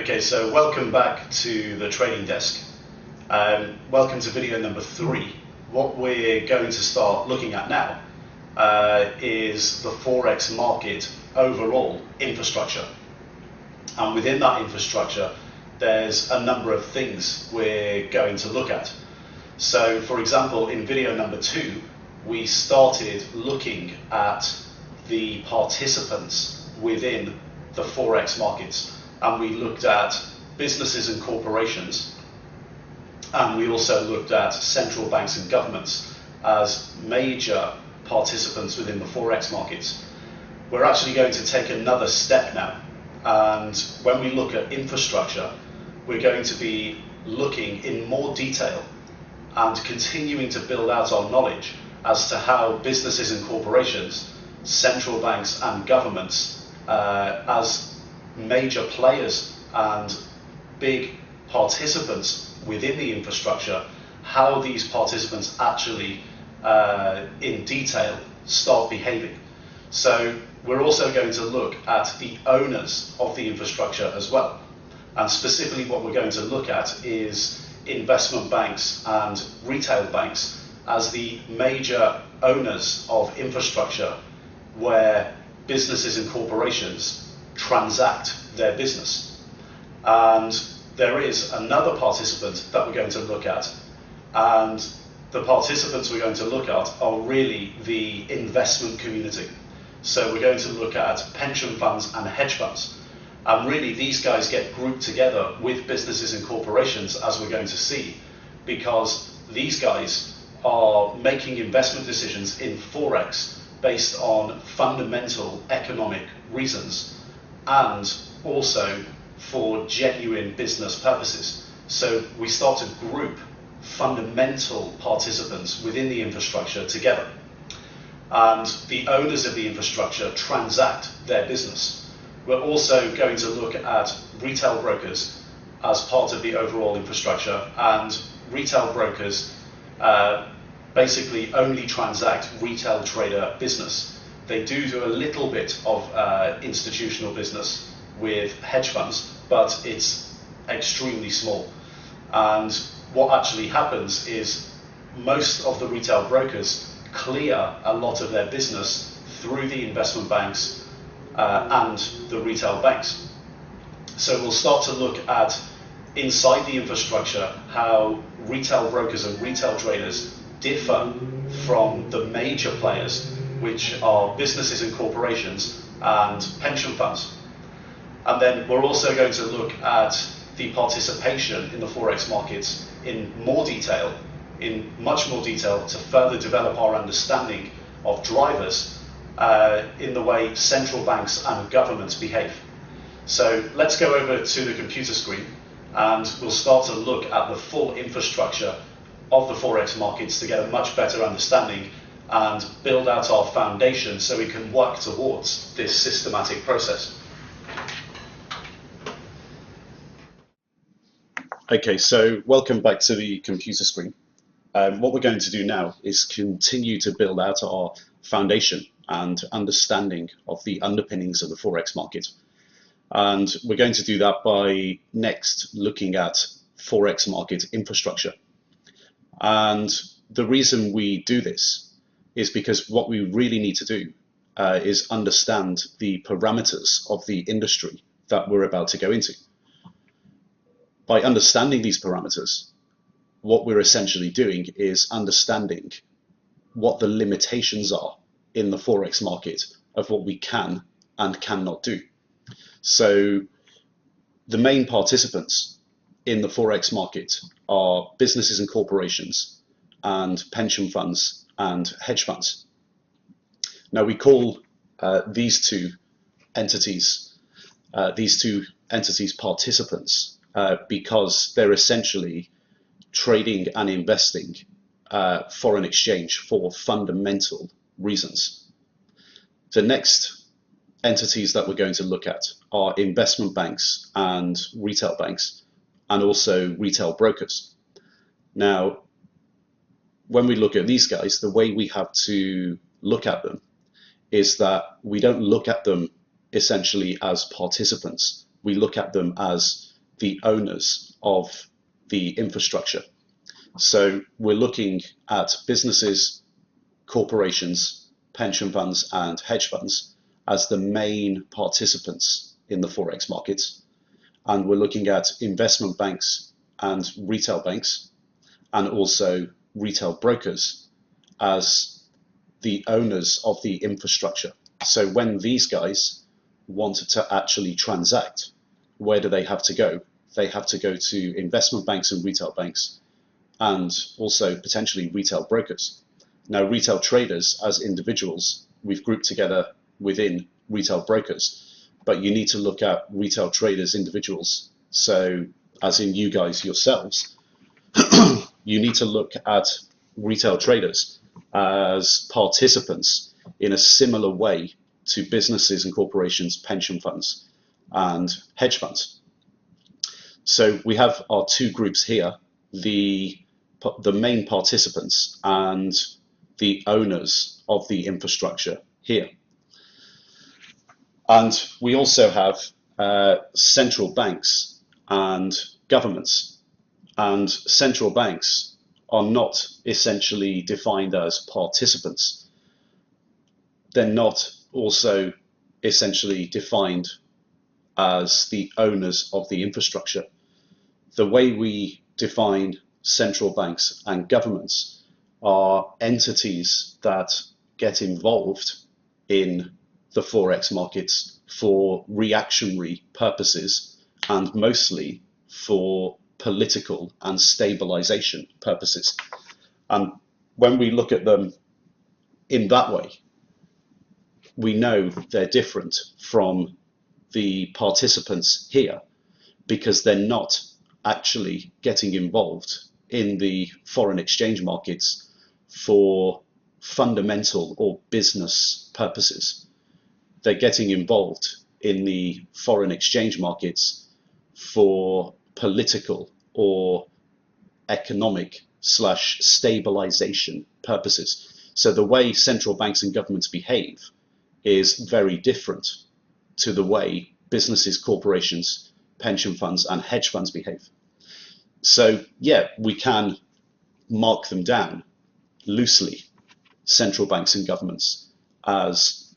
Okay, so welcome back to the trading desk. Welcome to video number 3. What we're going to start looking at now is the Forex market overall infrastructure. And within that infrastructure, there's a number of things we're going to look at. So for example, in video number 2, we started looking at the participants within the Forex markets. And we looked at businesses and corporations, and we also looked at central banks and governments as major participants within the Forex markets. We're actually going to take another step now, and when we look at infrastructure, we're going to be looking in more detail and continuing to build out our knowledge as to how businesses and corporations, central banks and governments, as major players and big participants within the infrastructure, how these participants actually in detail start behaving. So we're also going to look at the owners of the infrastructure as well, and specifically what we're going to look at is investment banks and retail banks as the major owners of infrastructure where businesses and corporations transact their business. And there is another participant that we're going to look at, and the participants we're going to look at are really the investment community. So we're going to look at pension funds and hedge funds, and really these guys get grouped together with businesses and corporations, as we're going to see, because these guys are making investment decisions in Forex based on fundamental economic reasons and also for genuine business purposes. So we start to group fundamental participants within the infrastructure together. And the owners of the infrastructure transact their business. We're also going to look at retail brokers as part of the overall infrastructure, and retail brokers basically only transact retail trader business. They do a little bit of institutional business with hedge funds, but it's extremely small. And what actually happens is most of the retail brokers clear a lot of their business through the investment banks and the retail banks. So we'll start to look at inside the infrastructure how retail brokers and retail traders differ from the major players, which are businesses and corporations and pension funds. And then we're also going to look at the participation in the Forex markets in more detail, in much more detail, to further develop our understanding of drivers in the way central banks and governments behave. So let's go over to the computer screen and we'll start to look at the full infrastructure of the Forex markets to get a much better understanding and build out our foundation so we can work towards this systematic process. Okay, so welcome back to the computer screen. What we're going to do now is continue to build out our foundation and understanding of the underpinnings of the Forex market. And we're going to do that by next looking at Forex market infrastructure. And the reason we do this is because what we really need to do is understand the parameters of the industry that we're about to go into. By understanding these parameters, what we're essentially doing is understanding what the limitations are in the Forex market of what we can and cannot do. So the main participants in the Forex market are businesses and corporations and pension funds and hedge funds. Now we call these two entities participants because they're essentially trading and investing foreign exchange for fundamental reasons. The next entities that we're going to look at are investment banks and retail banks, and also retail brokers. Now, when we look at these guys, the way we have to look at them is that we don't look at them essentially as participants. We look at them as the owners of the infrastructure. So we're looking at businesses, corporations, pension funds, and hedge funds as the main participants in the Forex markets. And we're looking at investment banks and retail banks, and also retail brokers as the owners of the infrastructure. So when these guys want to actually transact, where do they have to go? They have to go to investment banks and retail banks, and also potentially retail brokers. Now, retail traders as individuals, we've grouped together within retail brokers, but you need to look at retail traders individuals. So as in you guys yourselves, you need to look at retail traders as participants in a similar way to businesses and corporations, pension funds, and hedge funds. So we have our two groups here, the main participants and the owners of the infrastructure here. And we also have central banks and governments. And central banks are not essentially defined as participants. They're not also essentially defined as the owners of the infrastructure. The way we define central banks and governments are entities that get involved in the Forex markets for reactionary purposes and mostly for political and stabilization purposes. And when we look at them in that way, we know they're different from the participants here because they're not actually getting involved in the foreign exchange markets for fundamental or business purposes. They're getting involved in the foreign exchange markets for political or economic / stabilization purposes. So the way central banks and governments behave is very different to the way businesses, corporations, pension funds, and hedge funds behave. So yeah, we can mark them down loosely, central banks and governments, as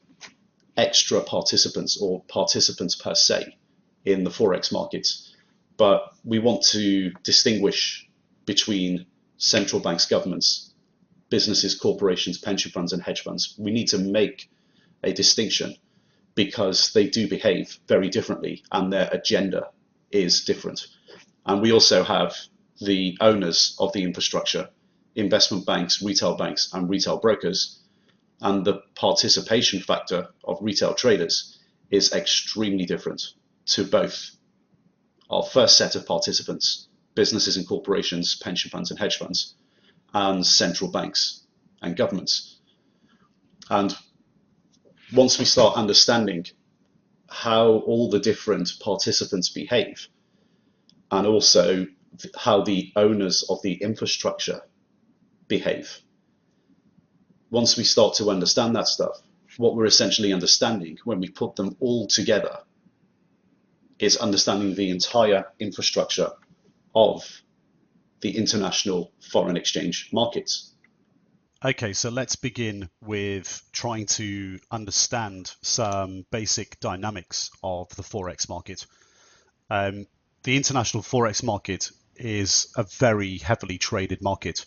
extra participants or participants per se in the Forex markets. But we want to distinguish between central banks, governments, businesses, corporations, pension funds, and hedge funds. We need to make a distinction because they do behave very differently and their agenda is different. And we also have the owners of the infrastructure, investment banks, retail banks, and retail brokers. And the participation factor of retail traders is extremely different to both our first set of participants, businesses and corporations, pension funds and hedge funds, and central banks and governments. And once we start understanding how all the different participants behave, and also how the owners of the infrastructure behave, once we start to understand that stuff, what we're essentially understanding when we put them all together is understanding the entire infrastructure of the international foreign exchange markets. Okay, so let's begin with trying to understand some basic dynamics of the Forex market. The international Forex market is a very heavily traded market.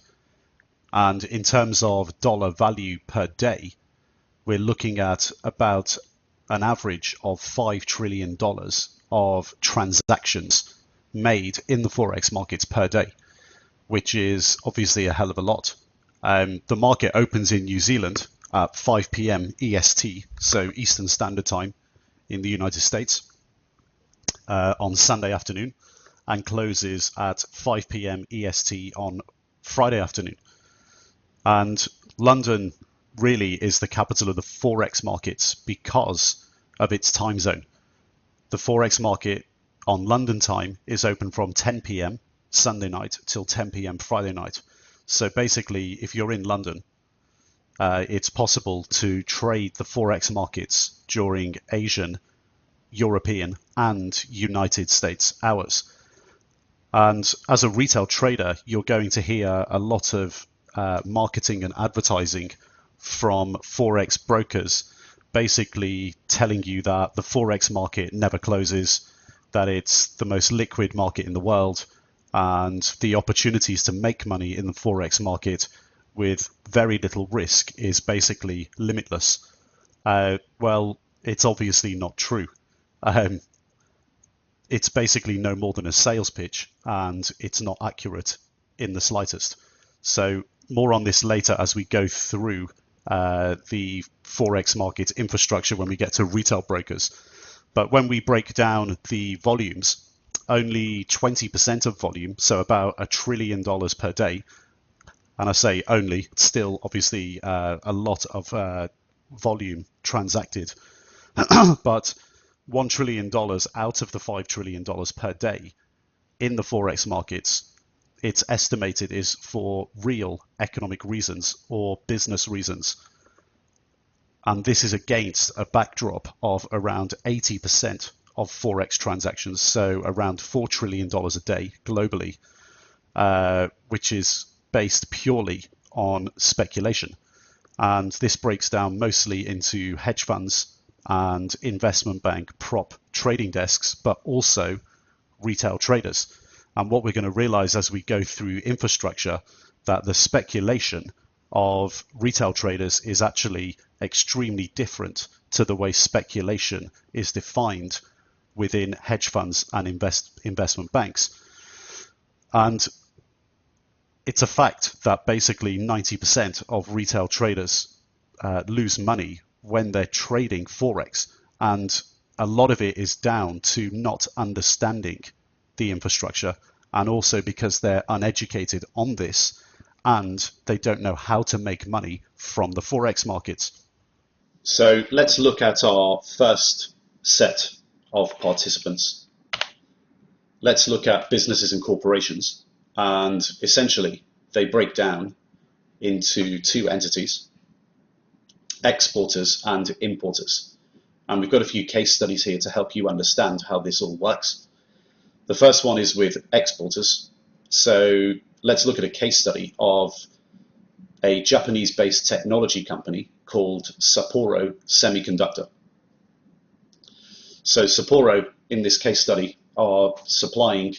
And in terms of dollar value per day, we're looking at about an average of $5 trillion of transactions made in the Forex markets per day, which is obviously a hell of a lot. The market opens in New Zealand at 5 p.m. EST, so Eastern Standard Time in the United States, on Sunday afternoon, and closes at 5 p.m. EST on Friday afternoon. And London really is the capital of the Forex markets because of its time zone. The Forex market on London time is open from 10 p.m. Sunday night till 10 p.m. Friday night. So basically, if you're in London, it's possible to trade the Forex markets during Asian, European, and United States hours. And as a retail trader, you're going to hear a lot of marketing and advertising from Forex brokers, basically telling you that the Forex market never closes, that it's the most liquid market in the world, and the opportunities to make money in the Forex market with very little risk is basically limitless. Well, it's obviously not true. Um, it's basically no more than a sales pitch, and it's not accurate in the slightest. So more on this later as we go through the Forex market infrastructure when we get to retail brokers. But when we break down the volumes, only 20% of volume, so about $1 trillion per day, and I say only, still obviously a lot of volume transacted, but $1 trillion out of the $5 trillion per day in the Forex markets, it's estimated is for real economic reasons or business reasons. And this is against a backdrop of around 80% of Forex transactions, so around $4 trillion a day globally, which is based purely on speculation. And this breaks down mostly into hedge funds and investment bank prop trading desks, but also retail traders. And what we're going to realize as we go through infrastructure, that the speculation of retail traders is actually extremely different to the way speculation is defined within hedge funds and investment banks. And it's a fact that basically 90% of retail traders lose money when they're trading Forex. And a lot of it is down to not understanding the infrastructure, and also because they're uneducated on this and they don't know how to make money from the Forex markets. So let's look at our first set of participants. Let's look at businesses and corporations, and essentially they break down into two entities: exporters and importers. And we've got a few case studies here to help you understand how this all works. The first one is with exporters. So let's look at a case study of a Japanese-based technology company called Sapporo Semiconductor. So Sapporo, in this case study, are supplying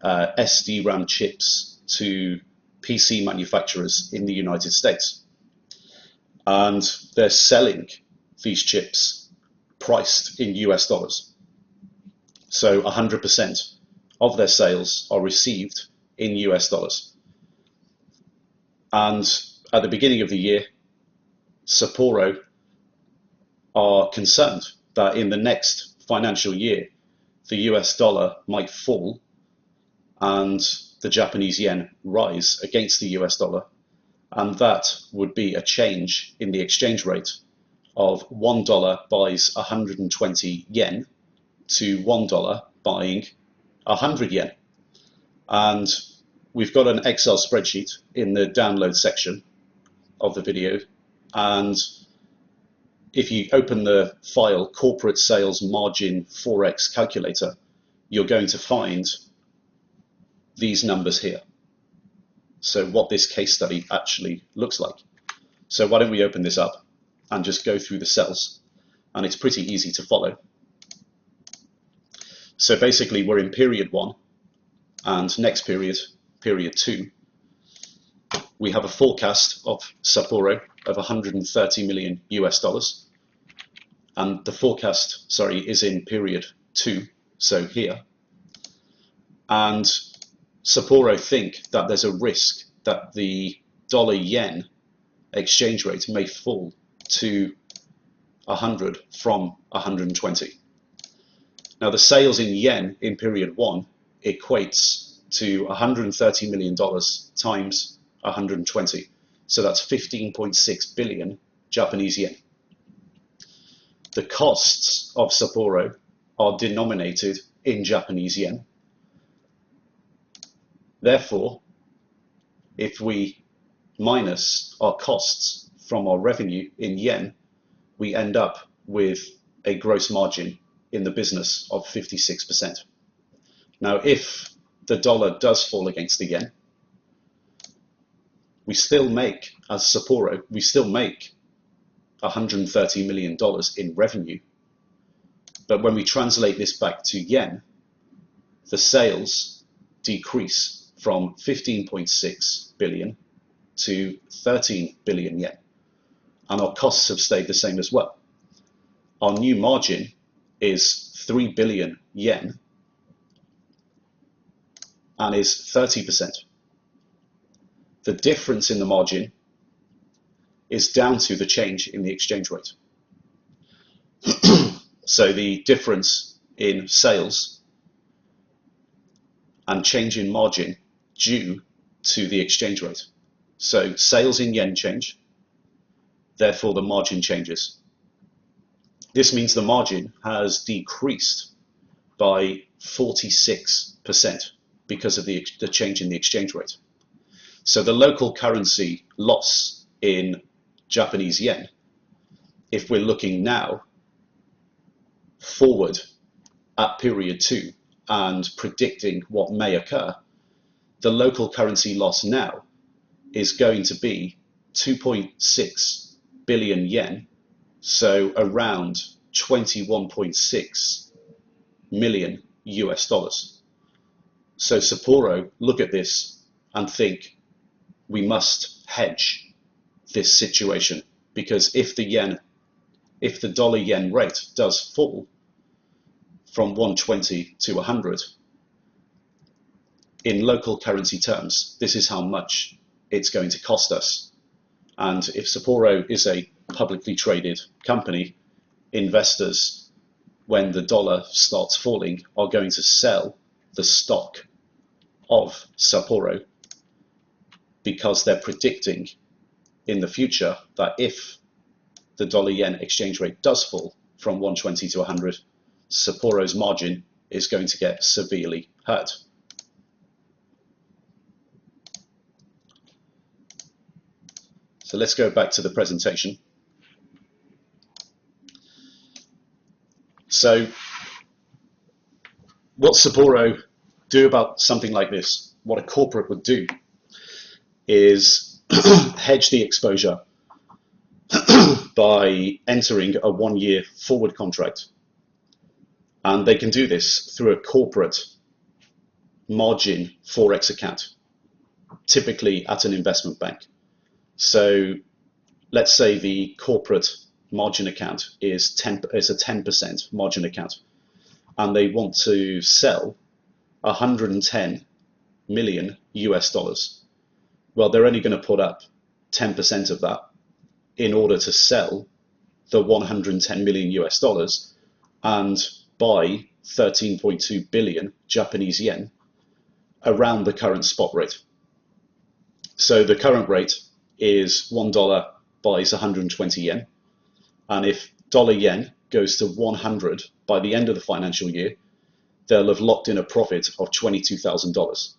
SD-RAM chips to PC manufacturers in the United States. And they're selling these chips priced in US dollars. So 100% of their sales are received in US dollars. And at the beginning of the year, Sapporo are concerned that in the next financial year, the US dollar might fall and the Japanese yen rise against the US dollar. And that would be a change in the exchange rate of $1 buys 120 yen to $1 buying 100 yen. And we've got an Excel spreadsheet in the download section of the video. And if you open the file Corporate Sales Margin Forex Calculator, you're going to find these numbers here. So what this case study actually looks like. So why don't we open this up and just go through the cells, and it's pretty easy to follow. So basically we're in period 1, and next period, period 2, we have a forecast of Sapporo of 130 million US dollars. And the forecast, is in period 2, so here. And Sapporo think that there's a risk that the dollar yen exchange rate may fall to 100 from 120. Now the sales in yen in period 1 equates to $130 million times 120. So that's 15.6 billion Japanese yen. The costs of Sapporo are denominated in Japanese yen. Therefore, if we minus our costs from our revenue in yen, we end up with a gross margin in the business of 56%. Now, if the dollar does fall against the yen, we still make, as Sapporo, we still make $130 million in revenue. But when we translate this back to yen, the sales decrease from 15.6 billion to 13 billion yen. And our costs have stayed the same as well. Our new margin is 3 billion yen and is 30%. The difference in the margin is down to the change in the exchange rate. So the difference in sales and change in margin due to the exchange rate. So sales in yen change, therefore the margin changes. This means the margin has decreased by 46% because of the change in the exchange rate. So the local currency loss in Japanese yen, if we're looking now forward at period 2 and predicting what may occur, the local currency loss now is going to be 2.6 billion yen, so around 21.6 million US dollars. So Sapporo look at this and think we must hedge this situation, because if the dollar yen rate does fall from 120 to 100, in local currency terms, this is how much it's going to cost us. And if Sapporo is a publicly traded company, investors, when the dollar starts falling, are going to sell the stock of Sapporo because they're predicting in the future that if the dollar yen exchange rate does fall from 120 to 100, Sapporo's margin is going to get severely hurt. So let's go back to the presentation. So what Sapporo do about something like this, what a corporate would do, is hedge the exposure by entering a 1-year forward contract. And they can do this through a corporate margin Forex account, typically at an investment bank. So let's say the corporate margin account is a 10% margin account, and they want to sell 110 million US dollars. Well, they're only going to put up 10% of that in order to sell the 110 million US dollars and buy 13.2 billion Japanese yen around the current spot rate. So the current rate is $1 buys 120 yen, and if dollar yen goes to 100 by the end of the financial year, they'll have locked in a profit of $22,000.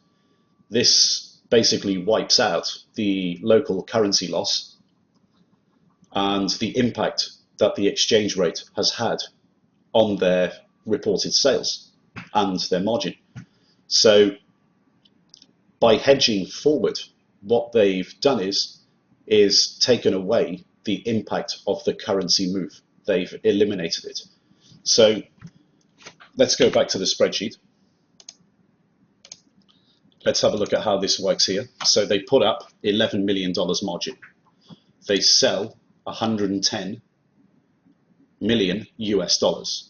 This basically wipes out the local currency loss and the impact that the exchange rate has had on their reported sales and their margin. So by hedging forward, what they've done is taken away the impact of the currency move. They've eliminated it. So let's go back to the spreadsheet. Let's have a look at how this works here. So they put up $11 million margin. They sell 110 million US dollars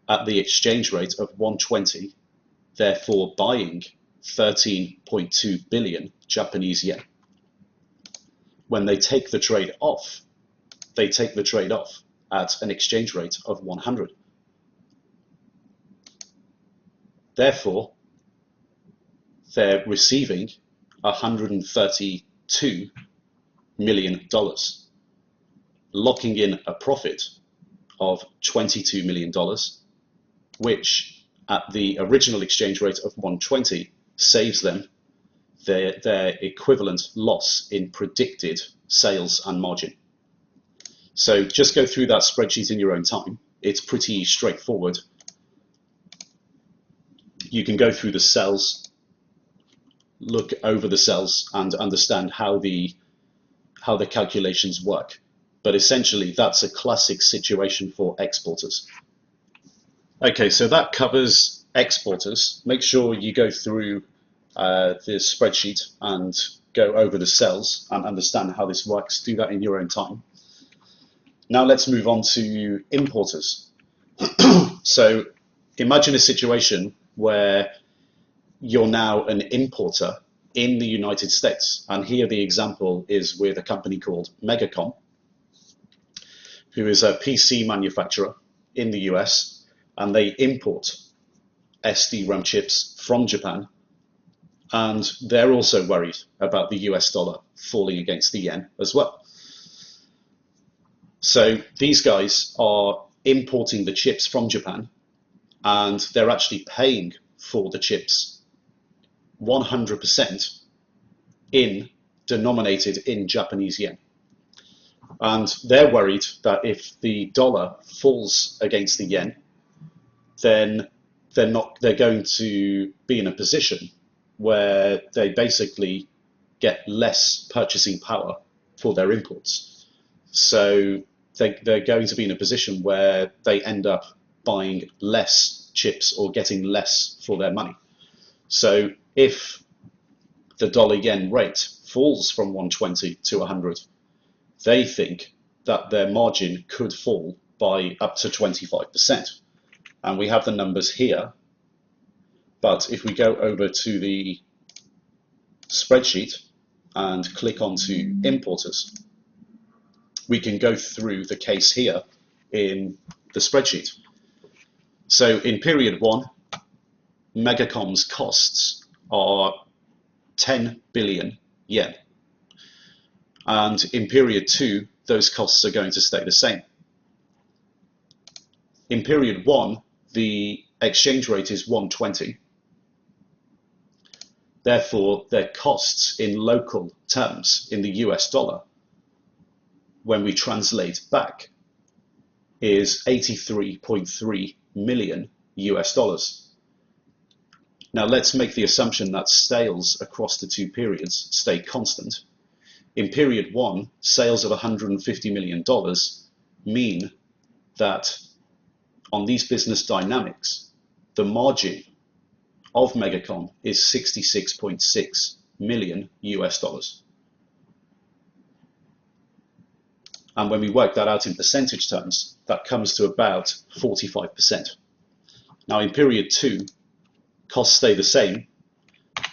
at the exchange rate of 120, therefore buying 13.2 billion Japanese yen. When they take the trade off, they take the trade off at an exchange rate of 100. Therefore, they're receiving $132 million, locking in a profit of $22 million, which at the original exchange rate of 120 saves them their equivalent loss in predicted sales and margin. So just go through that spreadsheet in your own time. It's pretty straightforward. You can go through the sales look over the cells and understand how the calculations work. But essentially, that's a classic situation for exporters. Okay, so that covers exporters. Make sure you go through the spreadsheet and go over the cells and understand how this works. Do that in your own time. Now let's move on to importers. So imagine a situation where you're now an importer in the United States. And here the example is with a company called Megacom, who is a PC manufacturer in the US, and they import SDRAM chips from Japan. And they're also worried about the US dollar falling against the yen as well. So these guys are importing the chips from Japan, and they're actually paying for the chips 100% denominated in Japanese yen. And they're worried that if the dollar falls against the yen, then they're going to be in a position where they basically get less purchasing power for their imports. So they're going to be in a position where they end up buying less chips or getting less for their money. So if the dollar yen rate falls from 120 to 100, they think that their margin could fall by up to 25%. And we have the numbers here. But if we go over to the spreadsheet and click onto importers, we can go through the case here in the spreadsheet. So in period 1, Megacom's costs are 10 billion yen. And in period 2, those costs are going to stay the same. In period 1, the exchange rate is 120. Therefore, their costs in local terms in the US dollar, when we translate back, is 83.3 million US dollars. Now let's make the assumption that sales across the two periods stay constant. In period 1, sales of $150 million mean that on these business dynamics, the margin of Megacom is 66.6 million US dollars. And when we work that out in percentage terms, that comes to about 45%. Now in period 2, costs stay the same,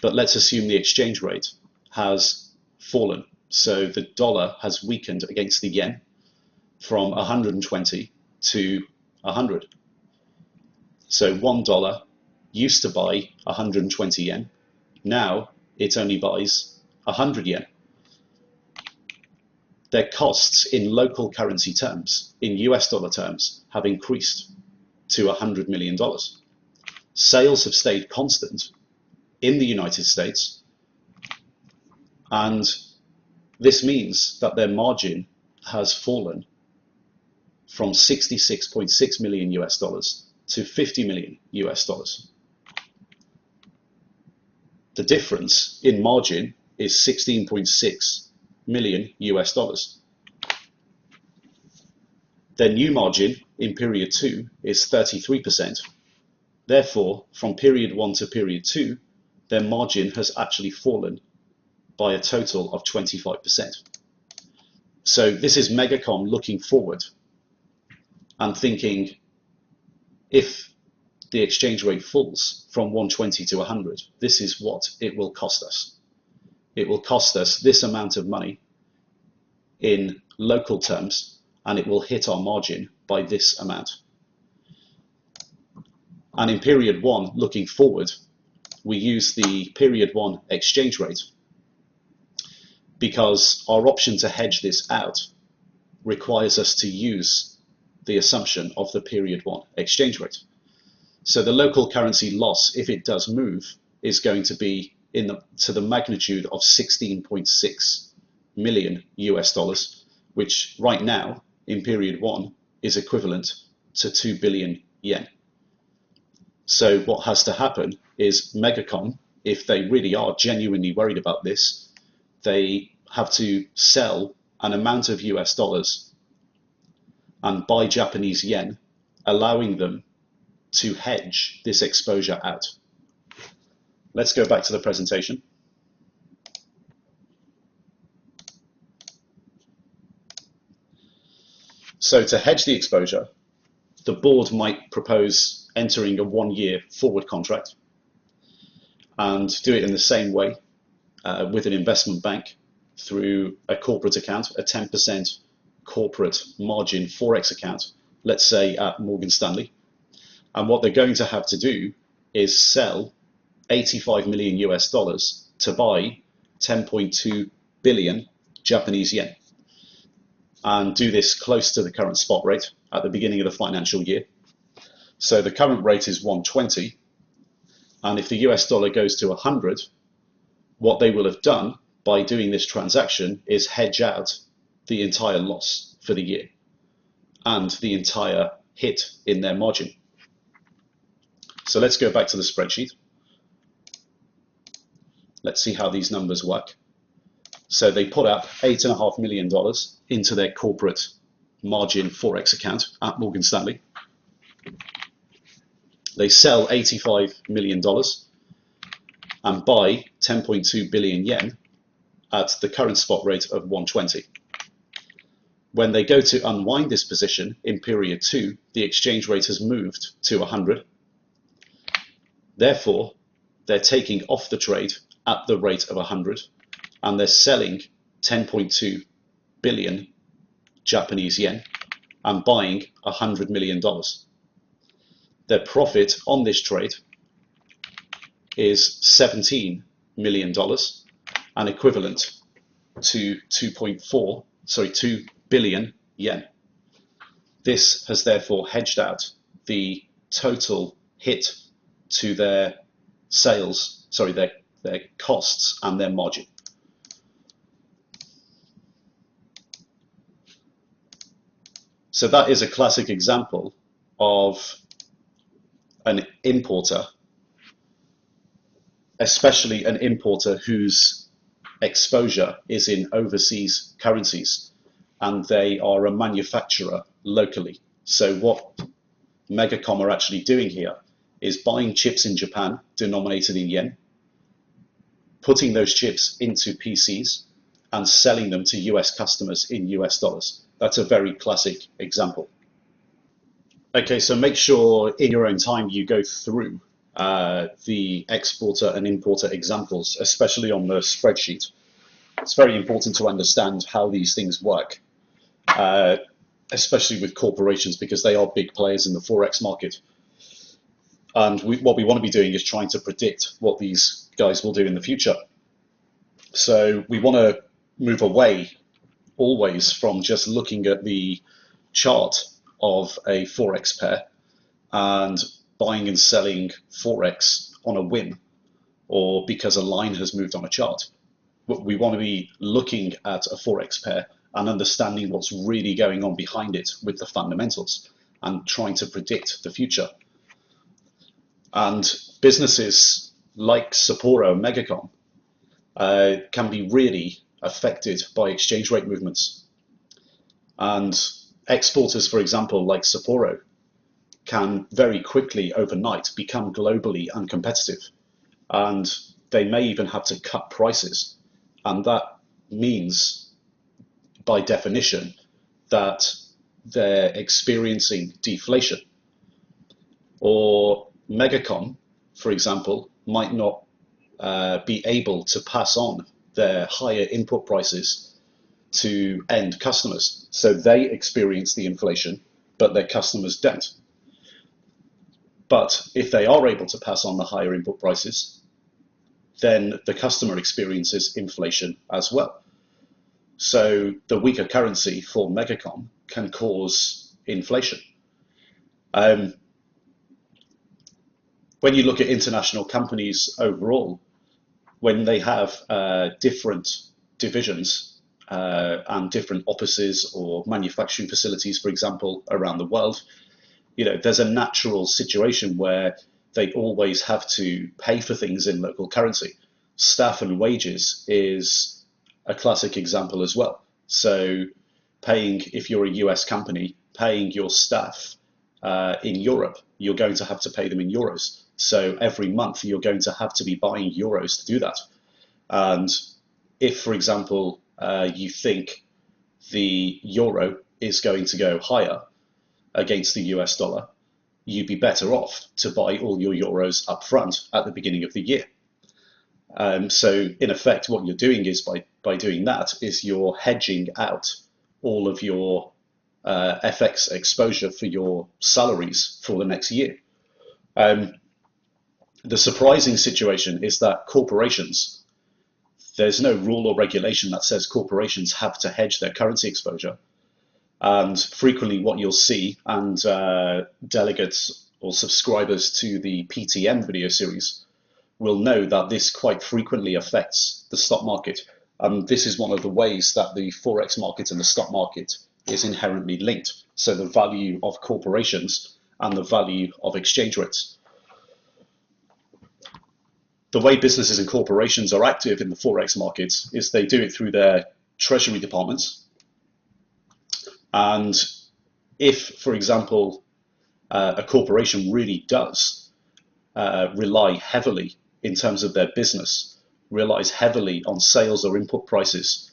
but let's assume the exchange rate has fallen. So the dollar has weakened against the yen from 120 to 100. So $1 used to buy 120 yen. Now it only buys 100 yen. Their costs in local currency terms, in US dollar terms, have increased to $100 million. Sales have stayed constant in the United States, and this means that their margin has fallen from 66.6 million US dollars to 50 million US dollars. The difference in margin is 16.6 million US dollars. Their new margin in period 2 is 33%. Therefore, from period 1 to period 2, their margin has actually fallen by a total of 25%. So this is Megacom looking forward and thinking, if the exchange rate falls from 120 to 100, this is what it will cost us. It will cost us this amount of money in local terms, and it will hit our margin by this amount. And in period 1, looking forward, we use the period 1 exchange rate because our option to hedge this out requires us to use the assumption of the period 1 exchange rate. So the local currency loss, if it does move, is going to be to the magnitude of 16.6 million US dollars, which right now in period 1 is equivalent to 2 billion yen. So what has to happen is Megacom if they really are genuinely worried about this, they have to sell an amount of US dollars and buy Japanese yen, allowing them to hedge this exposure out. Let's go back to the presentation. So to hedge the exposure, the board might propose entering a 1-year forward contract and do it in the same way with an investment bank through a corporate account, a 10% corporate margin Forex account, let's say at Morgan Stanley. And what they're going to have to do is sell 85 million US dollars to buy 10.2 billion Japanese yen, and do this close to the current spot rate at the beginning of the financial year. So the current rate is 120, and if the US dollar goes to 100, what they will have done by doing this transaction is hedge out the entire loss for the year and the entire hit in their margin. So let's go back to the spreadsheet. Let's see how these numbers work. So they put up $8.5 million into their corporate margin Forex account at Morgan Stanley. They sell $85 million and buy 10.2 billion yen at the current spot rate of 120. When they go to unwind this position in period 2, the exchange rate has moved to 100. Therefore, they're taking off the trade at the rate of 100, and they're selling 10.2 billion Japanese yen and buying $100 million. Their profit on this trade is $17 million and equivalent to 2 billion yen. This has therefore hedged out the total hit to their sales, their costs and their margin. So that is a classic example of an importer, especially an importer whose exposure is in overseas currencies and they are a manufacturer locally. So what Megacom are actually doing here is buying chips in Japan denominated in yen, putting those chips into PCs and selling them to US customers in US dollars. That's a very classic example. Okay, so make sure in your own time you go through the exporter and importer examples, especially on the spreadsheet. It's very important to understand how these things work, especially with corporations, because they are big players in the Forex market. And what we want to be doing is trying to predict what these guys will do in the future. So we want to move away always from just looking at the chart of a Forex pair and buying and selling Forex on a whim or because a line has moved on a chart. We want to be looking at a Forex pair and understanding what's really going on behind it with the fundamentals and trying to predict the future. And businesses like Sapporo and Megacom can be really affected by exchange rate movements. And exporters, for example, like Sapporo, can very quickly overnight become globally uncompetitive. And they may even have to cut prices. And that means, by definition, that they're experiencing deflation. Or Megacom, for example, might not be able to pass on their higher input prices to end customers. So they experience the inflation, but their customers don't. But if they are able to pass on the higher input prices, then the customer experiences inflation as well. So the weaker currency for Megacom can cause inflation. When you look at international companies overall, when they have different divisions and different offices or manufacturing facilities, for example, around the world, there's a natural situation where they always have to pay for things in local currency. Staff and wages is a classic example as well. So paying, if you're a US company, paying your staff in Europe, you're going to have to pay them in euros. So every month you're going to have to be buying euros to do that. And if, for example, you think the euro is going to go higher against the US dollar, you'd be better off to buy all your euros up front at the beginning of the year. So in effect, what you're doing is by doing that is you're hedging out all of your FX exposure for your salaries for the next year. The surprising situation is that corporations, there's no rule or regulation that says corporations have to hedge their currency exposure. And frequently what you'll see, and delegates or subscribers to the PTM video series will know that this quite frequently affects the stock market. And this is one of the ways that the Forex market and the stock market is inherently linked. So the value of corporations and the value of exchange rates. The way businesses and corporations are active in the Forex markets is they do it through their treasury departments. And if, for example, a corporation really does rely heavily in terms of their business, relies heavily on sales or input prices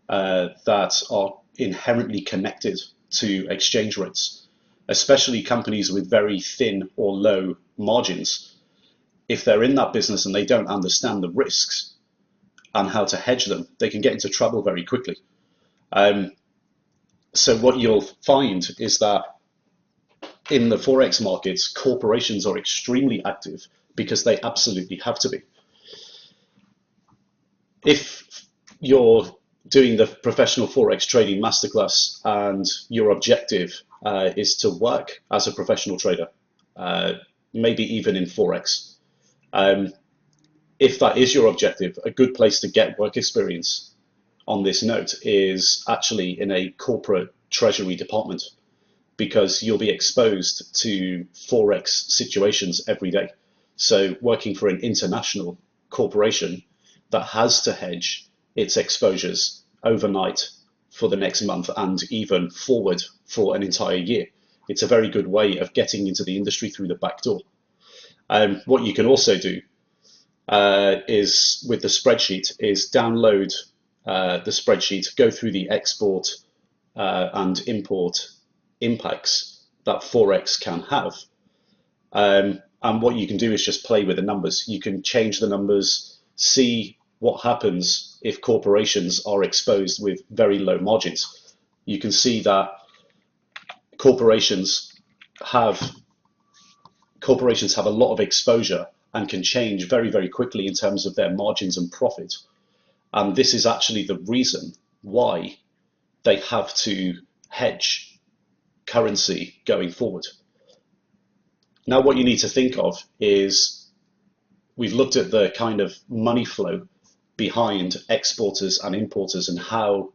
that are inherently connected to exchange rates, especially companies with very thin or low margins. If they're in that business and they don't understand the risks and how to hedge them, they can get into trouble very quickly. So what you'll find is that in the Forex markets, corporations are extremely active because they absolutely have to be. If you're doing the professional Forex trading masterclass and your objective is to work as a professional trader, maybe even in Forex, if that is your objective, a good place to get work experience on this note is actually in a corporate treasury department, because you'll be exposed to Forex situations every day. So working for an international corporation that has to hedge its exposures overnight for the next month and even forward for an entire year, it's a very good way of getting into the industry through the back door. What you can also do is with the spreadsheet is download the spreadsheet, go through the export and import impacts that Forex can have. And what you can do is just play with the numbers. You can change the numbers, see what happens if corporations are exposed with very low margins. You can see that corporations have a lot of exposure and can change very, very quickly in terms of their margins and profit. And this is actually the reason why they have to hedge currency going forward. Now, what you need to think of is we've looked at the kind of money flow behind exporters and importers and how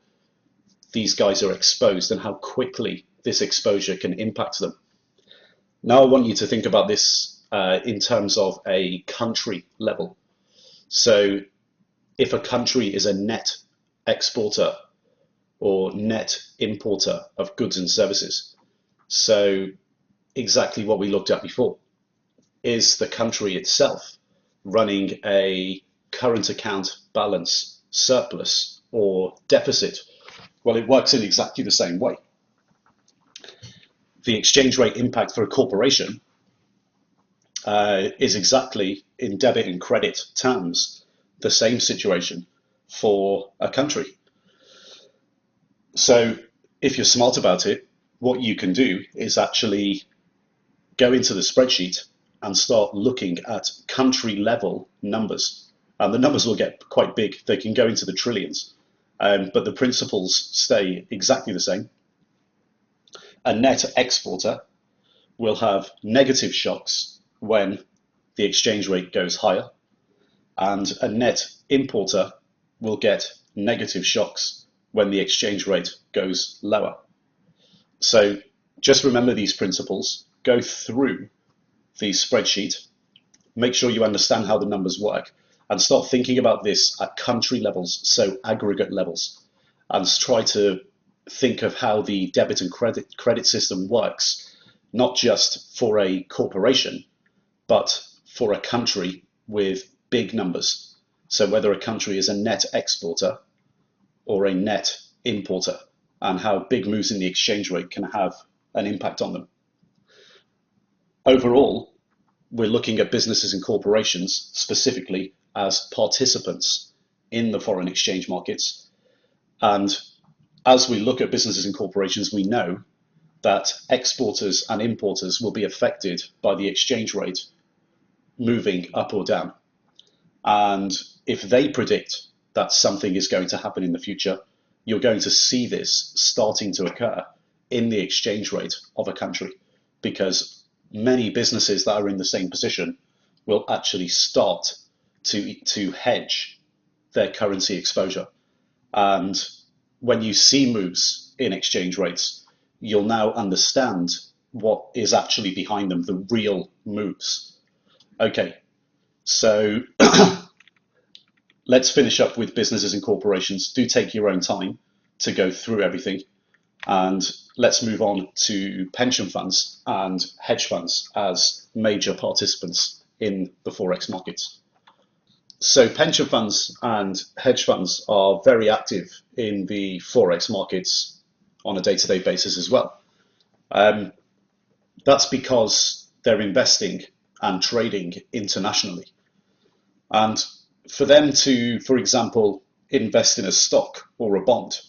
these guys are exposed and how quickly this exposure can impact them. Now, I want you to think about this in terms of a country level. So if a country is a net exporter or net importer of goods and services, so exactly what we looked at before, is the country itself running a current account balance surplus or deficit? Well, it works in exactly the same way. The exchange rate impact for a corporation is exactly, in debit and credit terms, the same situation for a country. So if you're smart about it, what you can do is actually go into the spreadsheet and start looking at country level numbers. And the numbers will get quite big. They can go into the trillions, but the principles stay exactly the same. A net exporter will have negative shocks when the exchange rate goes higher, and a net importer will get negative shocks when the exchange rate goes lower. So just remember these principles, go through the spreadsheet, make sure you understand how the numbers work, and start thinking about this at country levels, so aggregate levels, and try to think of how the debit and credit system works, not just for a corporation, but for a country with big numbers. So whether a country is a net exporter or a net importer, and how big moves in the exchange rate can have an impact on them. Overall, we're looking at businesses and corporations specifically as participants in the foreign exchange markets. And as we look at businesses and corporations, we know that exporters and importers will be affected by the exchange rate moving up or down. And if they predict that something is going to happen in the future, you're going to see this starting to occur in the exchange rate of a country, because many businesses that are in the same position will actually start to hedge their currency exposure. And when you see moves in exchange rates, you'll now understand what is actually behind them, the real moves. Okay, so let's finish up with businesses and corporations. Do take your own time to go through everything. And let's move on to pension funds and hedge funds as major participants in the Forex markets. So pension funds and hedge funds are very active in the Forex markets on a day-to-day basis as well. That's because they're investing and trading internationally. And for them to, for example, invest in a stock or a bond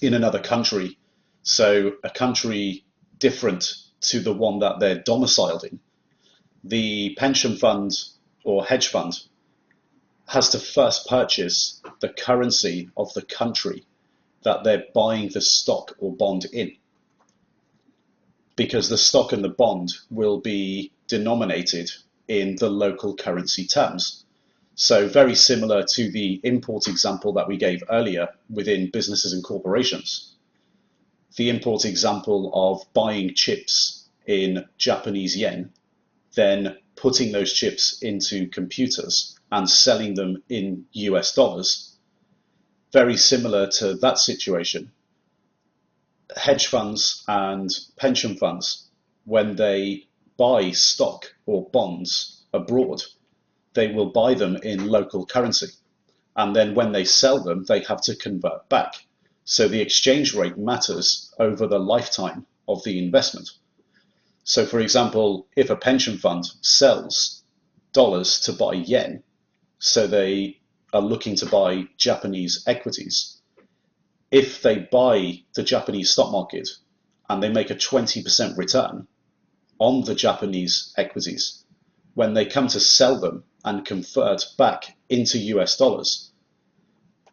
in another country, so a country different to the one that they're domiciled in, the pension fund or hedge fund has to first purchase the currency of the country that they're buying the stock or bond in, because the stock and the bond will be denominated in the local currency terms. So very similar to the import example that we gave earlier within businesses and corporations. The import example of buying chips in Japanese yen, then putting those chips into computers and selling them in US dollars. Very similar to that situation. Hedge funds and pension funds, when they buy stock or bonds abroad, they will buy them in local currency. And then when they sell them, they have to convert back. So the exchange rate matters over the lifetime of the investment. So for example, if a pension fund sells dollars to buy yen, so they are looking to buy Japanese equities, if they buy the Japanese stock market and they make a 20% return on the Japanese equities, when they come to sell them and convert back into US dollars,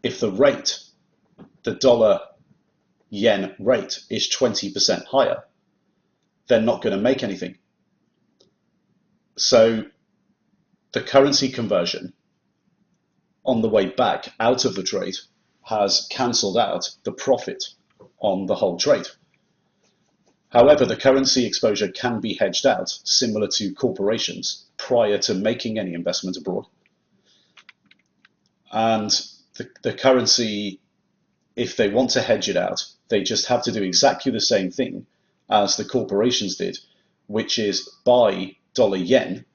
if the rate, the dollar yen rate, is 20% higher, they're not going to make anything. So the currency conversion on the way back out of the trade has cancelled out the profit on the whole trade. However, the currency exposure can be hedged out, similar to corporations, prior to making any investment abroad. And the currency, if they want to hedge it out, they just have to do exactly the same thing as the corporations did, which is buy dollar yen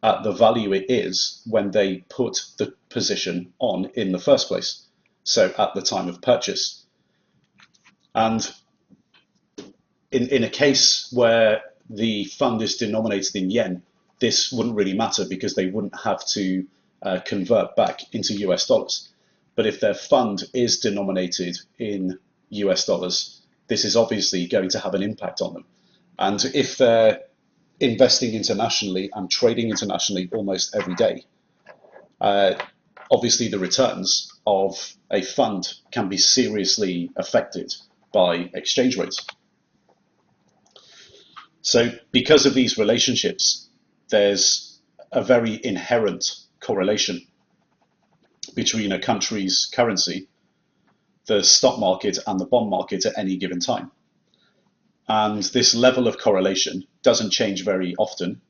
at the value it is when they put the position on in the first place, so at the time of purchase. And in a case where the fund is denominated in yen, this wouldn't really matter because they wouldn't have to convert back into US dollars. But if their fund is denominated in US dollars, this is obviously going to have an impact on them. And if they're investing internationally and trading internationally almost every day, obviously the returns of a fund can be seriously affected by exchange rates. So because of these relationships, there's a very inherent correlation between a country's currency, the stock market, and the bond market at any given time. And this level of correlation doesn't change very often.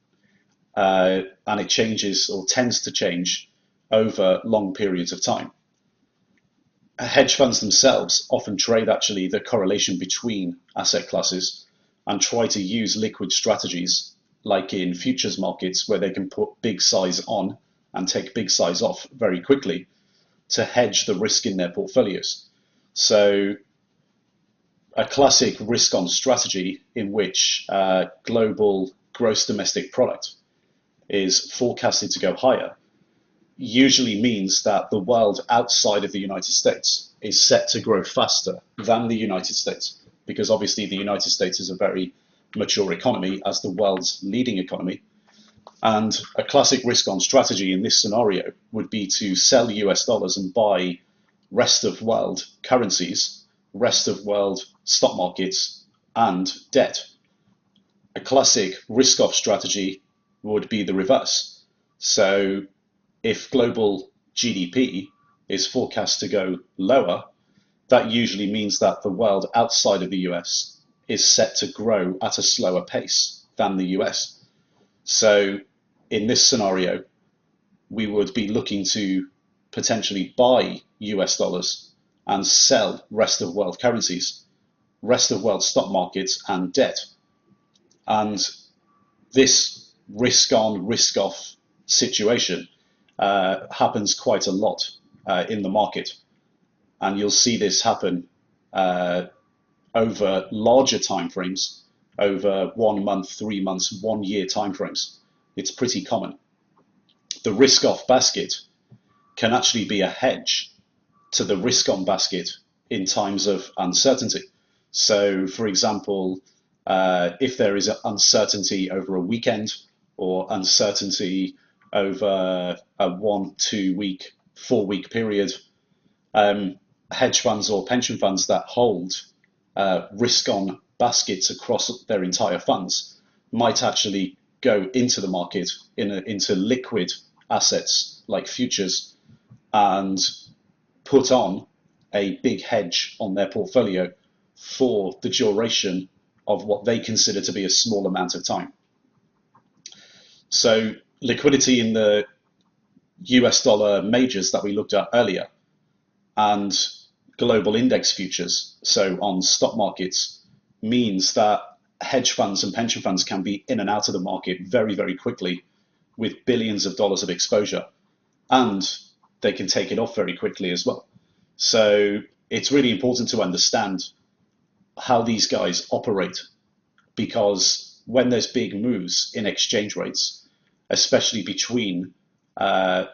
and it changes or tends to change over long periods of time. Hedge funds themselves often trade actually the correlation between asset classes and try to use liquid strategies like in futures markets where they can put big size on and take big size off very quickly to hedge the risk in their portfolios. So a classic risk on strategy in which global gross domestic product is forecasted to go higher usually means that the world outside of the United States is set to grow faster than the United States, because obviously the United States is a very mature economy as the world's leading economy. And a classic risk on strategy in this scenario would be to sell US dollars and buy rest of world currencies, rest of world stock markets, and debt. A classic risk off strategy would be the reverse. So if global GDP is forecast to go lower, that usually means that the world outside of the US is set to grow at a slower pace than the US. So in this scenario, we would be looking to potentially buy US dollars and sell rest of world currencies, rest of world stock markets and debt. And this risk on, risk off situation happens quite a lot in the market. And you'll see this happen over larger timeframes, over 1 month, 3 months, 1 year timeframes. It's pretty common. The risk off basket can actually be a hedge to the risk on basket in times of uncertainty. So, for example, if there is uncertainty over a weekend or uncertainty over a 1, 2 week, 4 week period, hedge funds or pension funds that hold risk on baskets across their entire funds might actually go into the market into liquid assets like futures and put on a big hedge on their portfolio for the duration of what they consider to be a small amount of time. So liquidity in the US dollar majors that we looked at earlier and global index futures, so on stock markets, means that hedge funds and pension funds can be in and out of the market very, very quickly with billions of dollars of exposure, and they can take it off very quickly as well. So it's really important to understand how these guys operate, because when there's big moves in exchange rates, especially between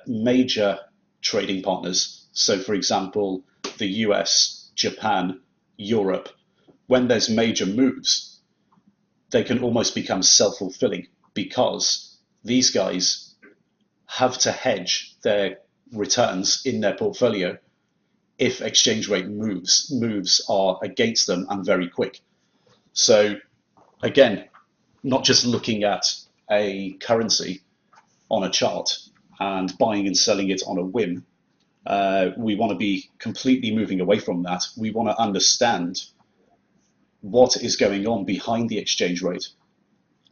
major trading partners, so for example, the US, Japan, Europe, when there's major moves, they can almost become self-fulfilling because these guys have to hedge their returns in their portfolio if exchange rate moves are against them and very quick. So again, not just looking at a currency on a chart and buying and selling it on a whim. We want to be completely moving away from that. We want to understand what is going on behind the exchange rate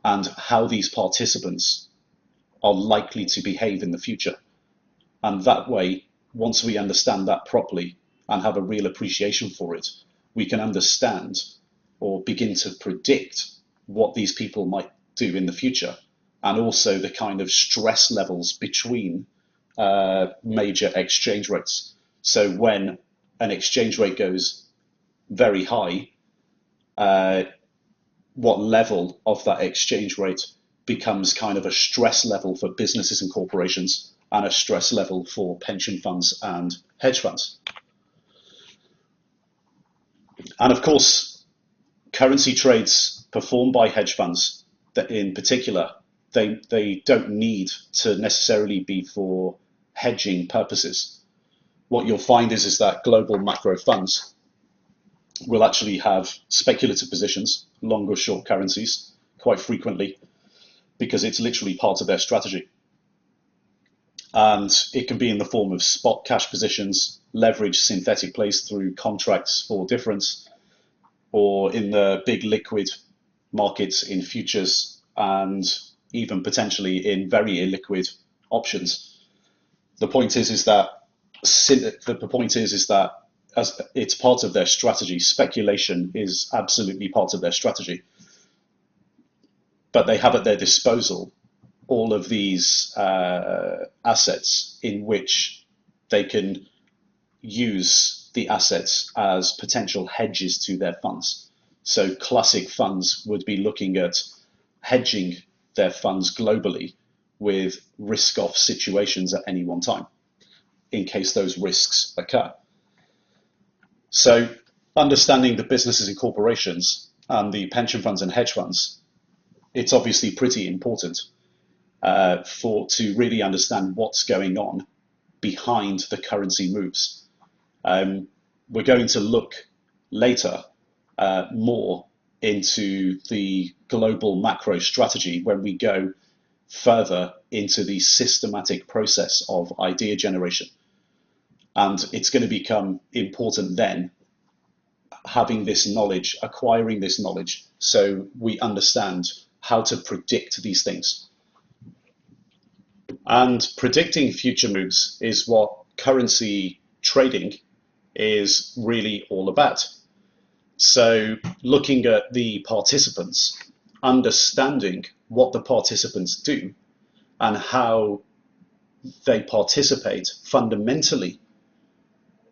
and how these participants are likely to behave in the future. And that way, once we understand that properly and have a real appreciation for it, we can understand or begin to predict what these people might do in the future, and also the kind of stress levels between major exchange rates. So when an exchange rate goes very high, what level of that exchange rate becomes kind of a stress level for businesses and corporations and a stress level for pension funds and hedge funds. And of course, currency trades performed by hedge funds, that in particular, they don't need to necessarily be for hedging purposes. What you'll find is that global macro funds will actually have speculative positions, long or short currencies, quite frequently, because it's literally part of their strategy. And it can be in the form of spot cash positions, leverage synthetic plays through contracts for difference, or in the big liquid markets in futures and even potentially in very illiquid options. The point is that as it's part of their strategy. Speculation is absolutely part of their strategy, but they have at their disposal all of these assets in which they can use the assets as potential hedges to their funds. So classic funds would be looking at hedging their funds globally with risk-off situations at any one time, in case those risks occur. So understanding the businesses and corporations and the pension funds and hedge funds, it's obviously pretty important to really understand what's going on behind the currency moves. We're going to look later more into the global macro strategy when we go further into the systematic process of idea generation. And it's going to become important then, having this knowledge, acquiring this knowledge, so we understand how to predict these things. And predicting future moves is what currency trading is really all about. So looking at the participants, understanding what the participants do and how they participate fundamentally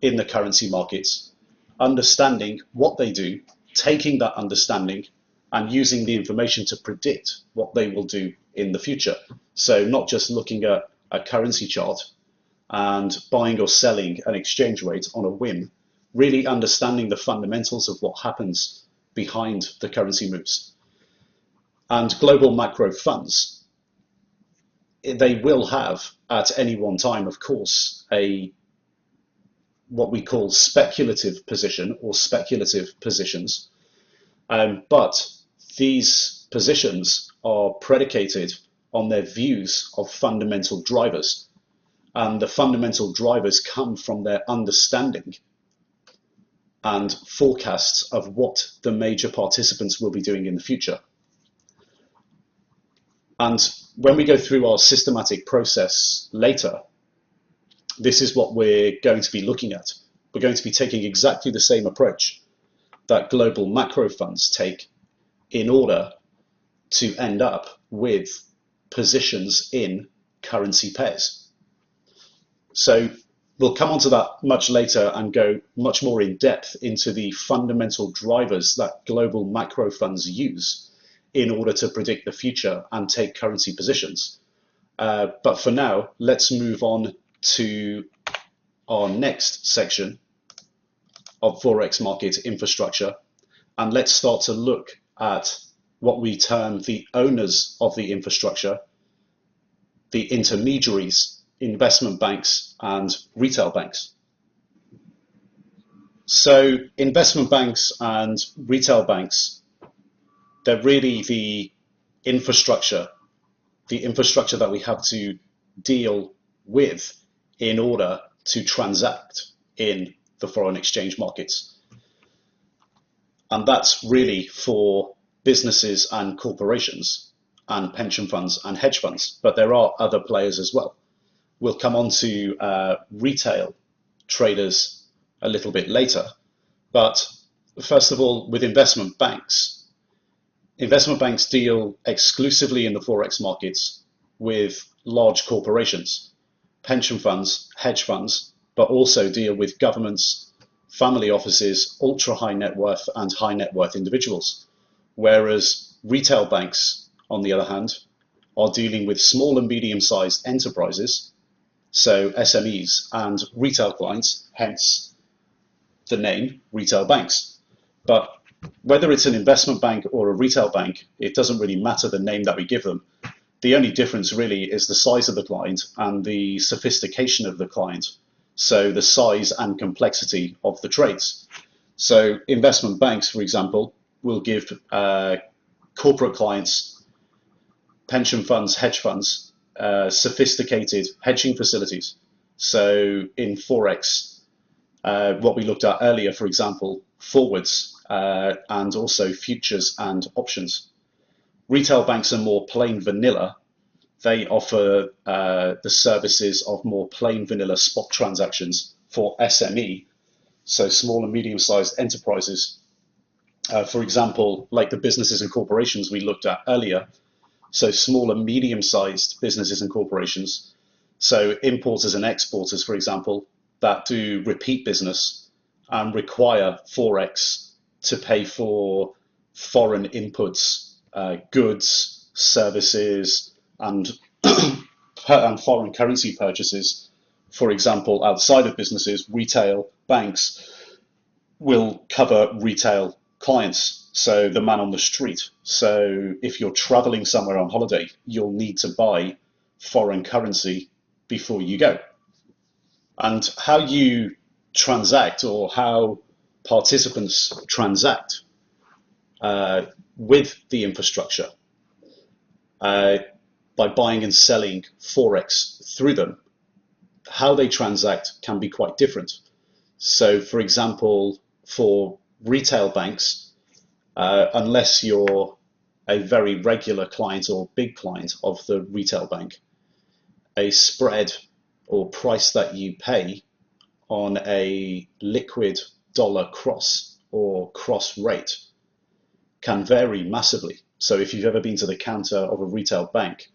in the currency markets, understanding what they do, taking that understanding and using the information to predict what they will do in the future. So not just looking at a currency chart and buying or selling an exchange rate on a whim, really understanding the fundamentals of what happens behind the currency moves. And global macro funds, they will have at any one time, of course, what we call speculative position or speculative positions. But these positions are predicated on their views of fundamental drivers. And the fundamental drivers come from their understanding and forecasts of what the major participants will be doing in the future. And when we go through our systematic process later, this is what we're going to be looking at. We're going to be taking exactly the same approach that global macro funds take in order to end up with positions in currency pairs. So we'll come on to that much later and go much more in depth into the fundamental drivers that global macro funds use in order to predict the future and take currency positions. But for now, let's move on to our next section of Forex market infrastructure. And let's start to look at what we term the owners of the infrastructure, the intermediaries, investment banks, and retail banks. So investment banks and retail banks, they're really the infrastructure that we have to deal with in order to transact in the foreign exchange markets. And that's really for businesses and corporations and pension funds and hedge funds, but there are other players as well. We'll come on to retail traders a little bit later, but first of all, with investment banks deal exclusively in the Forex markets with large corporations, pension funds, hedge funds, but also deal with governments, family offices, ultra high net worth and high net worth individuals. Whereas retail banks, on the other hand, are dealing with small and medium sized enterprises, so SMEs and retail clients, hence the name retail banks. But whether it's an investment bank or a retail bank, it doesn't really matter the name that we give them. The only difference really is the size of the client and the sophistication of the client. So the size and complexity of the trades. So investment banks, for example, will give corporate clients, pension funds, hedge funds, sophisticated hedging facilities. So in Forex, what we looked at earlier, for example, forwards and also futures and options. Retail banks are more plain vanilla. They offer the services of more plain vanilla spot transactions for SME, so small and medium-sized enterprises. For example, like the businesses and corporations we looked at earlier, so small and medium-sized businesses and corporations, so importers and exporters, for example, that do repeat business and require Forex to pay for foreign inputs, goods, services, and, and foreign currency purchases. For example, outside of businesses, retail banks will cover retail clients, so the man on the street. So if you're traveling somewhere on holiday, you'll need to buy foreign currency before you go. And how you transact, or how participants transact with the infrastructure by buying and selling Forex through them, how they transact can be quite different. So for example, for retail banks, unless you're a very regular client or big client of the retail bank, a spread or price that you pay on a liquid dollar cross or cross rate can vary massively. So if you've ever been to the counter of a retail bank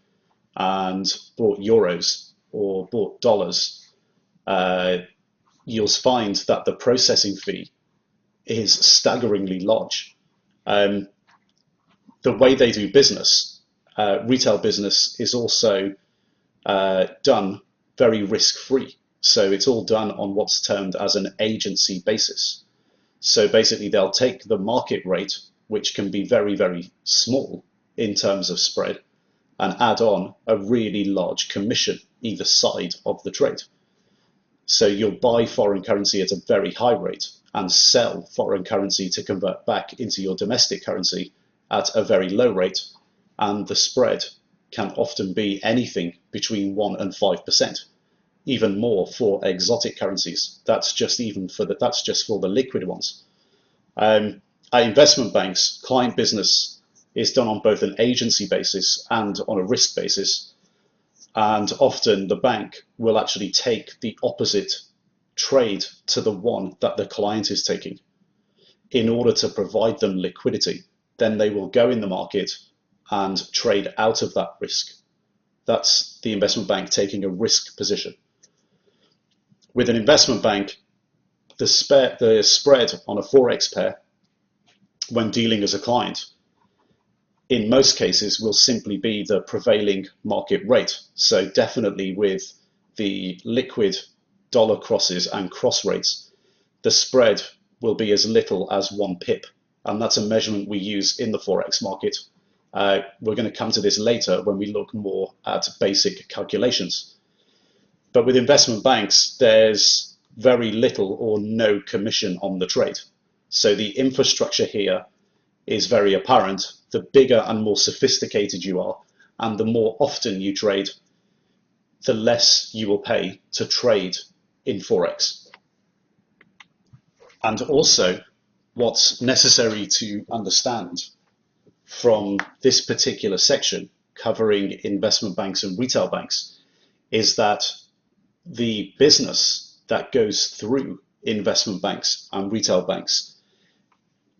and bought euros or bought dollars, you'll find that the processing fee is staggeringly large. The way they do business, retail business, is also done very risk-free. So it's all done on what's termed as an agency basis. So basically they'll take the market rate, which can be very, very small in terms of spread, and add on a really large commission either side of the trade. So you'll buy foreign currency at a very high rate and sell foreign currency to convert back into your domestic currency at a very low rate, and the spread can often be anything between 1% and 5%, even more for exotic currencies. That's just for the liquid ones. At investment banks, client business is done on both an agency basis and on a risk basis, and often the bank will actually take the opposite trade to the one that the client is taking in order to provide them liquidity. Then they will go in the market and trade out of that risk. That's the investment bank taking a risk position. With an investment bank, the spread on a Forex pair when dealing as a client, in most cases, will simply be the prevailing market rate. So definitely with the liquid dollar crosses and cross rates, the spread will be as little as 1 pip. And that's a measurement we use in the Forex market. We're going to come to this later when we look more at basic calculations. But with investment banks, there's very little or no commission on the trade. So the infrastructure here is very apparent. The bigger and more sophisticated you are, and the more often you trade, the less you will pay to trade in Forex. And also, what's necessary to understand from this particular section covering investment banks and retail banks is that the business that goes through investment banks and retail banks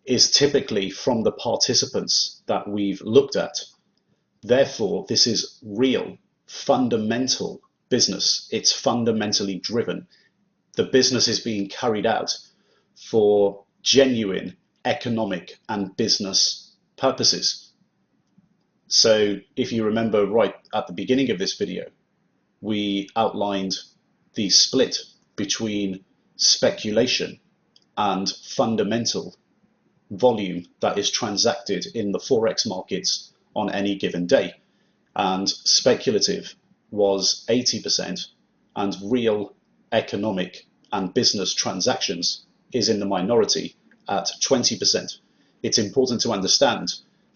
is typically from the participants that we've looked at. Therefore, this is real, fundamental business. It's fundamentally driven. The business is being carried out for genuine economic and business purposes. So if you remember right at the beginning of this video, we outlined the split between speculation and fundamental volume that is transacted in the Forex markets on any given day. And speculative was 80%, and real economic and business transactions is in the minority at 20%. It's important to understand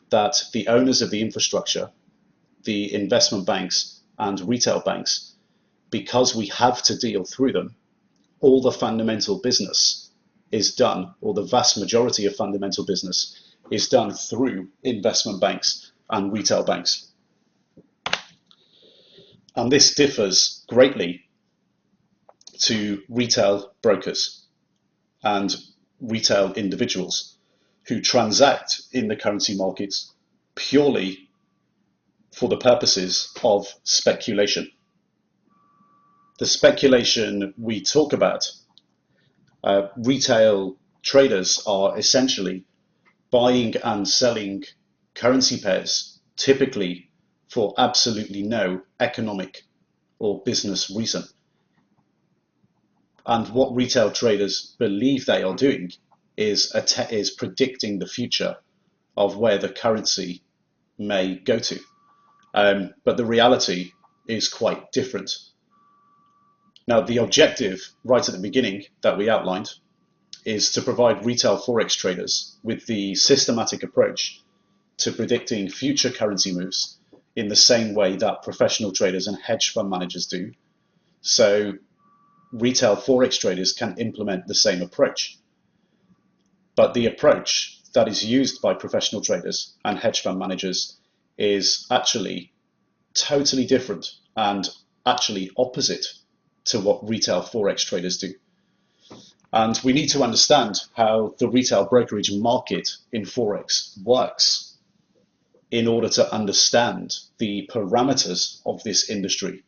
that the owners of the infrastructure, the investment banks and retail banks, because we have to deal through them, all the fundamental business is done, or the vast majority of fundamental business is done through investment banks and retail banks. And this differs greatly to retail brokers and retail individuals who transact in the currency markets purely for the purposes of speculation. The speculation we talk about, retail traders are essentially buying and selling currency pairs, typically for absolutely no economic or business reason. And what retail traders believe they are doing is predicting the future of where the currency may go to. But the reality is quite different. Now, the objective right at the beginning that we outlined is to provide retail Forex traders with the systematic approach to predicting future currency moves in the same way that professional traders and hedge fund managers do. So retail Forex traders can implement the same approach. But the approach that is used by professional traders and hedge fund managers is actually totally different and actually opposite to what retail Forex traders do. And we need to understand how the retail brokerage market in Forex works in order to understand the parameters of this industry,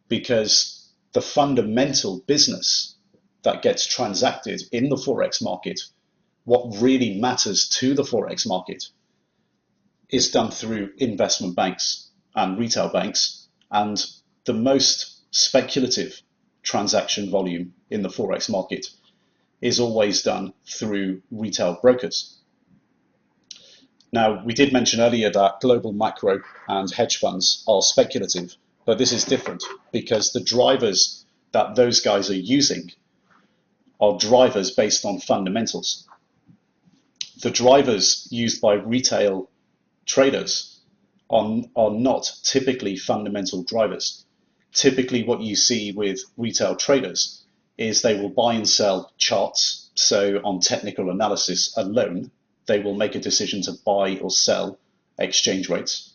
because the fundamental business that gets transacted in the Forex market, what really matters to the Forex market, is done through investment banks and retail banks, and the most speculative transaction volume in the Forex market is always done through retail brokers. Now, we did mention earlier that global macro and hedge funds are speculative, but this is different because the drivers that those guys are using are drivers based on fundamentals. The drivers used by retail traders are not typically fundamental drivers. Typically what you see with retail traders is they will buy and sell charts. So on technical analysis alone, they will make a decision to buy or sell exchange rates.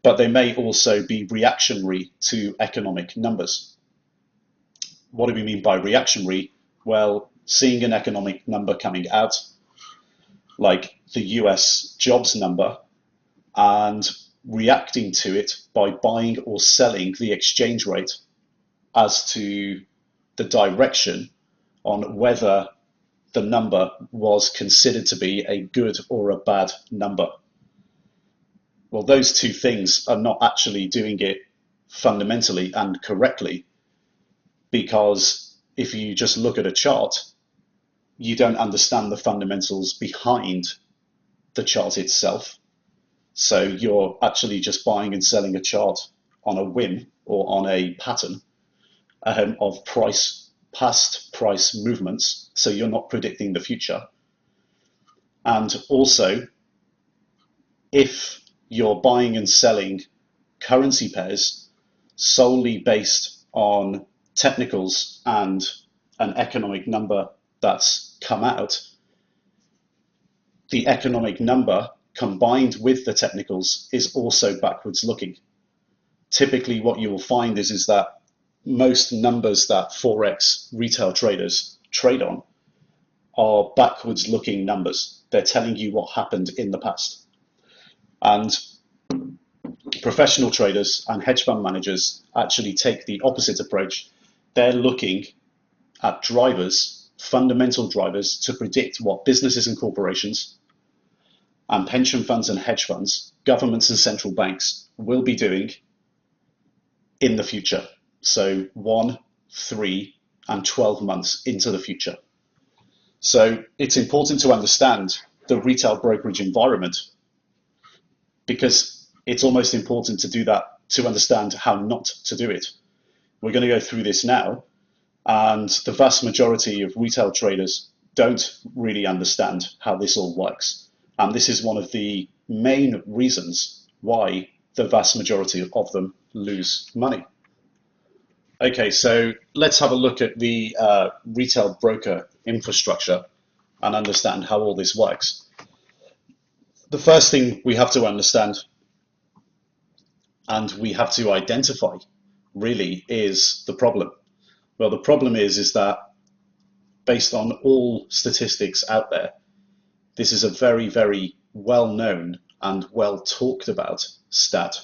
But they may also be reactionary to economic numbers. What do we mean by reactionary? Well, seeing an economic number coming out, like the US jobs number, and reacting to it by buying or selling the exchange rate as to the direction on whether the number was considered to be a good or a bad number. Well, those two things are not actually doing it fundamentally and correctly, because if you just look at a chart, you don't understand the fundamentals behind the chart itself. So you're actually just buying and selling a chart on a whim or on a pattern of past price movements. So you're not predicting the future. And also, if you're buying and selling currency pairs solely based on technicals and an economic number that's come out, the economic number combined with the technicals is also backwards looking. Typically what you will find is that most numbers that Forex retail traders trade on are backwards looking numbers. They're telling you what happened in the past. And professional traders and hedge fund managers actually take the opposite approach. They're looking at drivers, fundamental drivers, to predict what businesses and corporations and pension funds and hedge funds, governments and central banks will be doing in the future. So 1, 3, and 12 months into the future. So it's important to understand the retail brokerage environment, because it's almost important to do that to understand how not to do it. We're going to go through this now, and the vast majority of retail traders don't really understand how this all works. And this is one of the main reasons why the vast majority of them lose money. Okay, so let's have a look at the retail broker infrastructure and understand how all this works. The first thing we have to understand and we have to identify really is the problem. Well, the problem is that based on all statistics out there, this is a very, very well-known and well talked about stat.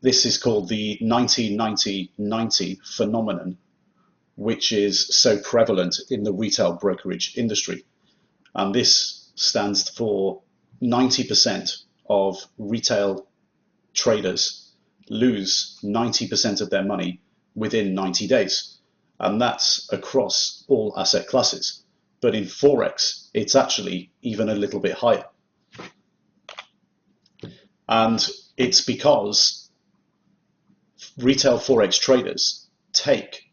This is called the 90-90-90 phenomenon, which is so prevalent in the retail brokerage industry. And this stands for 90% of retail traders lose 90% of their money within 90 days. And that's across all asset classes. But in Forex, it's actually even a little bit higher. And it's because retail Forex traders take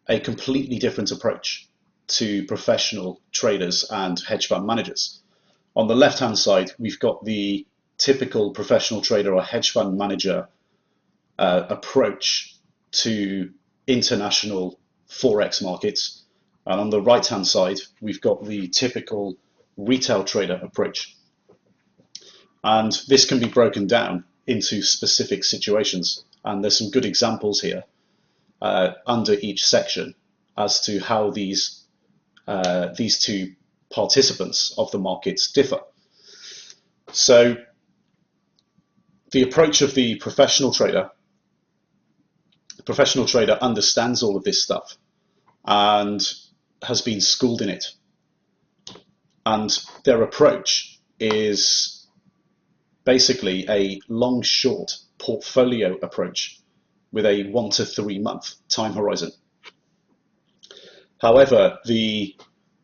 a completely different approach to professional traders and hedge fund managers. On the left-hand side, we've got the typical professional trader or hedge fund manager approach to international Forex markets. And on the right-hand side, we've got the typical retail trader approach. And this can be broken down into specific situations. And there's some good examples here under each section as to how these two participants of the markets differ. So the approach of the professional trader understands all of this stuff and has been schooled in it. And their approach is basically a long-short portfolio approach with a 1 to 3 month time horizon. However, the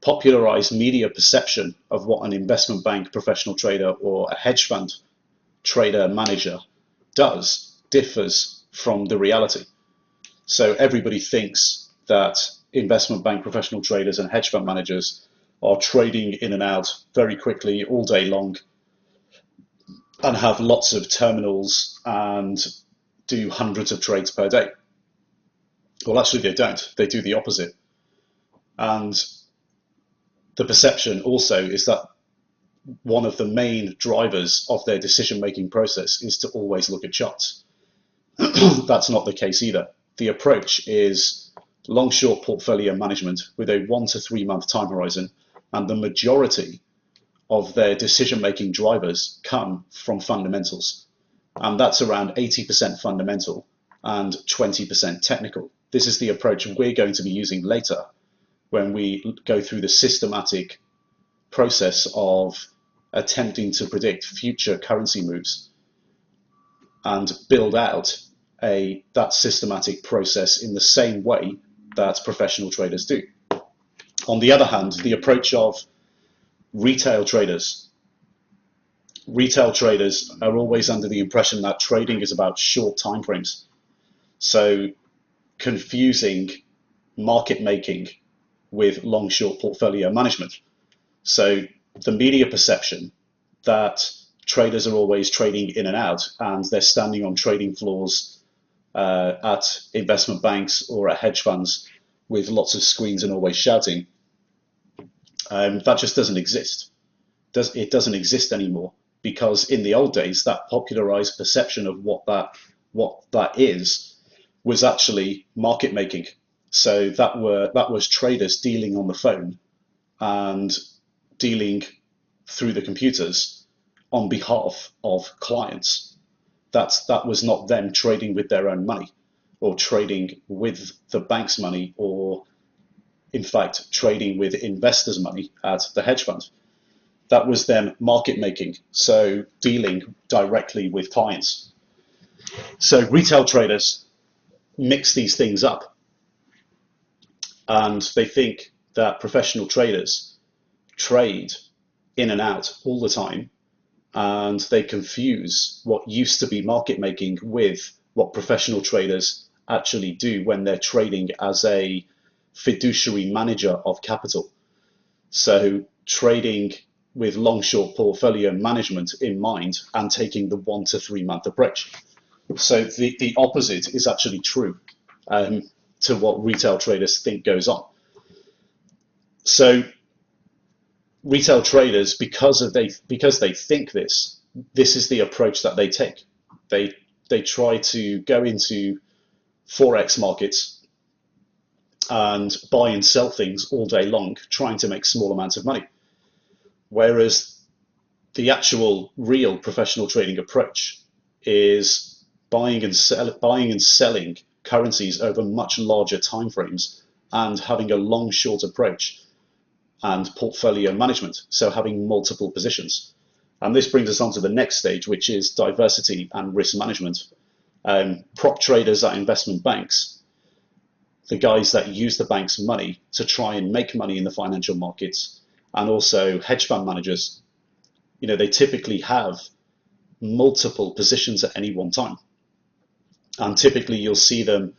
popularized media perception of what an investment bank professional trader or a hedge fund trader manager does differs from the reality. So everybody thinks that investment bank professional traders and hedge fund managers are trading in and out very quickly all day long and have lots of terminals and do hundreds of trades per day. Well, actually they don't. They do the opposite. And the perception also is that one of the main drivers of their decision-making process is to always look at charts. That's not the case either. The approach is long-short portfolio management with a 1 to 3 month time horizon, and the majority of their decision-making drivers come from fundamentals. And that's around 80% fundamental and 20% technical. This is the approach we're going to be using later when we go through the systematic process of attempting to predict future currency moves and build out that systematic process in the same way that professional traders do. On the other hand, the approach of retail traders are always under the impression that trading is about short time frames. So confusing market making with long-short portfolio management. So the media perception that traders are always trading in and out and they're standing on trading floors at investment banks or at hedge funds with lots of screens and always shouting, that just doesn't exist. It doesn't exist anymore, because in the old days, that popularized perception of what that is was actually market making. So that was traders dealing on the phone and dealing through the computers on behalf of clients. That was not them trading with their own money or trading with the bank's money, or in fact trading with investors' money at the hedge fund. That was them market making, so dealing directly with clients. So retail traders mix these things up, and they think that professional traders trade in and out all the time, and they confuse what used to be market making with what professional traders actually do when they're trading as a fiduciary manager of capital. So trading with long-short portfolio management in mind and taking the 1 to 3 month approach. So the opposite is actually true to what retail traders think goes on. So retail traders, because they think this is the approach that they take. They try to go into Forex markets and buy and sell things all day long, trying to make small amounts of money. Whereas the actual real professional trading approach is buying and selling currencies over much larger timeframes and having a long short approach and portfolio management, so having multiple positions. And this brings us on to the next stage, which is diversity and risk management. Prop traders at investment banks, the guys that use the bank's money to try and make money in the financial markets, and also hedge fund managers, they typically have multiple positions at any one time. And typically you'll see them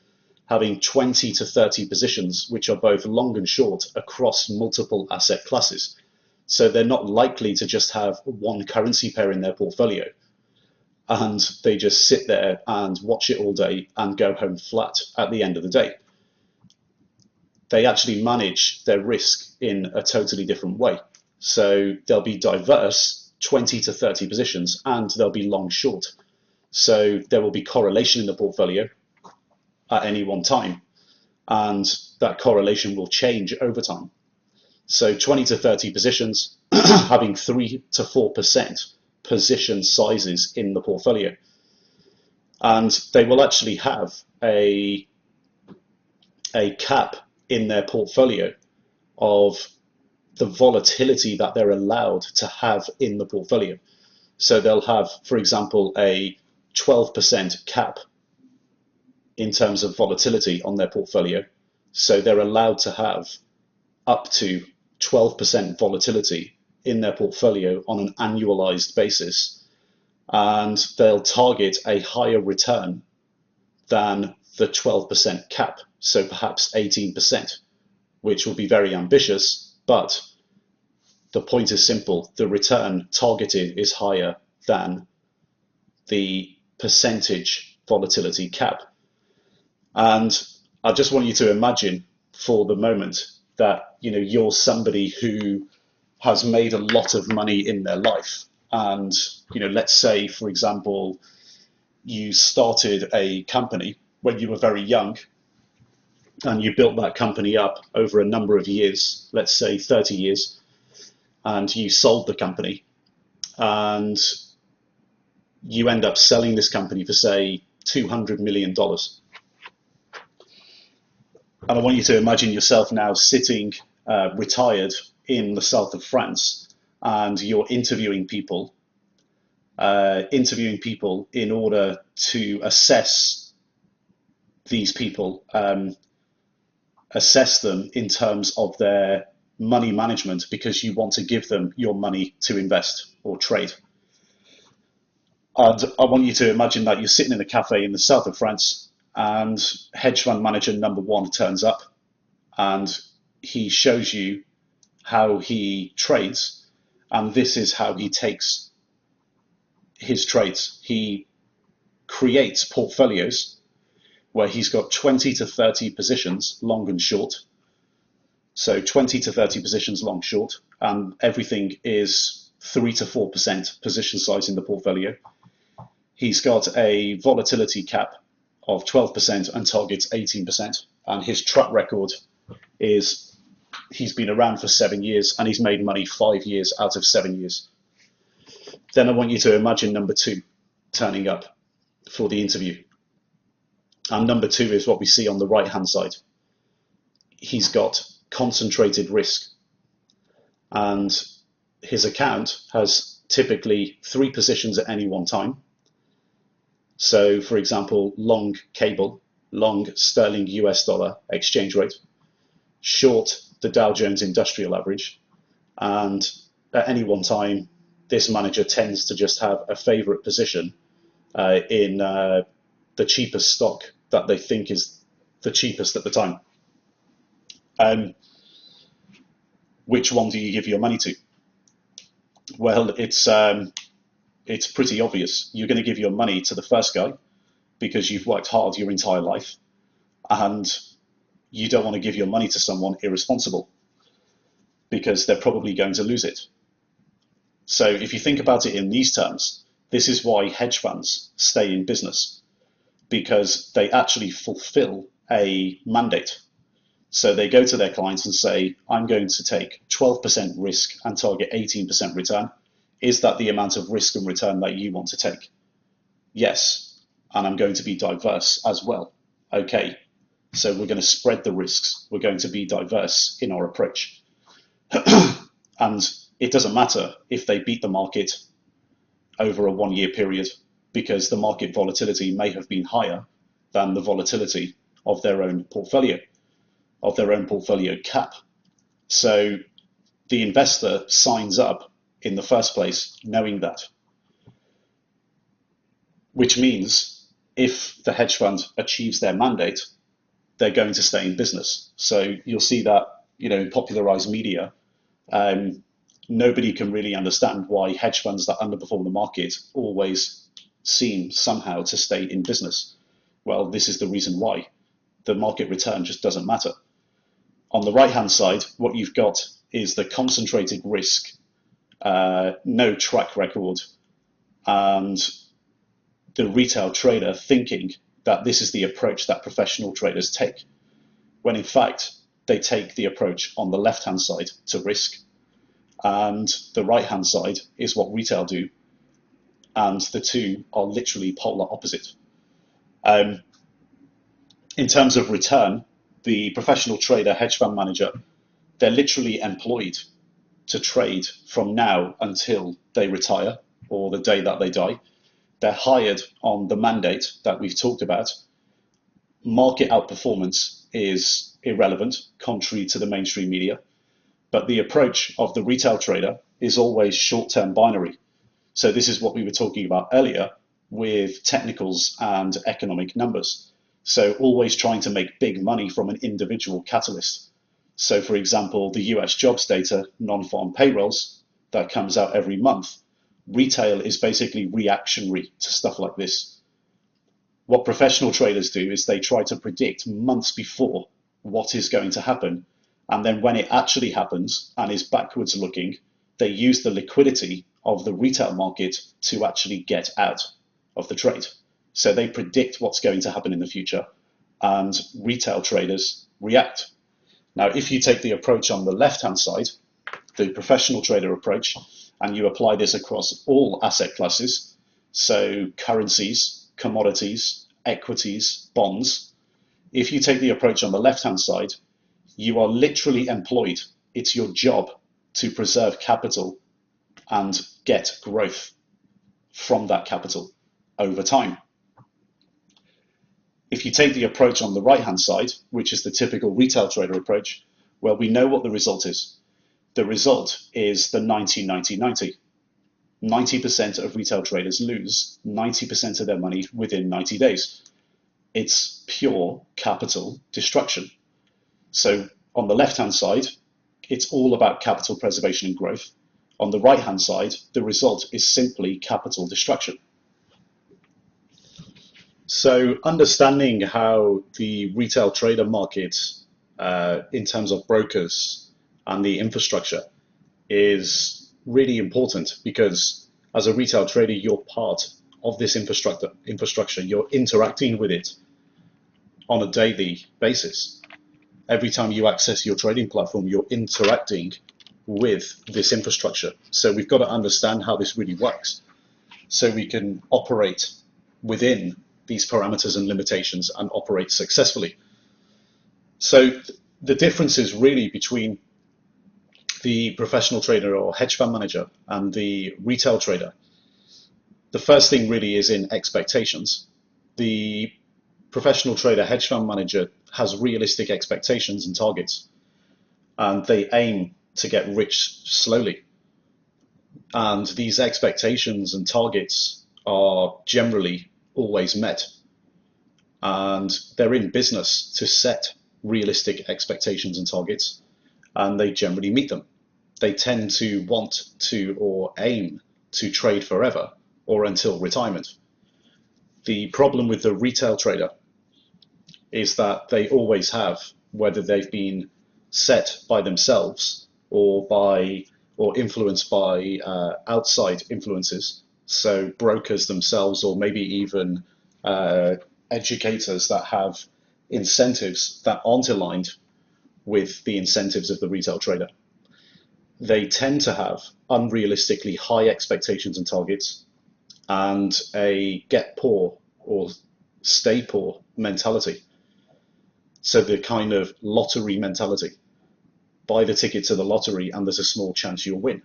having 20 to 30 positions, which are both long and short across multiple asset classes. So they're not likely to just have one currency pair in their portfolio and they just sit there and watch it all day and go home flat at the end of the day. They actually manage their risk in a totally different way. So they'll be diverse, 20 to 30 positions, and they'll be long short. So there will be correlation in the portfolio at any one time, and that correlation will change over time. So 20 to 30 positions, having 3 to 4% position sizes in the portfolio. And they will actually have a cap in their portfolio of the volatility that they're allowed to have in the portfolio. So they'll have, for example, a 12% cap in terms of volatility on their portfolio. So they're allowed to have up to 12% volatility in their portfolio on an annualized basis, and they'll target a higher return than the 12% cap, so perhaps 18%, which will be very ambitious, but the point is simple. The return targeted is higher than the percentage volatility cap. And I just want you to imagine for the moment that you're somebody who has made a lot of money in their life, and let's say, for example, you started a company when you were very young and you built that company up over a number of years, let's say 30 years, and you sold the company and you end up selling this company for, say, $200 million. And I want you to imagine yourself now sitting retired in the south of France, and you're interviewing people in order to assess these people, assess them in terms of their money management, because you want to give them your money to invest or trade. And I want you to imagine that you're sitting in a cafe in the south of France, and hedge fund manager number one turns up and he shows you how he trades, and this is how he takes his trades. He creates portfolios where he's got 20 to 30 positions long and short. So 20 to 30 positions long short, and everything is 3 to 4% position size in the portfolio. He's got a volatility cap of 12% and targets 18%, and his track record is he's been around for 7 years and he's made money 5 years out of 7 years. Then I want you to imagine number two turning up for the interview. And number two is what we see on the right hand side. He's got concentrated risk, and his account has typically 3 positions at any one time. So for example, long cable, long sterling US dollar exchange rate, short the Dow Jones Industrial Average, and at any one time this manager tends to just have a favorite position in the cheapest stock that they think is the cheapest at the time. Which one do you give your money to? Well, it's pretty obvious. You're going to give your money to the first guy because you've worked hard your entire life, and you don't want to give your money to someone irresponsible. because they're probably going to lose it. So if you think about it in these terms, this is why hedge funds stay in business, because they actually fulfill a mandate. So they go to their clients and say, I'm going to take 12% risk and target 18% return. Is that the amount of risk and return that you want to take? Yes. And I'm going to be diverse as well. Okay. So we're going to spread the risks. We're going to be diverse in our approach. And it doesn't matter if they beat the market over a 1 year period, because the market volatility may have been higher than the volatility of their own portfolio cap. So the investor signs up in the first place knowing that, which means if the hedge fund achieves their mandate, they're going to stay in business. So you'll see that, in popularized media, nobody can really understand why hedge funds that underperform the market always seem somehow to stay in business. Well, this is the reason why. The market return just doesn't matter. On the right-hand side, what you've got is the concentrated risk, no track record, and the retail trader thinking that this is the approach that professional traders take, when in fact, they take the approach on the left-hand side to risk, and the right-hand side is what retail do, and the two are literally polar opposite. In terms of return, the professional trader, hedge fund manager, they're literally employed to trade from now until they retire or the day that they die. They're hired on the mandate that we've talked about. Market outperformance is irrelevant, contrary to the mainstream media. But the approach of the retail trader is always short-term binary. So this is what we were talking about earlier with technicals and economic numbers. So always trying to make big money from an individual catalyst. So for example, the US jobs data, non-farm payrolls, that comes out every month. Retail is basically reactionary to stuff like this. What professional traders do is they try to predict months before what is going to happen. And then when it actually happens and is backwards looking, they use the liquidity of the retail market to actually get out of the trade. So they predict what's going to happen in the future, and retail traders react. Now, if you take the approach on the left-hand side, the professional trader approach, and you apply this across all asset classes, so currencies, commodities, equities, bonds, if you take the approach on the left-hand side, you are literally employed. It's your job to preserve capital and get growth from that capital over time. If you take the approach on the right-hand side, which is the typical retail trader approach, well, we know what the result is. The result is the 90-90-90. 90% of retail traders lose 90% of their money within 90 days. It's pure capital destruction. So on the left-hand side, it's all about capital preservation and growth. On the right-hand side, the result is simply capital destruction. So understanding how the retail trader market, in terms of brokers and the infrastructure, is really important, because as a retail trader, you're part of this infrastructure. You're interacting with it on a daily basis. Every time you access your trading platform, you're interacting with this infrastructure. So we've got to understand how this really works, so we can operate within these parameters and limitations and operate successfully. So the difference is really between the professional trader or hedge fund manager and the retail trader. The first thing really is in expectations. The professional trader, hedge fund manager, has realistic expectations and targets, and they aim to get rich slowly. And these expectations and targets are generally always met, and they're in business to set realistic expectations and targets, and they generally meet them. They tend to want to or aim to trade forever or until retirement. The problem with the retail trader is that they always have, whether they've been set by themselves or influenced by outside influences, so brokers themselves, or maybe even educators that have incentives that aren't aligned with the incentives of the retail trader. They tend to have unrealistically high expectations and targets, and a get poor or stay poor mentality. So the kind of lottery mentality: buy the ticket to the lottery and there's a small chance you'll win.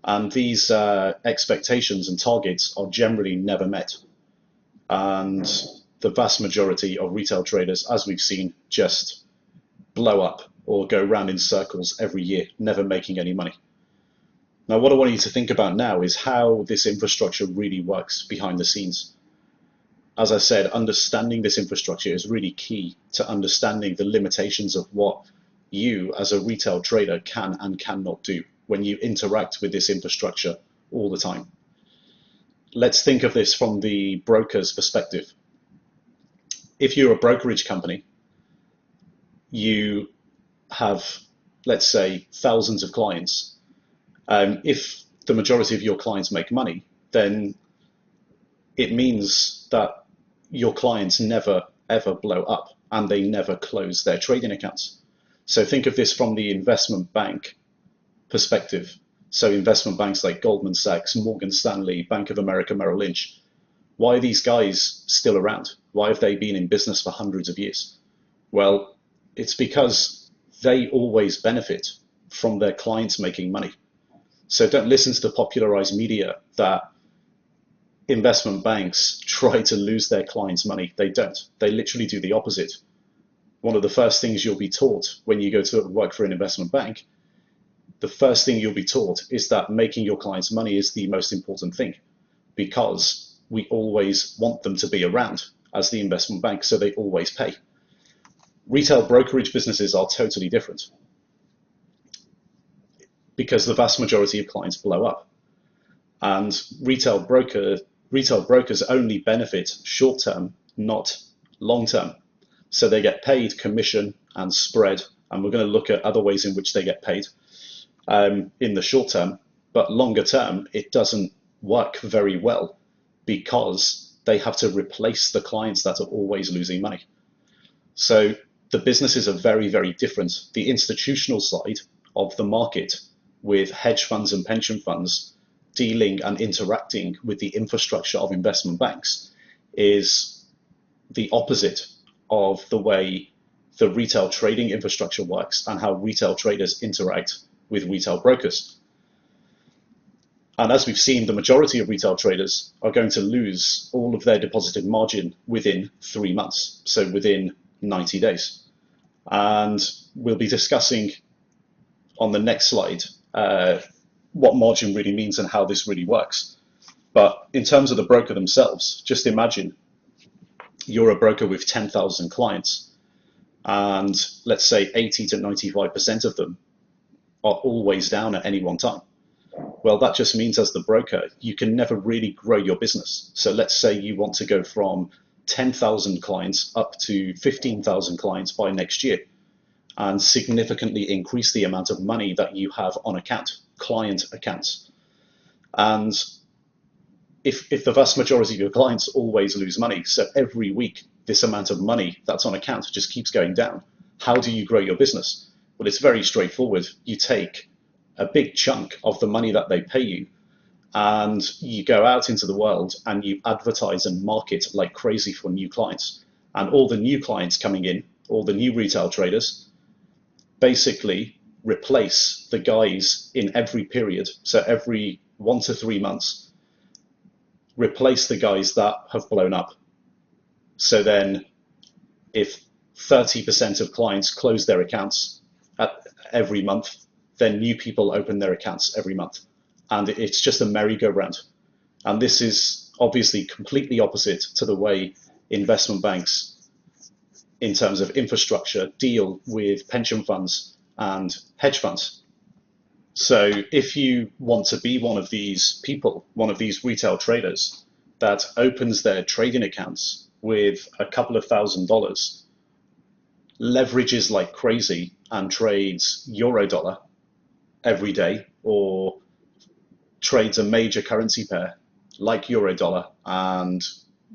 And these expectations and targets are generally never met. And the vast majority of retail traders, as we've seen, just blow up or go round in circles every year, never making any money. Now, what I want you to think about now is how this infrastructure really works behind the scenes. As I said, understanding this infrastructure is really key to understanding the limitations of what you as a retail trader can and cannot do when you interact with this infrastructure all the time. Let's think of this from the broker's perspective. If you're a brokerage company, you have, let's say, thousands of clients. If the majority of your clients make money, then it means that your clients never ever blow up and they never close their trading accounts. So think of this from the investment bank perspective. So investment banks like Goldman Sachs, Morgan Stanley, Bank of America, Merrill Lynch. Why are these guys still around? Why have they been in business for hundreds of years? Well, it's because they always benefit from their clients making money. So don't listen to the popularized media that investment banks try to lose their clients' money. They don't. They literally do the opposite. One of the first things you'll be taught when you go to work for an investment bank, the first thing you'll be taught is that making your clients money is the most important thing, because we always want them to be around as the investment bank, so they always pay. Retail brokerage businesses are totally different, because the vast majority of clients blow up, and retail brokers only benefit short term, not long term. So they get paid commission and spread, and we're going to look at other ways in which they get paid in the short term. But longer term, it doesn't work very well, because they have to replace the clients that are always losing money. So the businesses are very, very different. The institutional side of the market, with hedge funds and pension funds dealing and interacting with the infrastructure of investment banks, is the opposite of the way the retail trading infrastructure works and how retail traders interact with retail brokers. And as we've seen, the majority of retail traders are going to lose all of their deposited margin within 3 months, so within 90 days. And we'll be discussing on the next slide what margin really means and how this really works. But in terms of the broker themselves, just imagine you're a broker with 10,000 clients, and let's say 80 to 95% of them are always down at any one time. Well, that just means as the broker, you can never really grow your business. So let's say you want to go from 10,000 clients up to 15,000 clients by next year, and significantly increase the amount of money that you have on account, client accounts. And if the vast majority of your clients always lose money, so every week this amount of money that's on account just keeps going down, how do you grow your business? Well, it's very straightforward. You take a big chunk of the money that they pay you, and you go out into the world and you advertise and market like crazy for new clients. And all the new clients coming in, all the new retail traders, basically replace the guys in every period. So every 1 to 3 months, replace the guys that have blown up. So then if 30% of clients close their accounts every month, then new people open their accounts every month. And it's just a merry-go-round. And this is obviously completely opposite to the way investment banks, in terms of infrastructure, deal with pension funds and hedge funds. So if you want to be one of these people, one of these retail traders that opens their trading accounts with a couple of $1,000, leverages like crazy and trades euro dollar, every day or trades a major currency pair like euro dollar and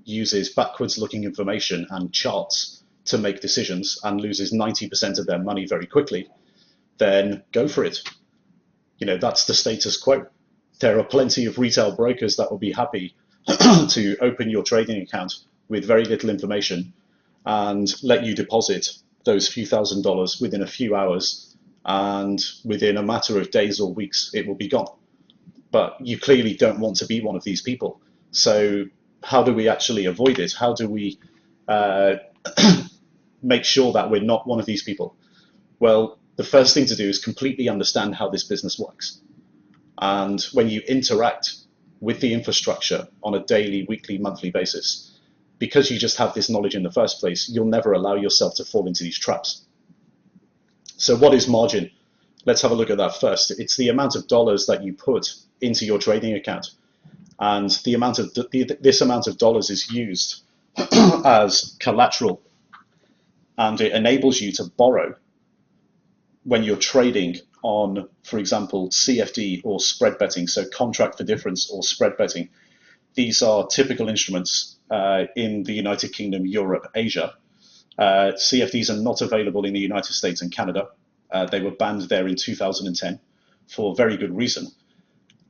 uses backwards looking information and charts to make decisions and loses 90% of their money very quickly, then go for it. That's the status quo. There are plenty of retail brokers that will be happy to open your trading account with very little information and let you deposit those few $1,000s within a few hours, and within a matter of days or weeks, it will be gone. But you clearly don't want to be one of these people. So how do we actually avoid it? How do we make sure that we're not one of these people? Well, the first thing to do is completely understand how this business works. And when you interact with the infrastructure on a daily, weekly, monthly basis, because you just have this knowledge in the first place, you'll never allow yourself to fall into these traps. So what is margin? Let's have a look at that first. It's the amount of dollars that you put into your trading account. And the amount of this amount of dollars is used as collateral, and it enables you to borrow when you're trading on, for example, CFD or spread betting, so contract for difference or spread betting. These are typical instruments in the United Kingdom, Europe, Asia. CFDs are not available in the United States and Canada. They were banned there in 2010 for very good reason.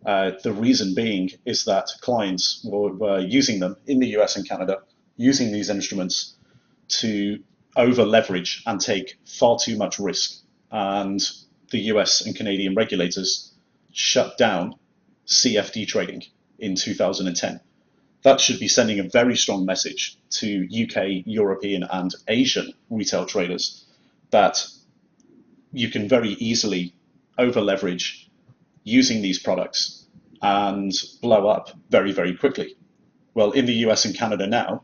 The reason being is that clients were using them in the US and Canada, using these instruments to over leverage and take far too much risk. And the US and Canadian regulators shut down CFD trading in 2010. That should be sending a very strong message to UK, European, and Asian retail traders that you can very easily over leverage using these products and blow up very, very quickly. Well, in the US and Canada now,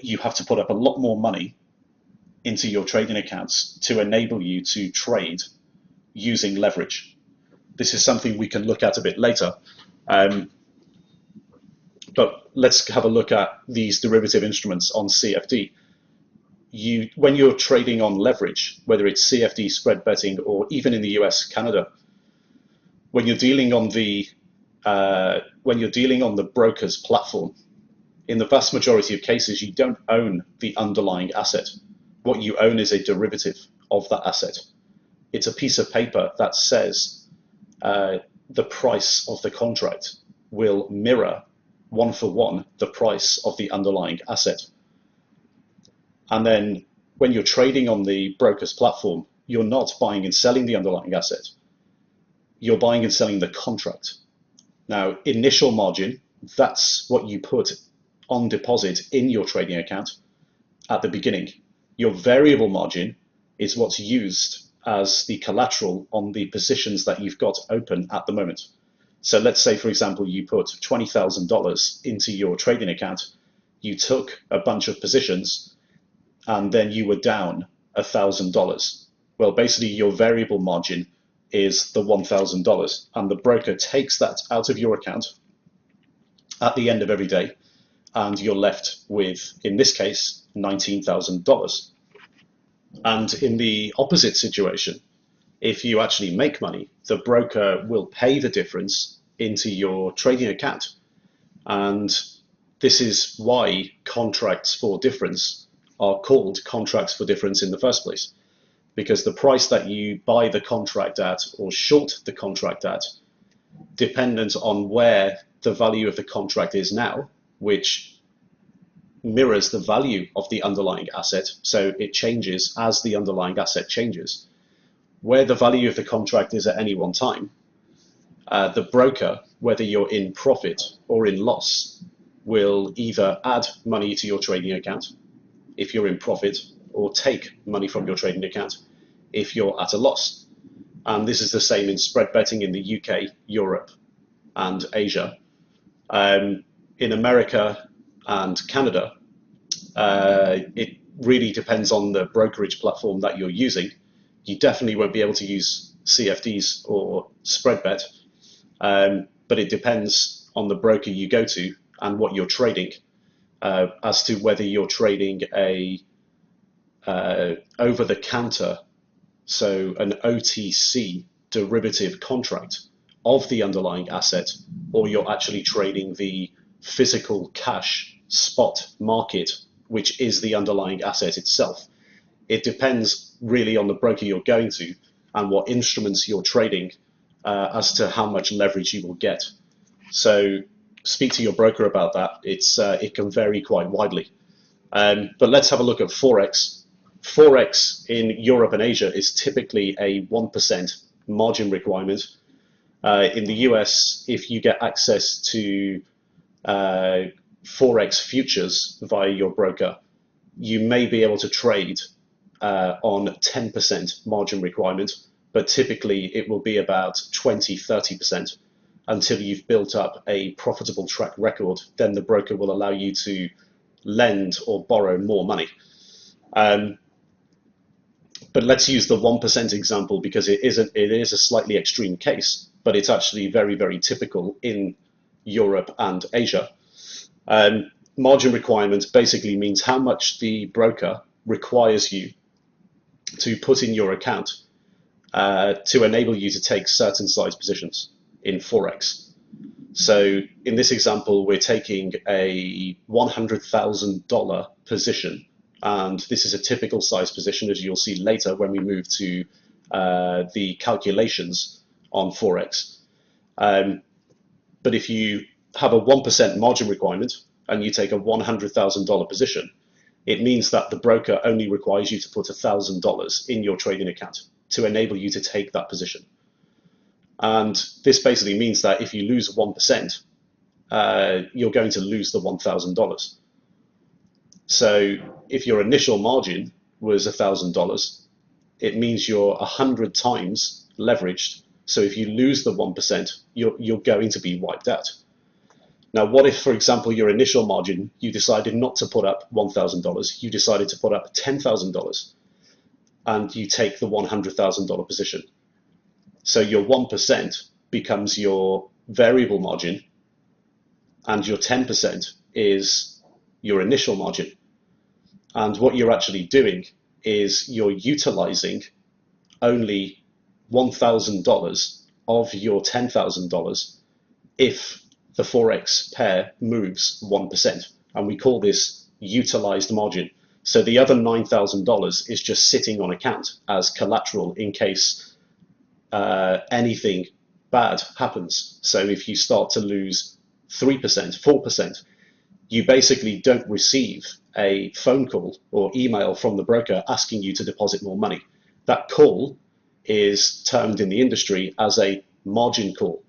you have to put up a lot more money into your trading accounts to enable you to trade using leverage. This is something we can look at a bit later. But let's have a look at these derivative instruments on CFD. When you're trading on leverage, whether it's CFD, spread betting, or even in the US, Canada, when you're dealing on the broker's platform, in the vast majority of cases, you don't own the underlying asset. What you own is a derivative of that asset. It's a piece of paper that says the price of the contract will mirror one for one the price of the underlying asset. And then when you're trading on the broker's platform, you're not buying and selling the underlying asset. You're buying and selling the contract. Now, initial margin, that's what you put on deposit in your trading account at the beginning. Your variable margin is what's used as the collateral on the positions that you've got open at the moment. So let's say, for example, you put $20,000 into your trading account, you took a bunch of positions, and then you were down $1,000. Well, basically your variable margin is the $1,000, and the broker takes that out of your account at the end of every day, and you're left with, in this case, $19,000. And in the opposite situation, if you actually make money, the broker will pay the difference into your trading account. And this is why contracts for difference are called contracts for difference in the first place, because the price that you buy the contract at or short the contract at, dependent on where the value of the contract is now, which mirrors the value of the underlying asset, so it changes as the underlying asset changes. Where the value of the contract is at any one time, the broker, whether you're in profit or in loss, will either add money to your trading account if you're in profit, or take money from your trading account if you're at a loss. And this is the same in spread betting in the UK, Europe, and Asia. In America and Canada, it really depends on the brokerage platform that you're using. You definitely won't be able to use CFDs or spread bet, but it depends on the broker you go to and what you're trading, as to whether you're trading a over-the-counter, so an OTC derivative contract of the underlying asset, or you're actually trading the physical cash spot market, which is the underlying asset itself. It depends really on the broker you're going to and what instruments you're trading as to how much leverage you will get. So speak to your broker about that. It can vary quite widely. But let's have a look at Forex. Forex in Europe and Asia is typically a 1% margin requirement. In the US, if you get access to Forex futures via your broker, you may be able to trade on 10% margin requirement, but typically it will be about 20, 30% until you've built up a profitable track record. Then the broker will allow you to lend or borrow more money. But let's use the 1% example because it is a slightly extreme case, but it's actually very, very typical in Europe and Asia. Margin requirement basically means how much the broker requires you to put in your account to enable you to take certain size positions in Forex. So in this example, we're taking a $100,000 position, and this is a typical size position, as you'll see later when we move to the calculations on Forex. But if you have a 1% margin requirement and you take a $100,000 position, it means that the broker only requires you to put $1,000 in your trading account to enable you to take that position. And this basically means that if you lose 1%, you're going to lose the $1,000. So if your initial margin was $1,000, it means you're 100 times leveraged. So if you lose the 1%, you're going to be wiped out. Now, what if, for example, your initial margin, you decided not to put up $1,000, you decided to put up $10,000, and you take the $100,000 position. So your 1% becomes your variable margin, and your 10% is your initial margin. And what you're actually doing is you're utilizing only $1,000 of your $10,000 if the Forex pair moves 1%. And we call this utilized margin. So the other $9,000 is just sitting on account as collateral in case anything bad happens. So if you start to lose 3%, 4%, you basically don't receive a phone call or email from the broker asking you to deposit more money. That call is termed in the industry as a margin call.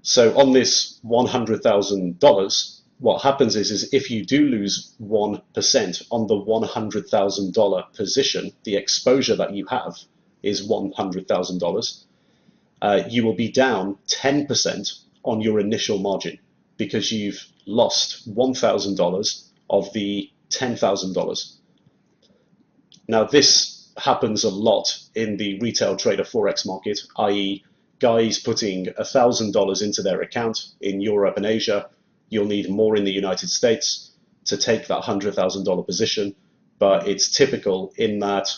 So on this $100,000, what happens is if you do lose 1% on the $100,000 position, the exposure that you have is $100,000, you will be down 10% on your initial margin because you've lost $1,000 of the $10,000. Now, this happens a lot in the retail trader Forex market, i.e. guys putting $1,000 into their account in Europe and Asia. You'll need more in the United States to take that $100,000 position, but it's typical in that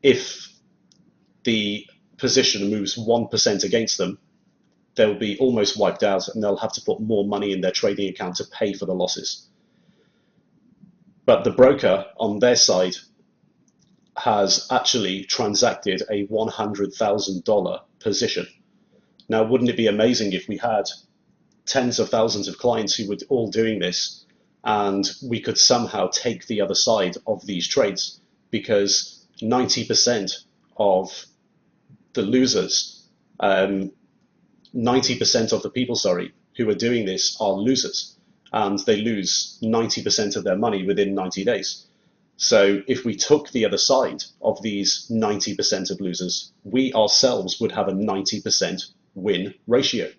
if the position moves 1% against them, they'll be almost wiped out and they'll have to put more money in their trading account to pay for the losses. But the broker on their side has actually transacted a $100,000 position. Now, wouldn't it be amazing if we had tens of thousands of clients who were all doing this and we could somehow take the other side of these trades? Because 90% of the losers, 90% of the people, who are doing this are losers, and they lose 90% of their money within 90 days. So if we took the other side of these 90% of losers, we ourselves would have a 90% win ratio.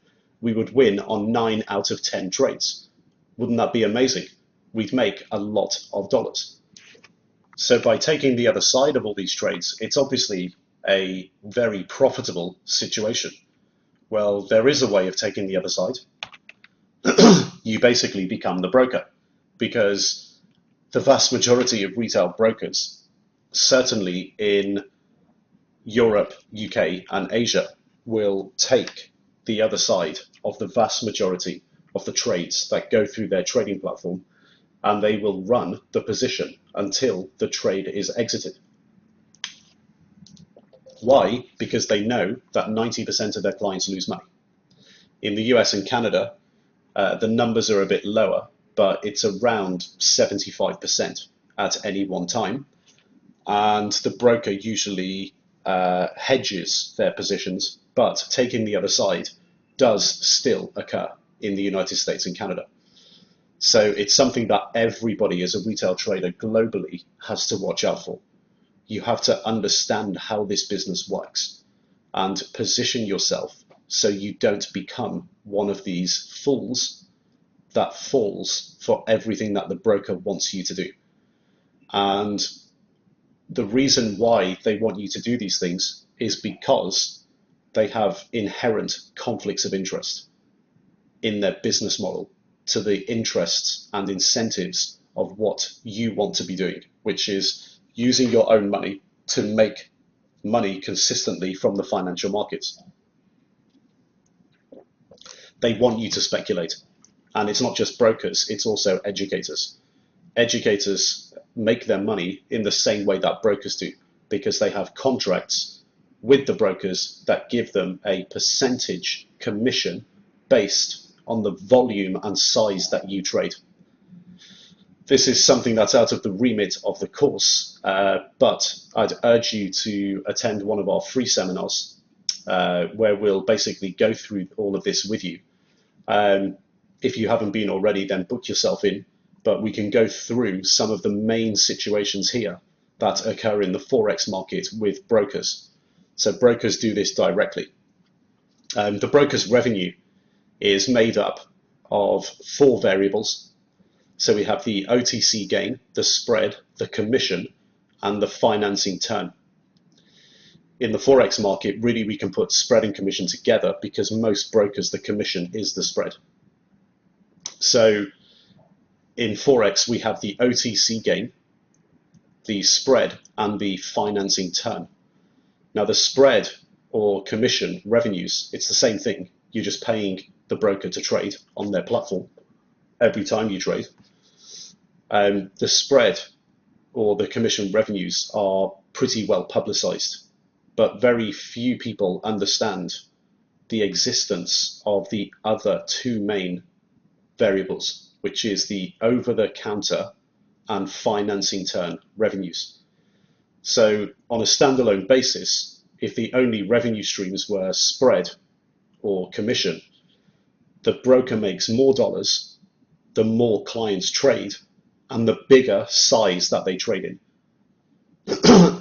We would win on 9 out of 10 trades. Wouldn't that be amazing? We'd make a lot of dollars. So by taking the other side of all these trades, it's obviously a very profitable situation. Well, there is a way of taking the other side. You basically become the broker, because the vast majority of retail brokers, certainly in Europe, UK, and Asia will take the other side of the vast majority of the trades that go through their trading platform, and they will run the position until the trade is exited. Why? Because they know that 90% of their clients lose money. In the US and Canada, the numbers are a bit lower, but it's around 75% at any one time. And the broker usually hedges their positions, but taking the other side does still occur in the United States and Canada. So it's something that everybody as a retail trader globally has to watch out for. You have to understand how this business works and position yourself so you don't become one of these fools that falls for everything that the broker wants you to do. And the reason why they want you to do these things is because they have inherent conflicts of interest in their business model to the interests and incentives of what you want to be doing, which is using your own money to make money consistently from the financial markets. They want you to speculate. And it's not just brokers, it's also educators. Educators make their money in the same way that brokers do, because they have contracts with the brokers that give them a percentage commission based on the volume and size that you trade. This is something that's out of the remit of the course, but I'd urge you to attend one of our free seminars where we'll basically go through all of this with you. If you haven't been already, then book yourself in, but we can go through some of the main situations here that occur in the Forex market with brokers. So brokers do this directly. The broker's revenue is made up of 4 variables. So we have the OTC gain, the spread, the commission, and the financing turn. In the Forex market, really we can put spread and commission together because most brokers, the commission is the spread. So in Forex, we have the OTC gain, the spread, and the financing turn. Now the spread or commission revenues, it's the same thing. You're just paying the broker to trade on their platform every time you trade. The spread or the commission revenues are pretty well publicized, but very few people understand the existence of the other 2 main variables, which is the over-the-counter and financing turn revenues. So on a standalone basis, if the only revenue streams were spread or commission, the broker makes more dollars the more clients trade and the bigger size that they trade in.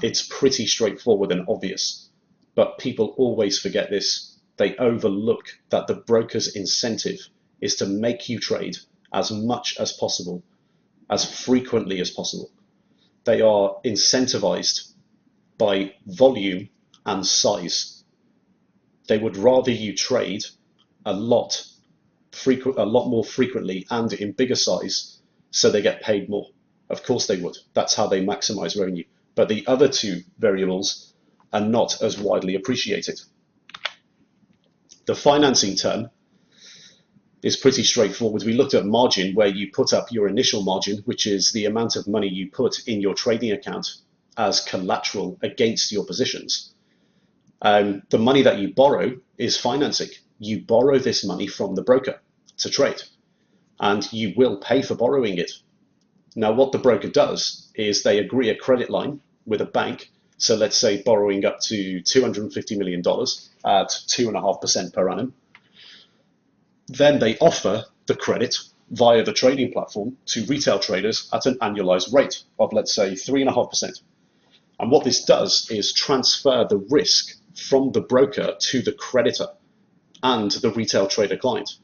It's pretty straightforward and obvious, but people always forget this. They overlook that the broker's incentive is to make you trade as much as possible, as frequently as possible. They are incentivized by volume and size. They would rather you trade a lot more frequently and in bigger size, so they get paid more. Of course they would. That's how they maximize revenue. But the other 2 variables are not as widely appreciated. The financing turn is pretty straightforward. We looked at margin, where you put up your initial margin, which is the amount of money you put in your trading account as collateral against your positions. The money that you borrow is financing. You borrow this money from the broker to trade, and you will pay for borrowing it. Now, what the broker does is they agree a credit line with a bank. So let's say borrowing up to $250 million at 2.5% per annum. Then they offer the credit via the trading platform to retail traders at an annualized rate of, let's say, 3.5%. And what this does is transfer the risk from the broker to the creditor and the retail trader client.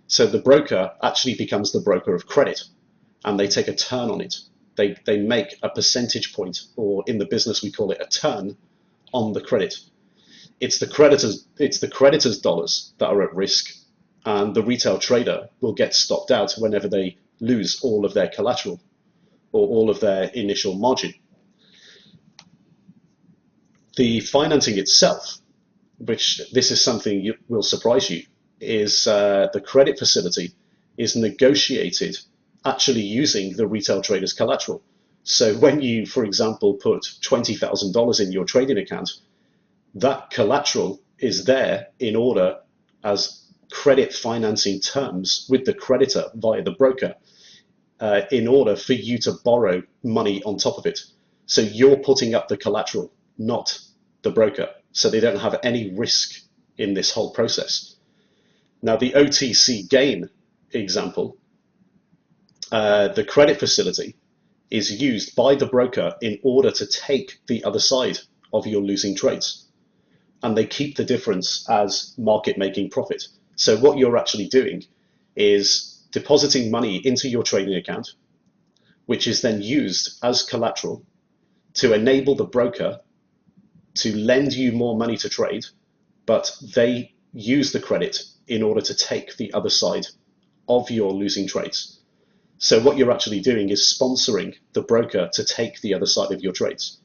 So the broker actually becomes the broker of credit, and they take a turn on it. They make a percentage point, or in the business we call it a turn, on the credit. It's the creditor's dollars that are at risk, and the retail trader will get stopped out whenever they lose all of their collateral or all of their initial margin. The financing itself, which this is something will surprise you, is the credit facility is negotiated actually using the retail trader's collateral. So when you, for example, put $20,000 in your trading account, that collateral is there in order as credit financing terms with the creditor via the broker in order for you to borrow money on top of it. So you're putting up the collateral, not the broker. So they don't have any risk in this whole process. Now, the OTC gain example, the credit facility is used by the broker in order to take the other side of your losing trades. And they keep the difference as market making profit. So what you're actually doing is depositing money into your trading account, which is then used as collateral to enable the broker to lend you more money to trade, but they use the credit in order to take the other side of your losing trades. So what you're actually doing is sponsoring the broker to take the other side of your trades.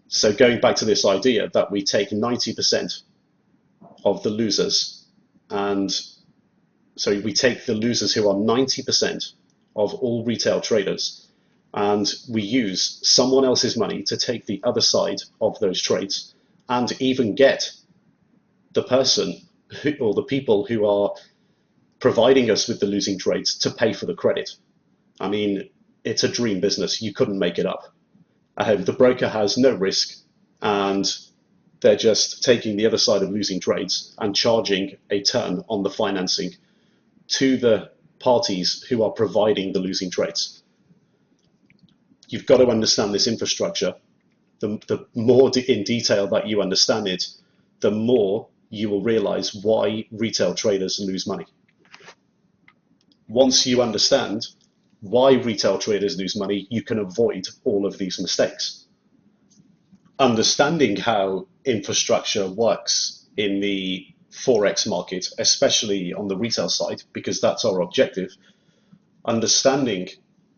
So going back to this idea that we take 90% of the losers, and so we take the losers who are 90% of all retail traders, and we use someone else's money to take the other side of those trades, and even get the person or the people who are providing us with the losing trades to pay for the credit. I mean, it's a dream business. You couldn't make it up. The broker has no risk, and they're just taking the other side of losing trades and charging a turn on the financing to the parties who are providing the losing trades. You've got to understand this infrastructure. The more in detail that you understand it, the more you will realize why retail traders lose money. Once you understand why retail traders lose money, you can avoid all of these mistakes. Understanding how infrastructure works in the Forex market, especially on the retail side, because that's our objective, understanding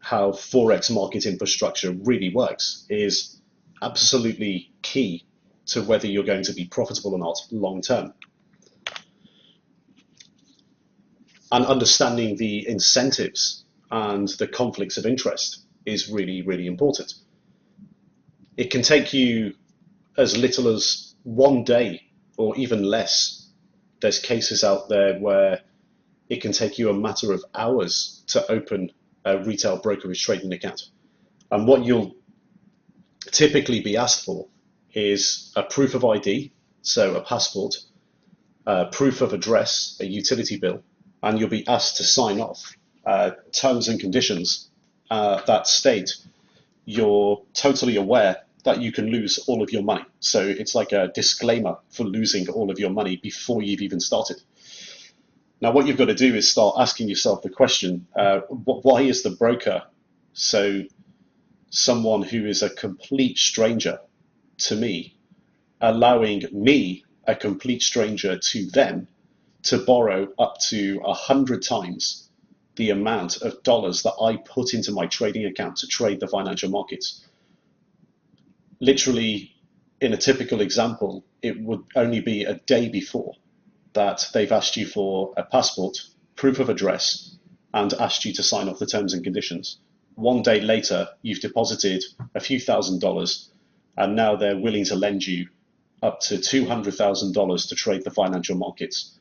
how Forex market infrastructure really works is absolutely key to whether you're going to be profitable or not long term. And understanding the incentives and the conflicts of interest is really, really important. It can take you as little as 1 day or even less. There's cases out there where it can take you a matter of hours to open a retail brokerage trading account. And what you'll typically be asked for is a proof of ID, so a passport, proof of address, a utility bill, and you'll be asked to sign off terms and conditions that state you're totally aware that you can lose all of your money. So it's like a disclaimer for losing all of your money before you've even started. Now, what you've got to do is start asking yourself the question, why is the broker, so someone who is a complete stranger to me, allowing me, a complete stranger to them, to borrow up to 100 times the amount of dollars that I put into my trading account to trade the financial markets? Literally, in a typical example, it would only be a day before that they've asked you for a passport, proof of address, and asked you to sign off the terms and conditions. 1 day later, you've deposited a few $1,000s, and now they're willing to lend you up to $200,000 to trade the financial markets.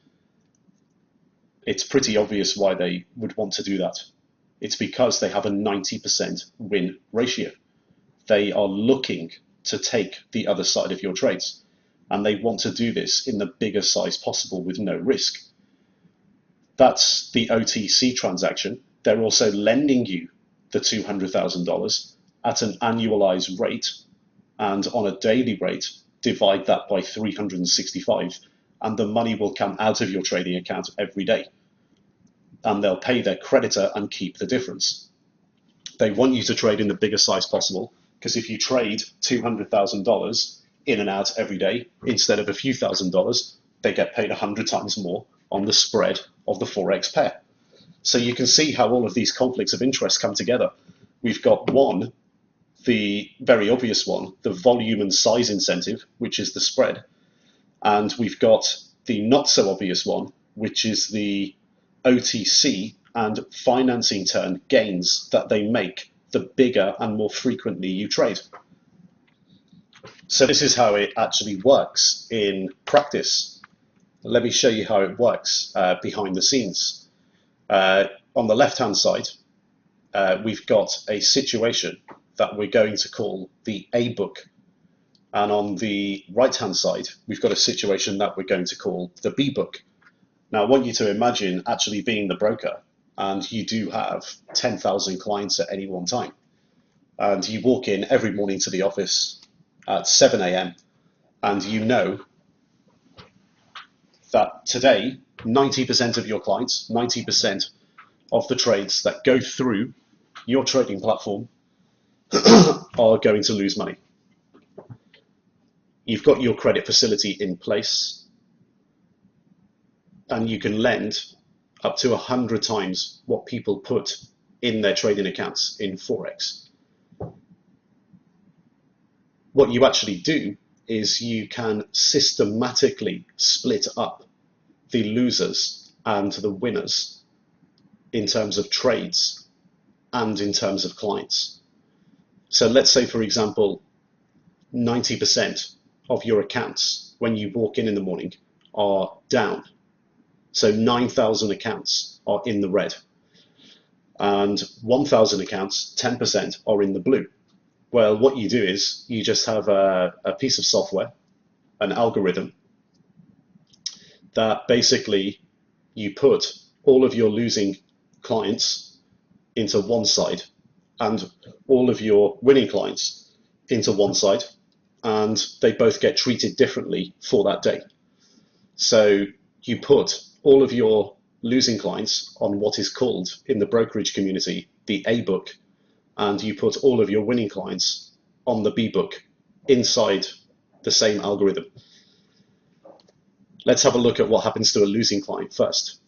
It's pretty obvious why they would want to do that. It's because they have a 90% win ratio. They are looking to take the other side of your trades, and they want to do this in the biggest size possible with no risk. That's the OTC transaction. They're also lending you the $200,000 at an annualized rate, and on a daily rate, divide that by 365, and the money will come out of your trading account every day. And they'll pay their creditor and keep the difference. They want you to trade in the biggest size possible, because if you trade $200,000 in and out every day, instead of a few $1,000s, they get paid 100 times more on the spread of the Forex pair. So you can see how all of these conflicts of interest come together. We've got one the very obvious one, the volume and size incentive, which is the spread. And we've got the not so obvious one, which is the OTC and financing turn gains that they make the bigger and more frequently you trade. So this is how it actually works in practice. Let me show you how it works behind the scenes. On the left-hand side, we've got a situation that we're going to call the A book. And on the right-hand side, we've got a situation that we're going to call the B book. Now, I want you to imagine actually being the broker, and you do have 10,000 clients at any one time. And you walk in every morning to the office at 7 a.m. and you know that today, 90% of your clients, 90% of the trades that go through your trading platform are going to lose money. You've got your credit facility in place, and you can lend up to 100 times what people put in their trading accounts in Forex. What you actually do is you can systematically split up the losers and the winners in terms of trades and in terms of clients. So let's say, for example, 90% of your accounts when you walk in the morning are down. So 9,000 accounts are in the red, and 1,000 accounts, 10%, are in the blue. Well, what you do is you just have a piece of software, an algorithm, that basically you put all of your losing clients into one side and all of your winning clients into one side, and they both get treated differently for that day. So you put all of your losing clients on what is called in the brokerage community the A book, and you put all of your winning clients on the B book inside the same algorithm. Let's have a look at what happens to a losing client first.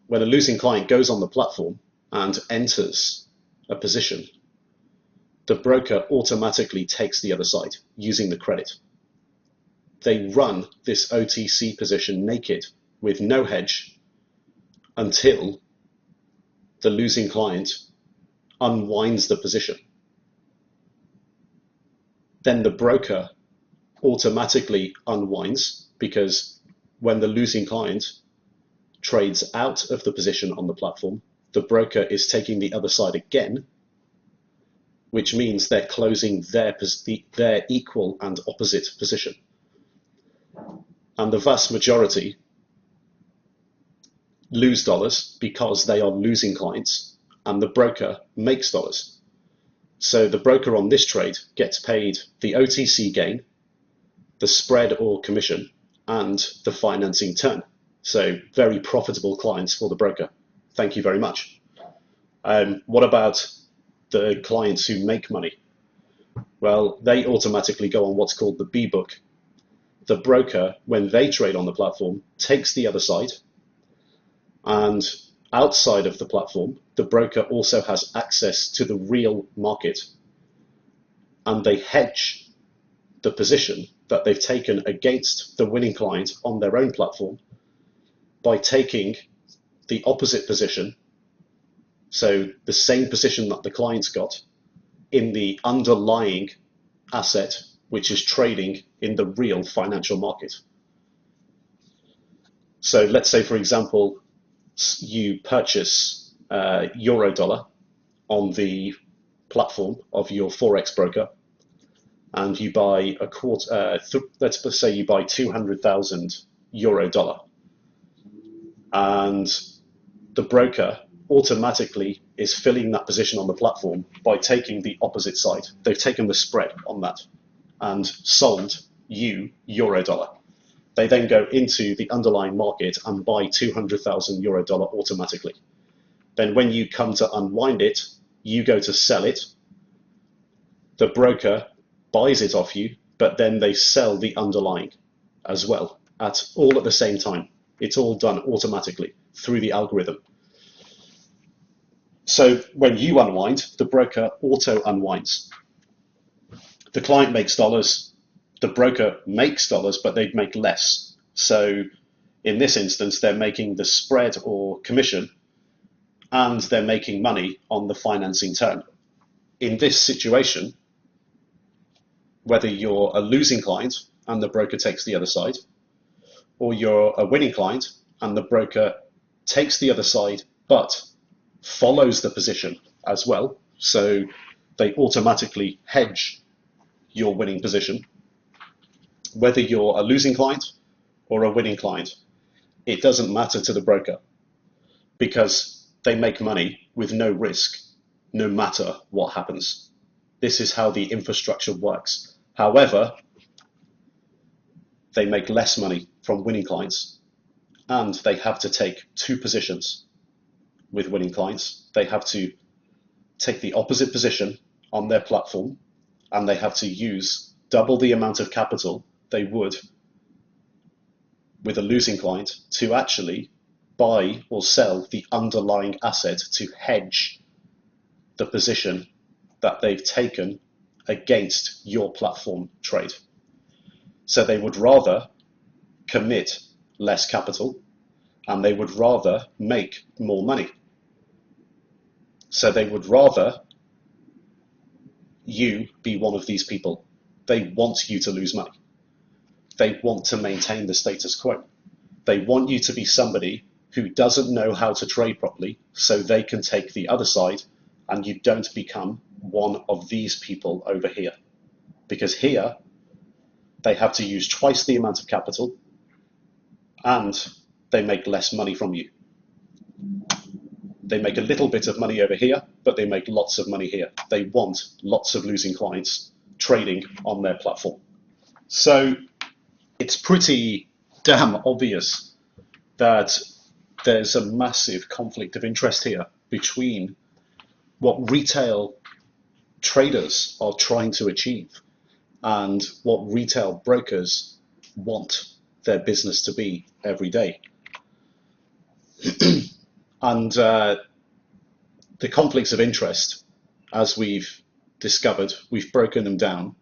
When a losing client goes on the platform and enters a position, the broker automatically takes the other side using the credit. They run this OTC position naked with no hedge until the losing client unwinds the position. Then the broker automatically unwinds, because when the losing client trades out of the position on the platform, the broker is taking the other side again, which means they're closing their equal and opposite position. And the vast majority lose dollars because they are losing clients, and the broker makes dollars. So the broker on this trade gets paid the OTC gain, the spread or commission, and the financing turn. So very profitable clients for the broker. Thank you very much. What about the clients who make money? Well, they automatically go on what's called the B book. The broker, when they trade on the platform, takes the other side, and outside of the platform, the broker also has access to the real market, and they hedge the position that they've taken against the winning client on their own platform by taking the opposite position, so the same position that the client's got, in the underlying asset which is trading in the real financial market. So let's say, for example, you purchase euro dollar on the platform of your Forex broker, and you buy a quarter, let's say you buy 200,000 euro dollar, and the broker automatically is filling that position on the platform by taking the opposite side. They've taken the spread on that and sold you euro dollar. They then go into the underlying market and buy 200,000 euro dollar automatically. Then when you come to unwind it, you go to sell it. The broker buys it off you, but then they sell the underlying as well, all at the same time. It's all done automatically through the algorithm. So when you unwind, the broker auto unwinds. The client makes dollars, the broker makes dollars, but they'd make less. So in this instance, they're making the spread or commission, and they're making money on the financing term. In this situation, whether you're a losing client and the broker takes the other side, or you're a winning client and the broker takes the other side but follows the position as well, so they automatically hedge your winning position. Whether you're a losing client or a winning client, it doesn't matter to the broker, because they make money with no risk no matter what happens. This is how the infrastructure works. However, they make less money from winning clients, and they have to take two positions with winning clients. They have to take the opposite position on their platform, and they have to use double the amount of capital they would with a losing client to actually buy or sell the underlying asset to hedge the position that they've taken against your platform trade. So they would rather commit less capital, and they would rather make more money. So they would rather you be one of these people. They want you to lose money. They want to maintain the status quo. They want you to be somebody who doesn't know how to trade properly, so they can take the other side, and you don't become one of these people over here. Because here, they have to use twice the amount of capital, and they make less money from you. They make a little bit of money over here, but they make lots of money here. They want lots of losing clients trading on their platform. So it's pretty damn obvious that there's a massive conflict of interest here between what retail traders are trying to achieve and what retail brokers want their business to be every day. And the conflicts of interest, as we've discovered, we've broken them down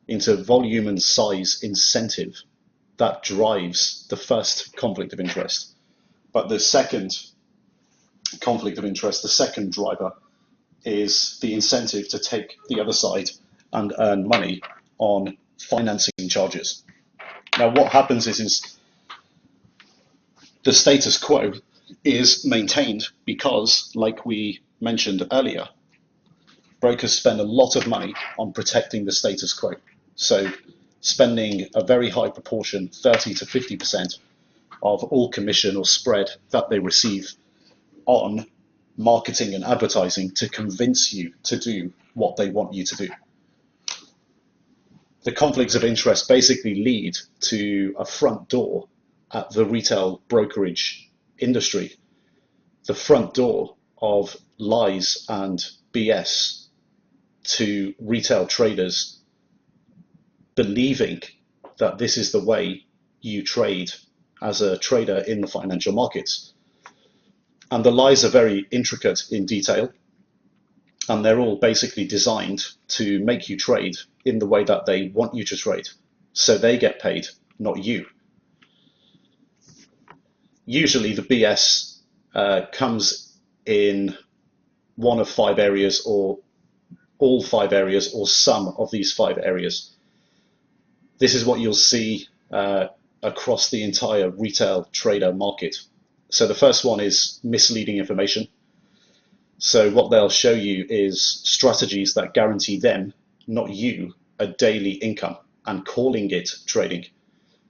into volume and size incentive that drives the first conflict of interest. But the second conflict of interest, the second driver, is the incentive to take the other side and earn money on financing charges. Now, what happens is the status quo is maintained because, like we mentioned earlier, brokers spend a lot of money on protecting the status quo. So spending a very high proportion, 30 to 50% of all commission or spread that they receive on marketing and advertising to convince you to do what they want you to do. The conflicts of interest basically lead to a front door at the retail brokerage industry, the front door of lies and BS to retail traders believing that this is the way you trade as a trader in the financial markets. And the lies are very intricate in detail, and they're all basically designed to make you trade in the way that they want you to trade, so they get paid, not you. Usually the BS comes in one of 5 areas, or all 5 areas, or some of these 5 areas. This is what you'll see across the entire retail trader market. So the first one is misleading information. So what they'll show you is strategies that guarantee them, not you, a daily income, and calling it trading.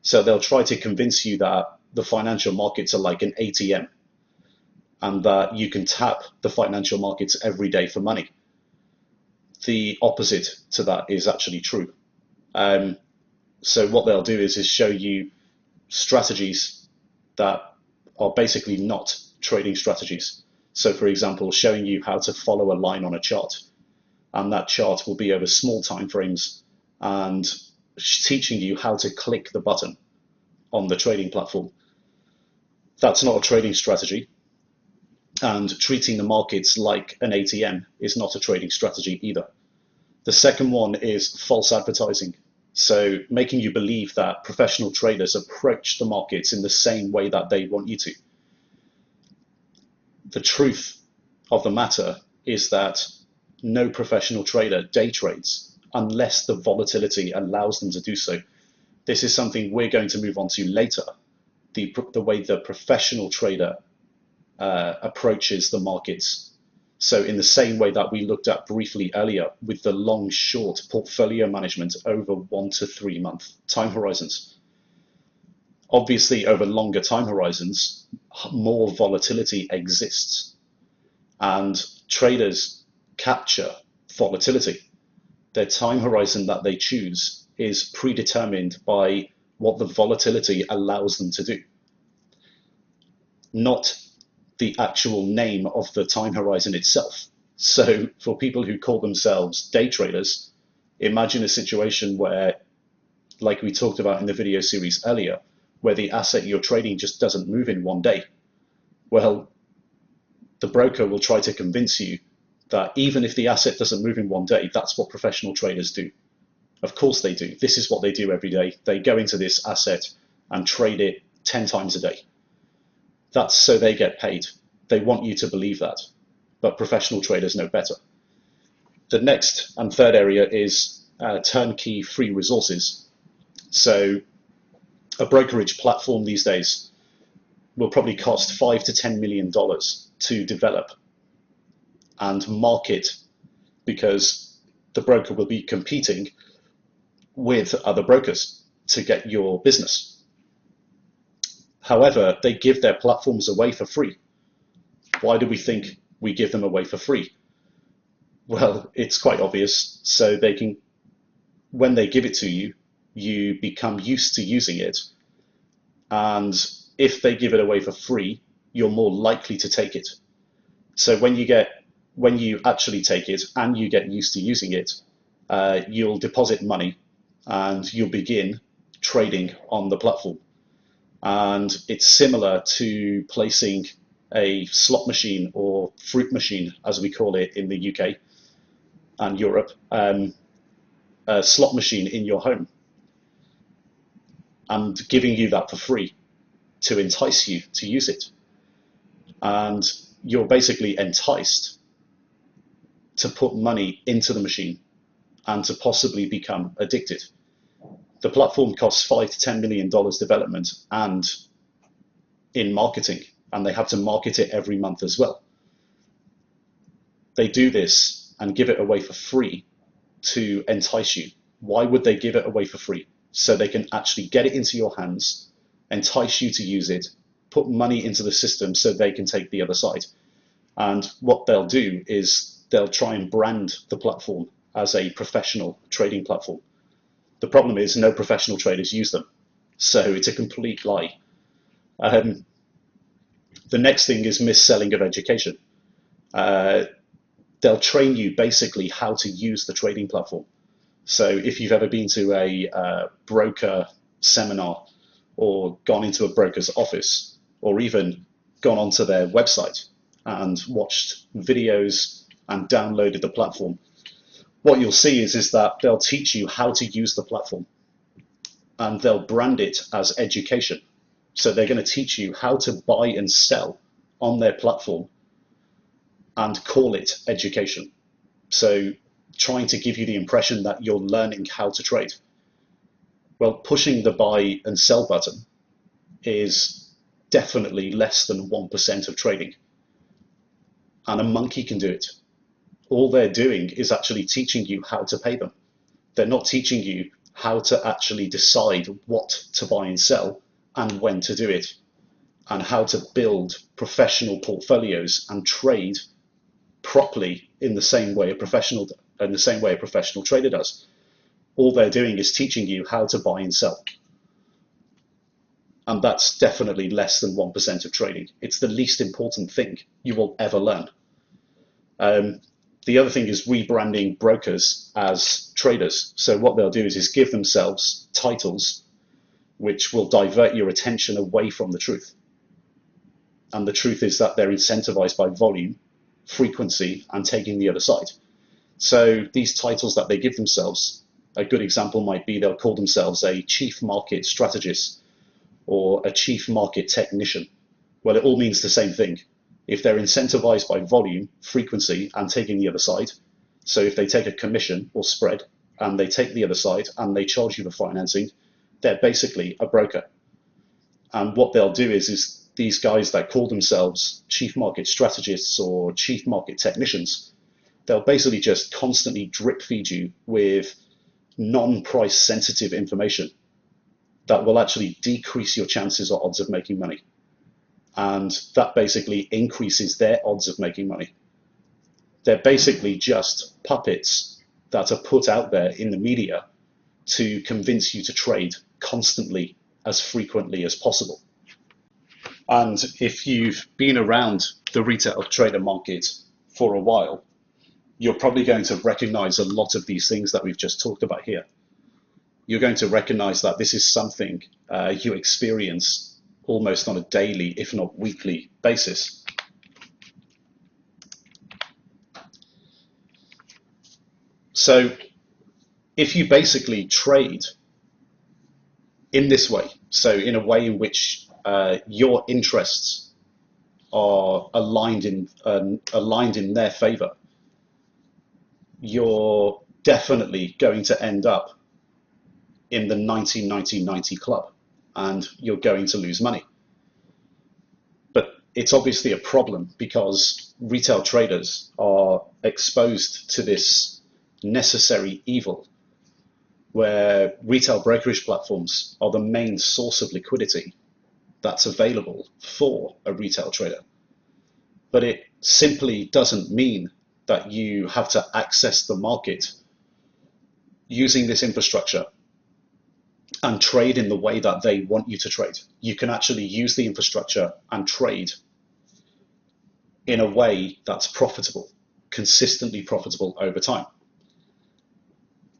So they'll try to convince you that the financial markets are like an ATM, and that you can tap the financial markets every day for money. The opposite to that is actually true. So what they'll do is show you strategies that are basically not trading strategies. So for example, showing you how to follow a line on a chart, and that chart will be over small time frames, and teaching you how to click the button on the trading platform. That's not a trading strategy, and treating the markets like an ATM is not a trading strategy either. The second one is false advertising. So making you believe that professional traders approach the markets in the same way that they want you to. The truth of the matter is that no professional trader day trades unless the volatility allows them to do so. This is something we're going to move on to later, the way the professional trader approaches the markets. So in the same way that we looked at briefly earlier with the long-short portfolio management over 1 to 3 month time horizons. Obviously, over longer time horizons, more volatility exists, and traders capture volatility. Their time horizon that they choose is predetermined by what the volatility allows them to do, not the actual name of the time horizon itself. So for people who call themselves day traders, imagine a situation where, like we talked about in the video series earlier, where the asset you're trading just doesn't move in one day. Well, the broker will try to convince you that even if the asset doesn't move in one day, that's what professional traders do. Of course they do. This is what they do every day. They go into this asset and trade it 10 times a day. That's so they get paid. They want you to believe that, but professional traders know better. The next and third area is turnkey free resources. So a brokerage platform these days will probably cost $5 to $10 million to develop and market, because the broker will be competing with other brokers to get your business. However, they give their platforms away for free. Why do we think we give them away for free? Well, it's quite obvious. So they can, when they give it to you, you become used to using it. And if they give it away for free, you're more likely to take it. So when you actually take it and you get used to using it, you'll deposit money and you'll begin trading on the platform. And it's similar to placing a slot machine or fruit machine, as we call it in the UK and Europe, a slot machine in your home and giving you that for free to entice you to use it. And you're basically enticed to put money into the machine and to possibly become addicted. The platform costs $5 to $10 million development and in marketing, and they have to market it every month as well. They do this and give it away for free to entice you. Why would they give it away for free? So they can actually get it into your hands, entice you to use it, put money into the system so they can take the other side. And what they'll do is they'll try and brand the platform as a professional trading platform. The problem is no professional traders use them. So it's a complete lie. The next thing is mis-selling of education. They'll train you basically how to use the trading platform. So if you've ever been to a broker seminar or gone into a broker's office or even gone onto their website and watched videos and downloaded the platform, what you'll see is that they'll teach you how to use the platform and they'll brand it as education. So they're going to teach you how to buy and sell on their platform and call it education. So trying to give you the impression that you're learning how to trade. Well, pushing the buy and sell button is definitely less than 1% of trading. And a monkey can do it. All they're doing is actually teaching you how to pay them. They're not teaching you how to actually decide what to buy and sell and when to do it, and how to build professional portfolios and trade properly in the same way a professional trader does. All they're doing is teaching you how to buy and sell. And that's definitely less than 1% of trading. It's the least important thing you will ever learn. The other thing is rebranding brokers as traders. So what they'll do is give themselves titles which will divert your attention away from the truth. And the truth is that they're incentivized by volume, frequency, and taking the other side. So these titles that they give themselves, a good example might be they'll call themselves a chief market strategist or a chief market technician. Well, it all means the same thing. If they're incentivized by volume, frequency, and taking the other side, so if they take a commission or spread and they take the other side and they charge you for financing, they're basically a broker. And what they'll do is these guys that call themselves chief market strategists or chief market technicians, they'll basically just constantly drip feed you with non-price sensitive information that will actually decrease your chances or odds of making money. And that basically increases their odds of making money. They're basically just puppets that are put out there in the media to convince you to trade constantly, as frequently as possible. And if you've been around the retail trader market for a while, you're probably going to recognize a lot of these things that we've just talked about here. You're going to recognize that this is something you experience almost on a daily, if not weekly basis. So if you basically trade in this way, so in a way in which your interests are aligned in their favor, you're definitely going to end up in the 90-90-90 club, and you're going to lose money. But it's obviously a problem because retail traders are exposed to this necessary evil where retail brokerage platforms are the main source of liquidity that's available for a retail trader. But it simply doesn't mean that you have to access the market using this infrastructure and trade in the way that they want you to trade. You can actually use the infrastructure and trade in a way that's profitable, consistently profitable over time.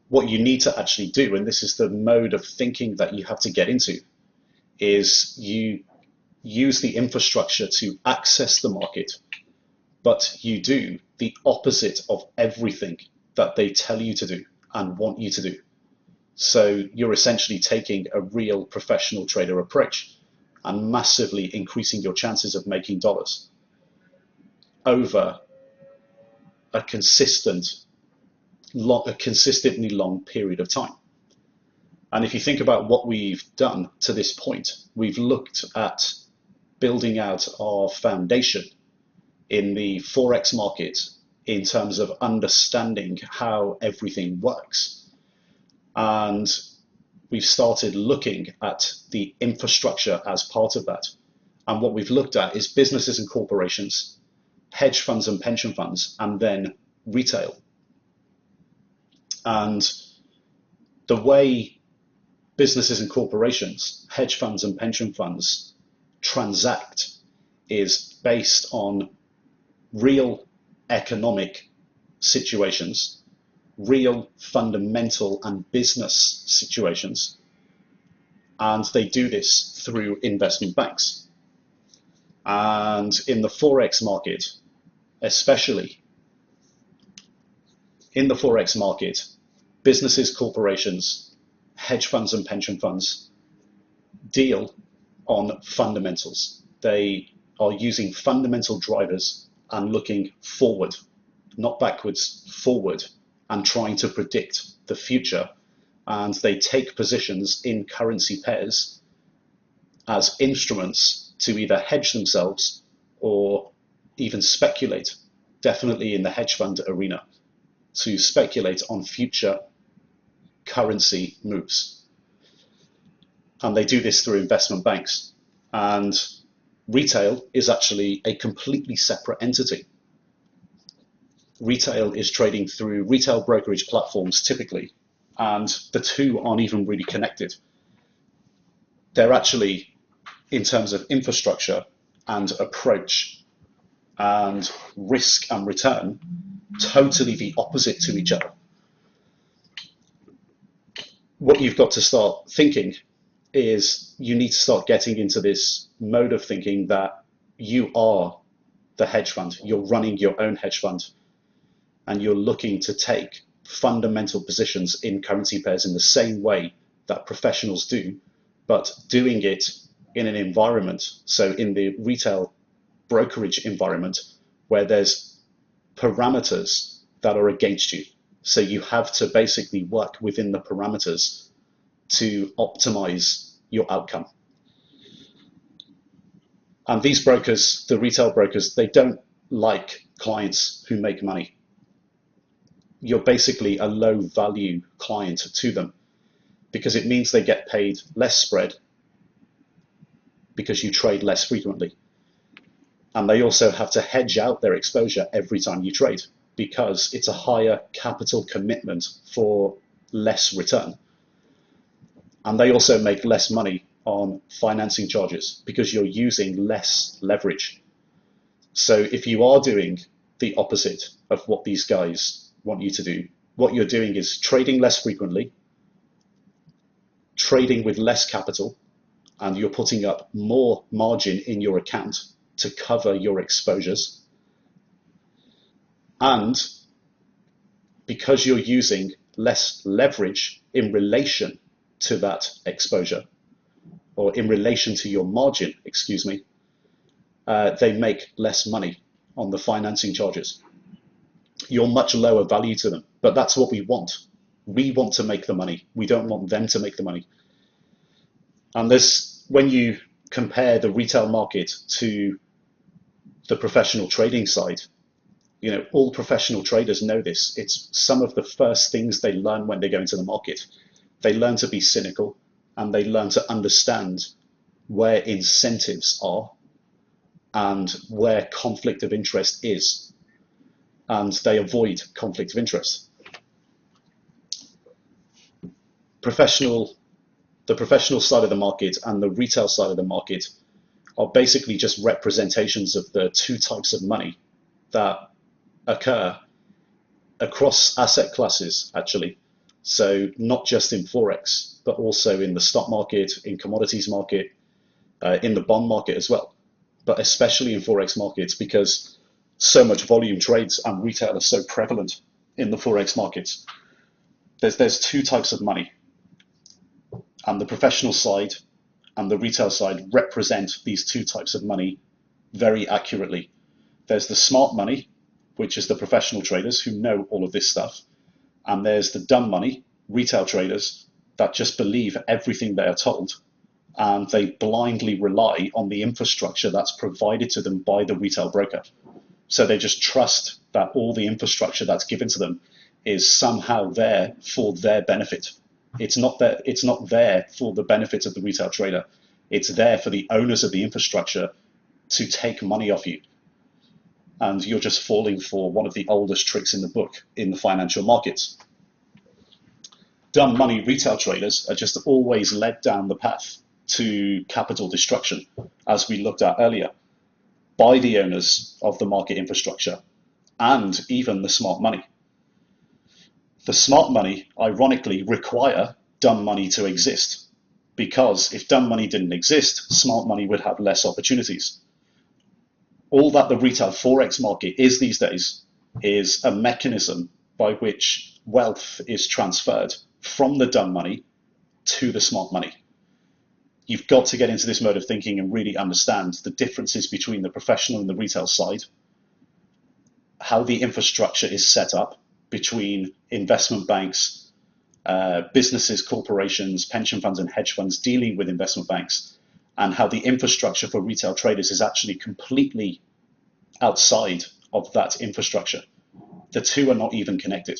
What you need to actually do, and this is the mode of thinking that you have to get into, is you use the infrastructure to access the market, but you do the opposite of everything that they tell you to do and want you to do. So you're essentially taking a real professional trader approach and massively increasing your chances of making dollars over a consistently long period of time. And if you think about what we've done to this point, we've looked at building out our foundation in the Forex market in terms of understanding how everything works. And we've started looking at the infrastructure as part of that. And what we've looked at is businesses and corporations, hedge funds and pension funds, and then retail. And the way businesses and corporations, hedge funds and pension funds transact is based on real economic situations, real fundamental and business situations, and they do this through investment banks. And in the Forex market, especially in the Forex market, businesses, corporations, hedge funds and pension funds deal on fundamentals. They are using fundamental drivers and looking forward, not backwards, forward, and trying to predict the future. And they take positions in currency pairs as instruments to either hedge themselves or even speculate, definitely in the hedge fund arena, to speculate on future currency moves. And they do this through investment banks. And retail is actually a completely separate entity. Retail is trading through retail brokerage platforms typically, and the two aren't even really connected. They're actually, in terms of infrastructure and approach and risk and return, totally the opposite to each other. What you've got to start thinking is you need to start getting into this mode of thinking that you are the hedge fund. You're running your own hedge fund. and you're looking to take fundamental positions in currency pairs in the same way that professionals do, but doing it in an environment, so in the retail brokerage environment, where there's parameters that are against you. So you have to basically work within the parameters to optimize your outcome. And these brokers, the retail brokers, they don't like clients who make money. You're basically a low value client to them because it means they get paid less spread because you trade less frequently. And they also have to hedge out their exposure every time you trade because it's a higher capital commitment for less return. And they also make less money on financing charges because you're using less leverage. So if you are doing the opposite of what these guys want you to do, what you're doing is trading less frequently, trading with less capital, and you're putting up more margin in your account to cover your exposures. And because you're using less leverage in relation to that exposure, or in relation to your margin, excuse me, they make less money on the financing charges. You're much lower value to them, but that's what we want. We want to make the money. We don't want them to make the money. And this, when you compare the retail market to the professional trading side, you know, all professional traders know this. It's some of the first things they learn when they go into the market. They learn to be cynical and they learn to understand where incentives are and where conflict of interest is. And they avoid conflict of interest. The professional side of the market and the retail side of the market are basically just representations of the two types of money that occur across asset classes, actually. So not just in Forex, but also in the stock market, in commodities market, in the bond market as well, but especially in Forex markets because so much volume trades and retail are so prevalent in the Forex markets. There's two types of money, and the professional side and the retail side represent these two types of money very accurately. There's the smart money, which is the professional traders who know all of this stuff. And there's the dumb money, retail traders, that just believe everything they are told. And they blindly rely on the infrastructure that's provided to them by the retail broker. So they just trust that all the infrastructure that's given to them is somehow there for their benefit. It's not there for the benefit of the retail trader. It's there for the owners of the infrastructure to take money off you. And you're just falling for one of the oldest tricks in the book in the financial markets. Dumb money retail traders are just always led down the path to capital destruction, as we looked at earlier, by the owners of the market infrastructure and even the smart money. The smart money, ironically, require dumb money to exist, because if dumb money didn't exist, smart money would have less opportunities. All that the retail Forex market is these days is a mechanism by which wealth is transferred from the dumb money to the smart money. You've got to get into this mode of thinking and really understand the differences between the professional and the retail side, how the infrastructure is set up between investment banks, businesses, corporations, pension funds, and hedge funds dealing with investment banks, and how the infrastructure for retail traders is actually completely outside of that infrastructure. The two are not even connected.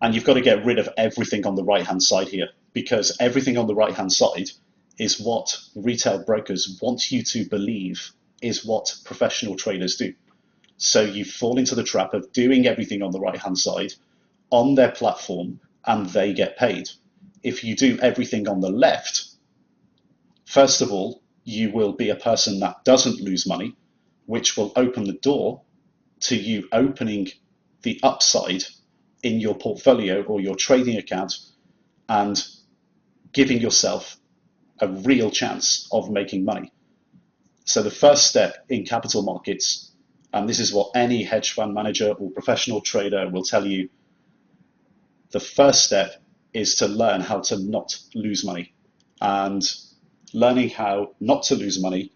And you've got to get rid of everything on the right-hand side here, because everything on the right-hand side is what retail brokers want you to believe is what professional traders do. So you fall into the trap of doing everything on the right-hand side on their platform, and they get paid. If you do everything on the left, first of all, you will be a person that doesn't lose money, which will open the door to you opening the upside in your portfolio or your trading account and giving yourself a real chance of making money. So the first step in capital markets and this is what any hedge fund manager or professional trader will tell you, the first step is to learn how to not lose money. And learning how not to lose money,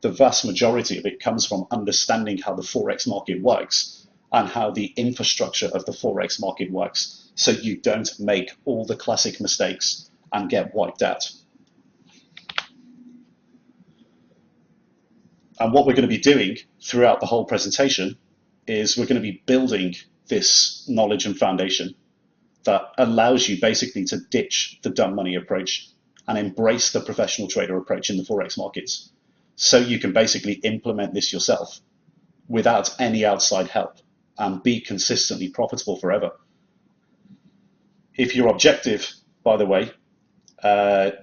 the vast majority of it comes from understanding how the Forex market works and how the infrastructure of the Forex market works, so you don't make all the classic mistakes and get wiped out. And what we're going to be doing throughout the whole presentation is we're going to be building this knowledge and foundation that allows you basically to ditch the dumb money approach and embrace the professional trader approach in the Forex markets. So you can basically implement this yourself without any outside help and be consistently profitable forever. If your objective, by the way,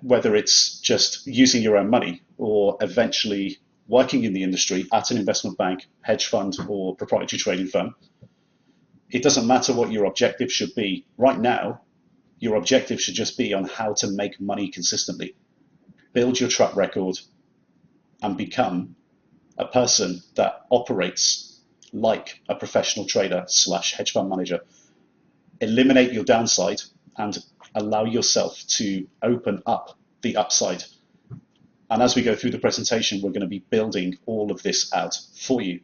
whether it's just using your own money or eventually working in the industry at an investment bank, hedge fund, or proprietary trading firm, it doesn't matter what your objective should be. Right now, your objective should just be on how to make money consistently. Build your track record and become a person that operates like a professional trader / hedge fund manager. Eliminate your downside and allow yourself to open up the upside. And as we go through the presentation, we're going to be building all of this out for you.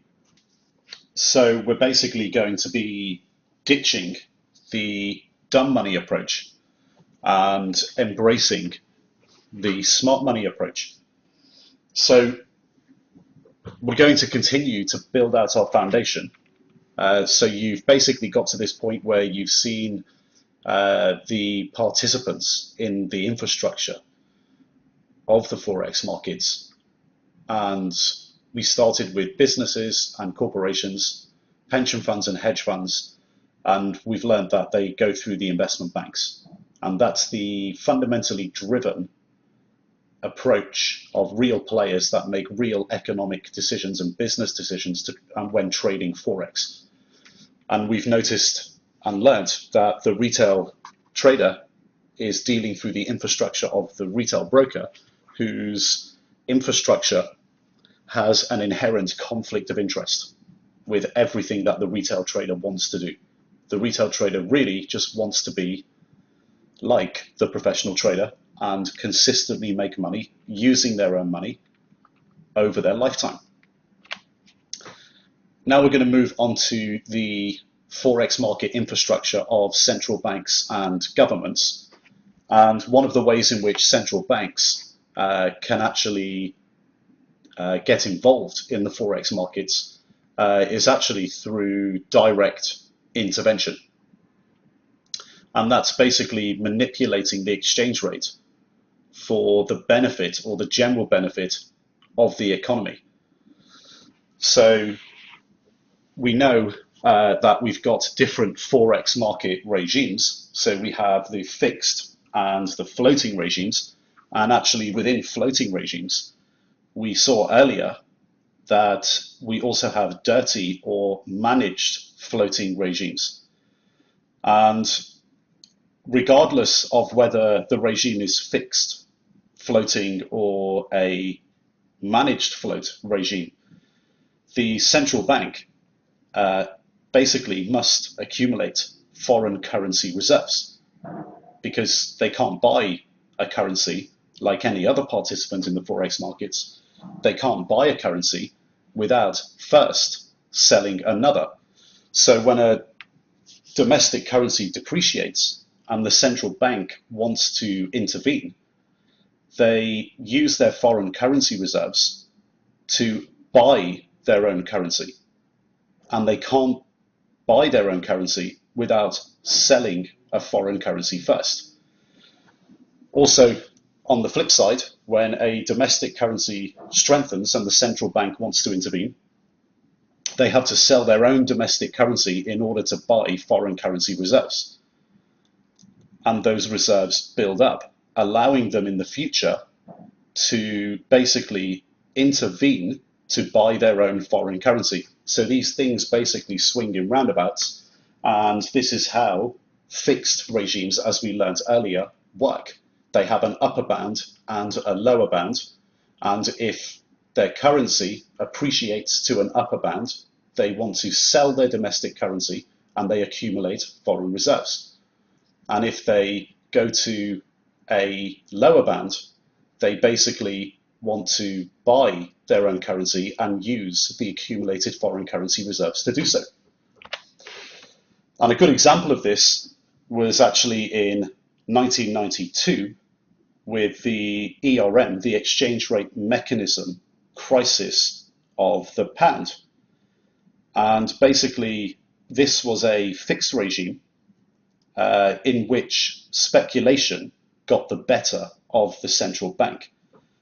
So we're basically going to be ditching the dumb money approach and embracing the smart money approach. So we're going to continue to build out our foundation. So you've basically got to this point where you've seen the participants in the infrastructure of the Forex markets. And we started with businesses and corporations, pension funds and hedge funds, and we've learned that they go through the investment banks. And that's the fundamentally driven approach of real players that make real economic decisions and business decisions when trading Forex. And we've noticed and learned that the retail trader is dealing through the infrastructure of the retail broker, whose infrastructure has an inherent conflict of interest with everything that the retail trader wants to do. The retail trader really just wants to be like the professional trader and consistently make money using their own money over their lifetime. Now we're going to move on to the Forex market infrastructure of central banks and governments. And one of the ways in which central banks can actually get involved in the Forex markets is actually through direct intervention. And that's basically manipulating the exchange rate for the benefit or the general benefit of the economy. So we know that we've got different Forex market regimes. So we have the fixed and the floating regimes. And actually within floating regimes, we saw earlier that we also have dirty or managed floating regimes. And regardless of whether the regime is fixed, floating, or a managed float regime, the central bank basically must accumulate foreign currency reserves, because they can't buy a currency like any other participant in the Forex markets. They can't buy a currency without first selling another. So when a domestic currency depreciates and the central bank wants to intervene, they use their foreign currency reserves to buy their own currency. And they can't buy their own currency without selling a foreign currency first. Also, on the flip side, when a domestic currency strengthens and the central bank wants to intervene, they have to sell their own domestic currency in order to buy foreign currency reserves. And those reserves build up, allowing them in the future to basically intervene to buy their own foreign currency. So these things basically swing in roundabouts, and this is how fixed regimes, as we learned earlier, work. They have an upper bound and a lower bound, and if their currency appreciates to an upper bound, they want to sell their domestic currency and they accumulate foreign reserves. And if they go to a lower band, they basically want to buy their own currency and use the accumulated foreign currency reserves to do so. And a good example of this was actually in 1992 with the ERM, the exchange rate mechanism crisis of the pound. And basically, this was a fixed regime in which speculation got the better of the central bank.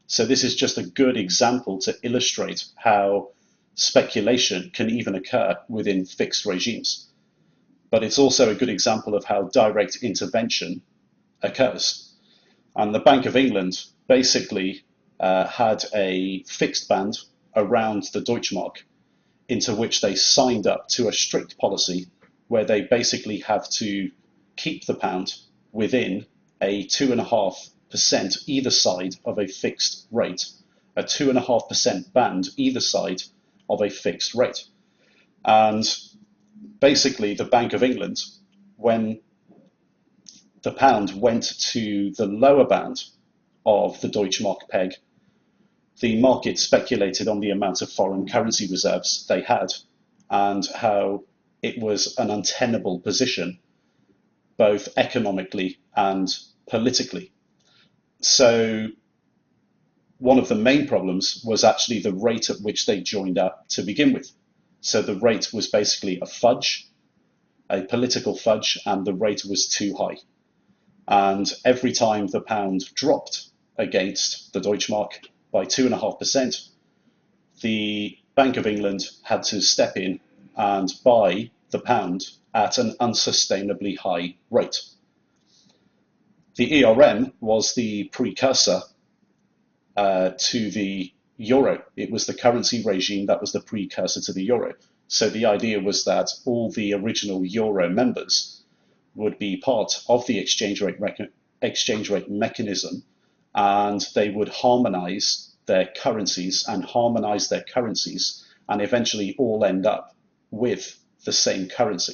So this is just a good example to illustrate how speculation can even occur within fixed regimes. But it's also a good example of how direct intervention occurs. And the Bank of England basically had a fixed band around the Deutschmark, into which they signed up to a strict policy where they basically have to keep the pound within a 2.5% either side of a fixed rate, a 2.5% band either side of a fixed rate. And basically the Bank of England, when the pound went to the lower band of the Deutschmark peg, the market speculated on the amount of foreign currency reserves they had and how it was an untenable position, both economically and politically. So one of the main problems was actually the rate at which they joined up to begin with. So the rate was basically a fudge, a political fudge, and the rate was too high. And every time the pound dropped against the Deutschmark by 2.5%, the Bank of England had to step in and buy the pound at an unsustainably high rate. The ERM was the precursor to the euro. It was the currency regime that was the precursor to the euro. So the idea was that all the original euro members would be part of the exchange rate mechanism, and they would harmonize their currencies and eventually all end up with the same currency.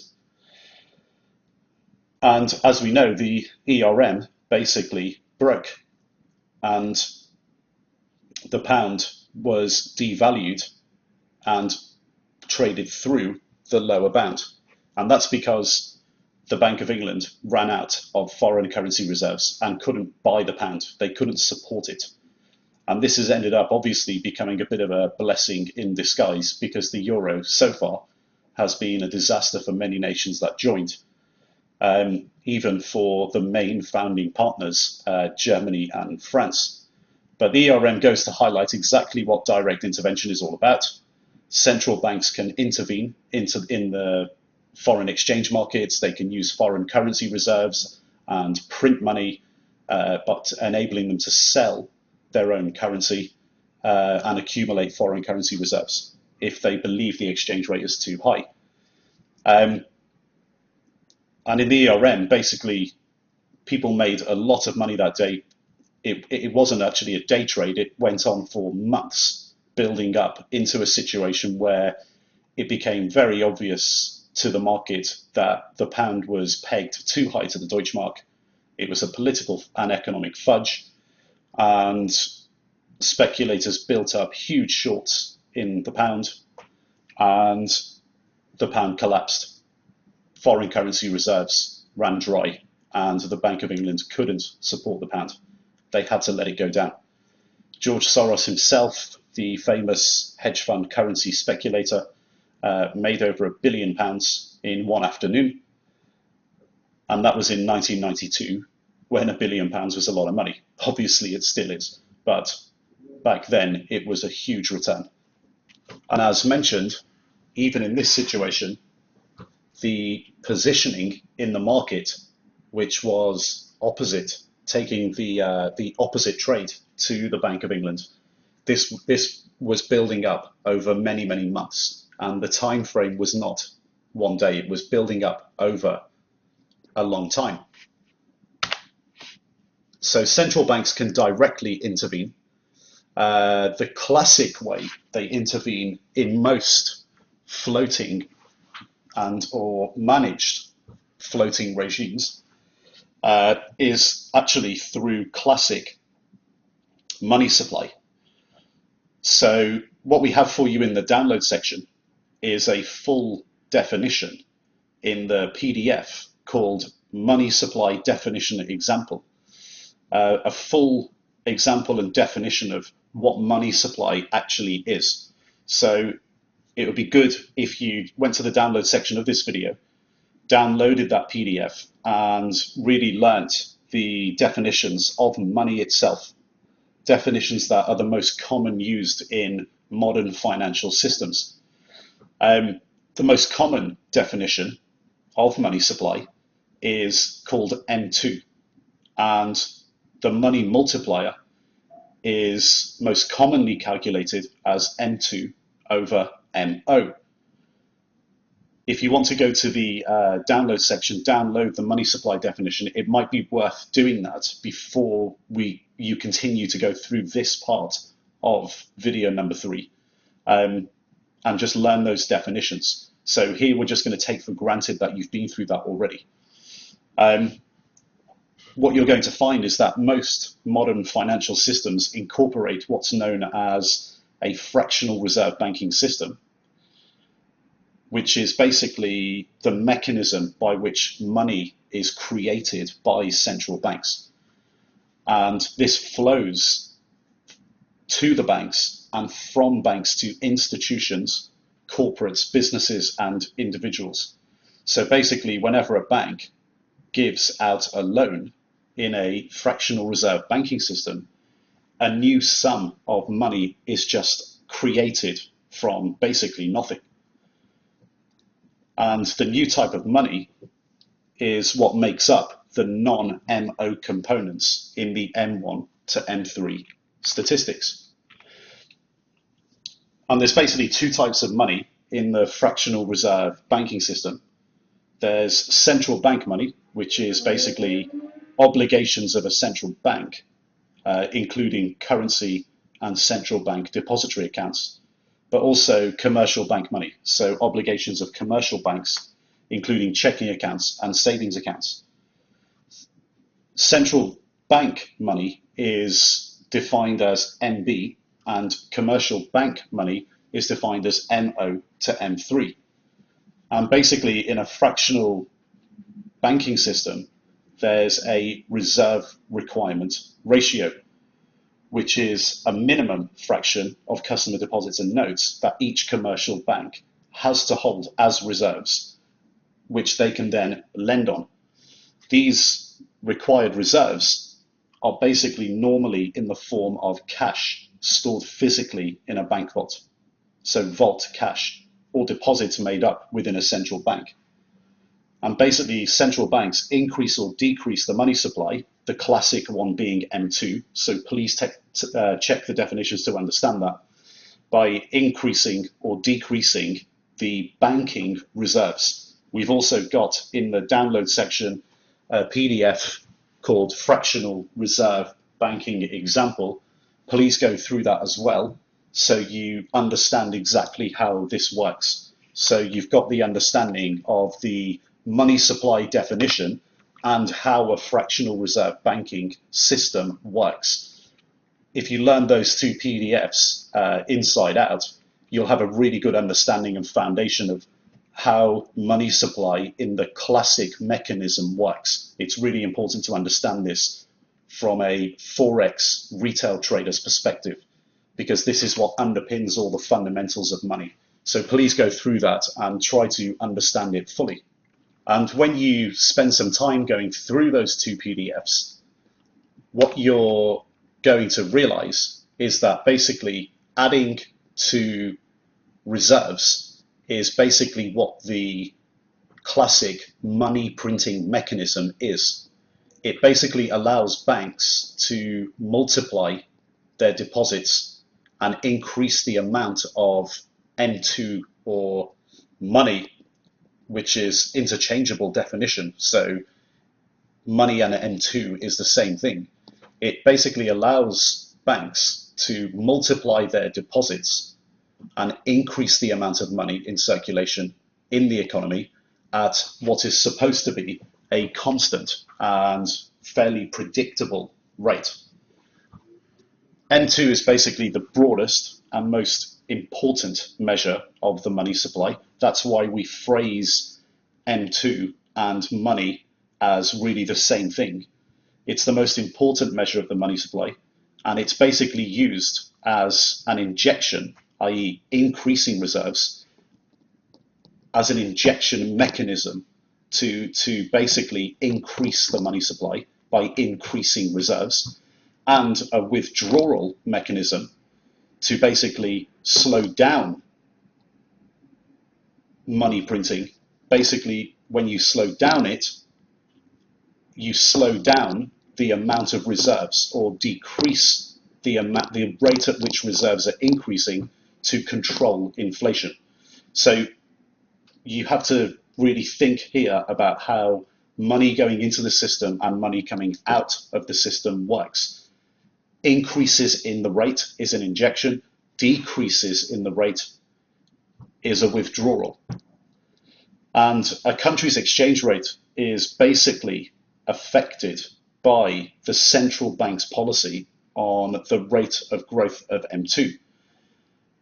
And as we know, the ERM basically broke, and the pound was devalued and traded through the lower band. And that's because the Bank of England ran out of foreign currency reserves and couldn't buy the pound. They couldn't support it. And this has ended up obviously becoming a bit of a blessing in disguise, because the euro so far has been a disaster for many nations that joined, even for the main founding partners, Germany and France. But the ERM goes to highlight exactly what direct intervention is all about. Central banks can intervene in the foreign exchange markets. They can use foreign currency reserves and print money, but enabling them to sell their own currency and accumulate foreign currency reserves if they believe the exchange rate is too high. And in the ERM, basically, people made a lot of money that day. It wasn't actually a day trade. It went on for months, building up into a situation where it became very obvious to the market that the pound was pegged too high to the Deutschmark. It was a political and economic fudge, and speculators built up huge shorts in the pound, and the pound collapsed. Foreign currency reserves ran dry, and the Bank of England couldn't support the pound. They had to let it go down. George Soros himself, the famous hedge fund currency speculator, made over £1 billion in one afternoon. And that was in 1992, when £1 billion was a lot of money. Obviously, it still is. But back then, it was a huge return. And as mentioned, even in this situation, the positioning in the market, which was opposite, taking the opposite trade to the Bank of England, this was building up over many, many months. And the time frame was not one day. It was building up over a long time. So central banks can directly intervene. The classic way they intervene in most floating and or managed floating regimes is actually through classic money supply. So what we have for you in the download section is a full definition in the PDF called Money Supply Definition Example, a full example and definition of what money supply actually is. So it would be good if you went to the download section of this video, downloaded that PDF, and really learnt the definitions of money itself, definitions that are the most common used in modern financial systems. The most common definition of money supply is called M2, and the money multiplier is most commonly calculated as M2 over MO. If you want to go to the download section, download the money supply definition, it might be worth doing that before you continue to go through this part of video number 3, and just learn those definitions. So here we're just going to take for granted that you've been through that already. What you're going to find is that most modern financial systems incorporate what's known as a fractional reserve banking system, which is basically the mechanism by which money is created by central banks. And this flows to the banks and from banks to institutions, corporates, businesses, and individuals. So basically, whenever a bank gives out a loan in a fractional reserve banking system, a new sum of money is just created from basically nothing. And the new type of money is what makes up the non-MO components in the M1 to M3 statistics. And there's basically two types of money in the fractional reserve banking system. There's central bank money, which is basically obligations of a central bank, including currency and central bank depository accounts, but also commercial bank money, so obligations of commercial banks, including checking accounts and savings accounts. Central bank money is defined as MB, and commercial bank money is defined as MO to M3. And basically, in a fractional banking system, there's a reserve requirement ratio, which is a minimum fraction of customer deposits and notes that each commercial bank has to hold as reserves, which they can then lend on. These required reserves are basically normally in the form of cash stored physically in a bank vault, so vault cash, or deposits made up within a central bank. And basically, central banks increase or decrease the money supply, the classic one being M2, so please check the definitions to understand that, by increasing or decreasing the banking reserves. We've also got in the download section a PDF called Fractional Reserve Banking Example. Please go through that as well so you understand exactly how this works. So you've got the understanding of the money supply definition and how a fractional reserve banking system works. If you learn those two PDFs inside out, you'll have a really good understanding and foundation of how money supply in the classic mechanism works. It's really important to understand this from a Forex retail trader's perspective, because this is what underpins all the fundamentals of money. So please go through that and try to understand it fully. And when you spend some time going through those two PDFs, what you're going to realize is that basically adding to reserves is basically what the classic money printing mechanism is. It basically allows banks to multiply their deposits and increase the amount of M2 or money, which is interchangeable definition. So money and M2 is the same thing. It basically allows banks to multiply their deposits and increase the amount of money in circulation in the economy at what is supposed to be a constant and fairly predictable rate. M2 is basically the broadest and most important measure of the money supply. That's why we phrase M2 and money as really the same thing. It's the most important measure of the money supply, and it's basically used as an injection, i.e. increasing reserves, as an injection mechanism to basically increase the money supply by increasing reserves, and a withdrawal mechanism to basically slow down money printing. Basically, when you slow down it, you slow down the amount of reserves, or decrease the rate at which reserves are increasing to control inflation. So you have to really think here about how money going into the system and money coming out of the system works. Increases in the rate is an injection, decreases in the rate is a withdrawal. And a country's exchange rate is basically affected by the central bank's policy on the rate of growth of M2.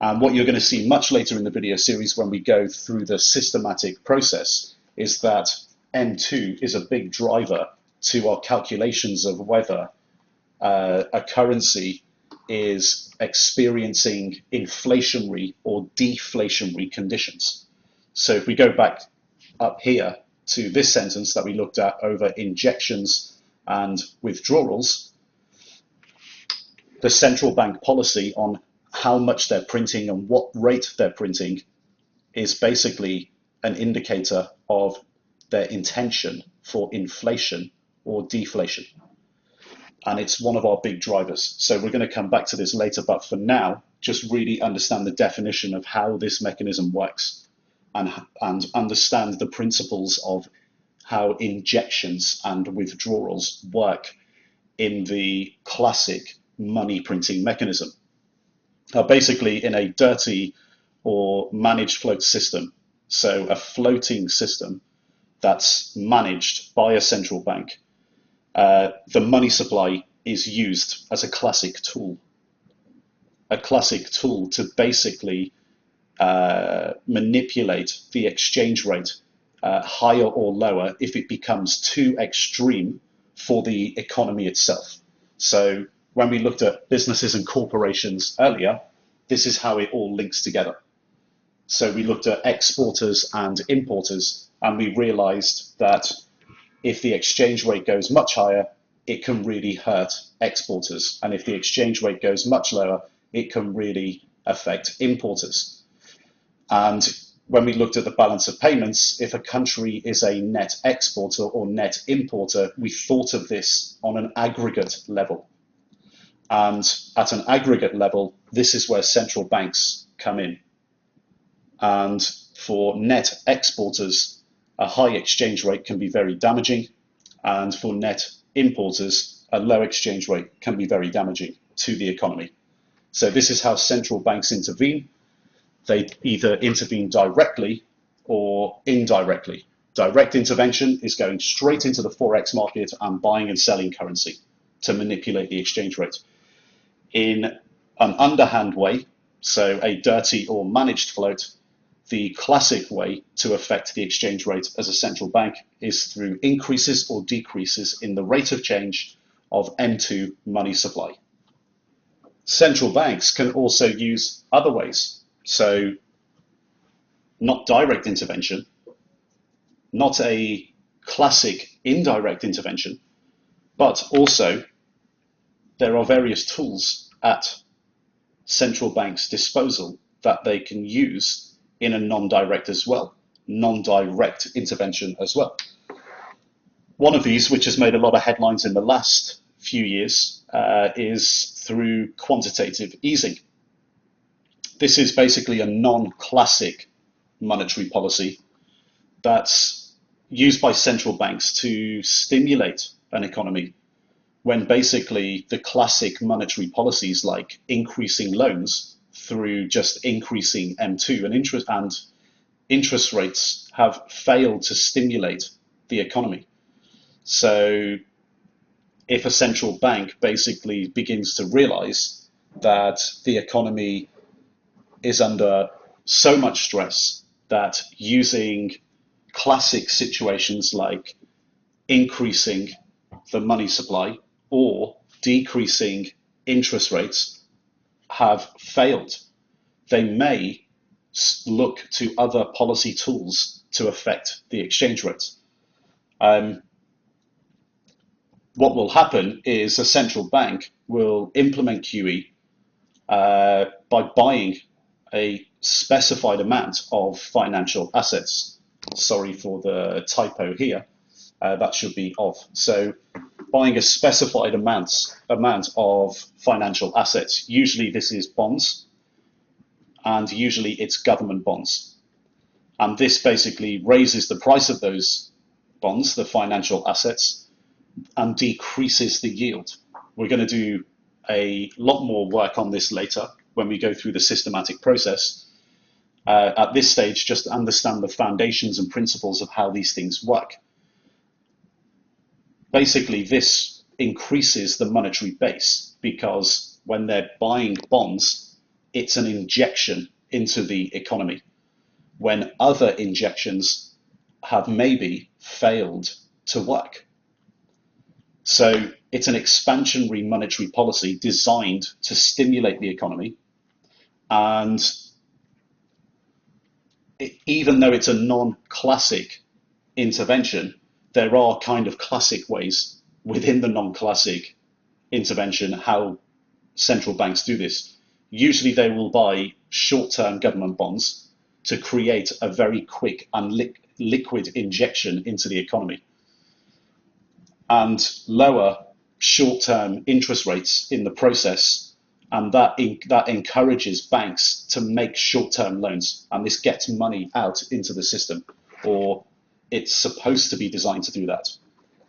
And what you're going to see much later in the video series when we go through the systematic process is that M2 is a big driver to our calculations of whether a currency is experiencing inflationary or deflationary conditions. So if we go back up here to this sentence that we looked at over injections and withdrawals, the central bank policy on how much they're printing and what rate they're printing is basically an indicator of their intention for inflation or deflation. And it's one of our big drivers. So we're going to come back to this later, but for now, just really understand the definition of how this mechanism works and understand the principles of how injections and withdrawals work in the classic money printing mechanism. Now, basically, in a dirty or managed float system, so a floating system that's managed by a central bank, the money supply is used as a classic tool to basically manipulate the exchange rate higher or lower if it becomes too extreme for the economy itself. So when we looked at businesses and corporations earlier, this is how it all links together. So we looked at exporters and importers, and we realized that if the exchange rate goes much higher, it can really hurt exporters. And if the exchange rate goes much lower, it can really affect importers. And when we looked at the balance of payments, if a country is a net exporter or net importer, we thought of this on an aggregate level. And at an aggregate level, this is where central banks come in. And for net exporters, a high exchange rate can be very damaging. And for net importers, a low exchange rate can be very damaging to the economy. So this is how central banks intervene. They either intervene directly or indirectly. Direct intervention is going straight into the Forex market and buying and selling currency to manipulate the exchange rate. In an underhand way, so a dirty or managed float, the classic way to affect the exchange rate as a central bank is through increases or decreases in the rate of change of M2 money supply. Central banks can also use other ways. So not direct intervention, not a classic indirect intervention, but also there are various tools at central banks' disposal that they can use in a non-direct as well, non-direct intervention as well. One of these, which has made a lot of headlines in the last few years, is through quantitative easing. This is basically a non-classic monetary policy that's used by central banks to stimulate an economy when basically the classic monetary policies like increasing loans through just increasing M2, and interest rates have failed to stimulate the economy. So if a central bank basically begins to realize that the economy is under so much stress that using classic situations like increasing the money supply or decreasing interest rates have failed, they may look to other policy tools to affect the exchange rate. What will happen is a central bank will implement QE by buying a specified amount of financial assets. Sorry for the typo here. That should be of. So buying a specified amount of financial assets. Usually this is bonds, and usually it's government bonds. And this basically raises the price of those bonds, the financial assets, and decreases the yield. We're going to do a lot more work on this later when we go through the systematic process. At this stage, just understand the foundations and principles of how these things work. Basically, this increases the monetary base because when they're buying bonds, it's an injection into the economy when other injections have maybe failed to work. So it's an expansionary monetary policy designed to stimulate the economy. And even though it's a non-classic intervention, there are kind of classic ways within the non-classic intervention how central banks do this. Usually they will buy short-term government bonds to create a very quick and liquid injection into the economy, and lower short-term interest rates in the process, and that encourages banks to make short-term loans, and this gets money out into the system, or it's supposed to be designed to do that.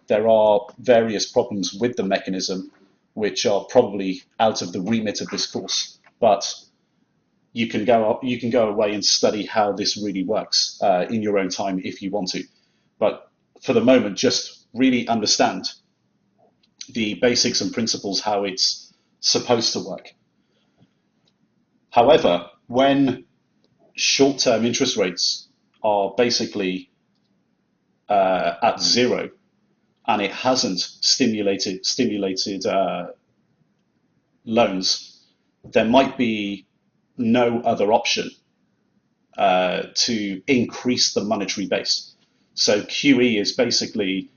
There are various problems with the mechanism which are probably out of the remit of this course, but you can go away and study how this really works in your own time if you want to. But for the moment, just really understand the basics and principles, how it's supposed to work. However, when short-term interest rates are basically at zero and it hasn't stimulated loans, there might be no other option to increase the monetary base. So QE is basically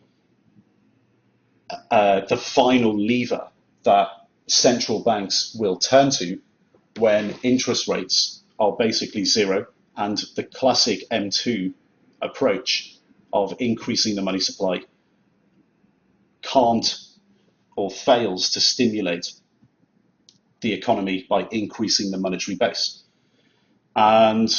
the final lever that central banks will turn to when interest rates are basically zero, and the classic M2 approach of increasing the money supply can't or fails to stimulate the economy by increasing the monetary base. And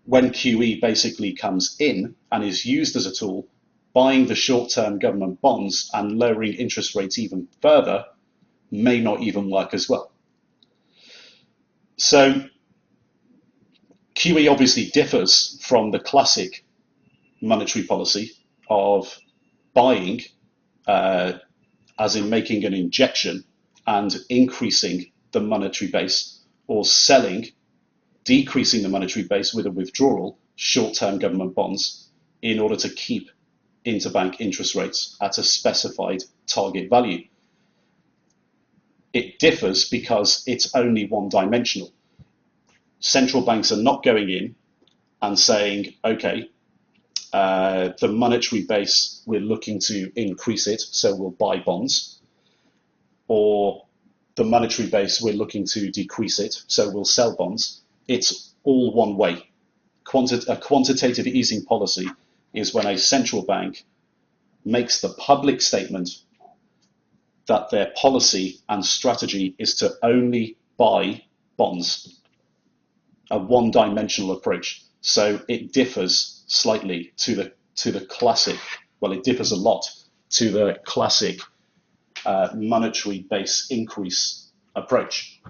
when QE basically comes in and is used as a tool, buying the short-term government bonds and lowering interest rates even further may not even work as well. So QE obviously differs from the classic monetary policy of buying, as in making an injection and increasing the monetary base, or selling, decreasing the monetary base with a withdrawal, short-term government bonds, in order to keep interbank interest rates at a specified target value. It differs because it's only one-dimensional. Central banks are not going in and saying, okay, the monetary base, we're looking to increase it, so we'll buy bonds, or the monetary base, we're looking to decrease it, so we'll sell bonds. It's all one way. A quantitative easing policy is when a central bank makes the public statement that their policy and strategy is to only buy bonds, a one-dimensional approach. So it differs slightly to the classic, well, it differs a lot to the classic monetary base increase approach.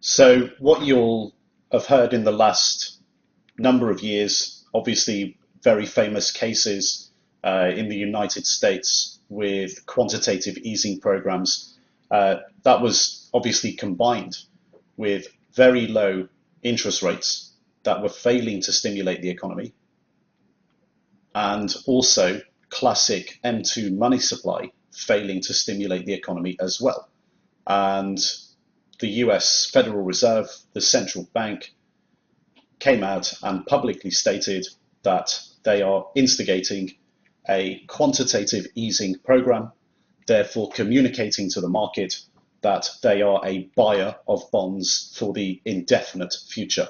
So what you'll have heard in the last number of years, obviously very famous cases in the United States with quantitative easing programs, that was obviously combined with very low interest rates that were failing to stimulate the economy, and also classic M2 money supply failing to stimulate the economy as well. And the US Federal Reserve, the central bank, came out and publicly stated that they are instigating a quantitative easing program, therefore communicating to the market that they are a buyer of bonds for the indefinite future.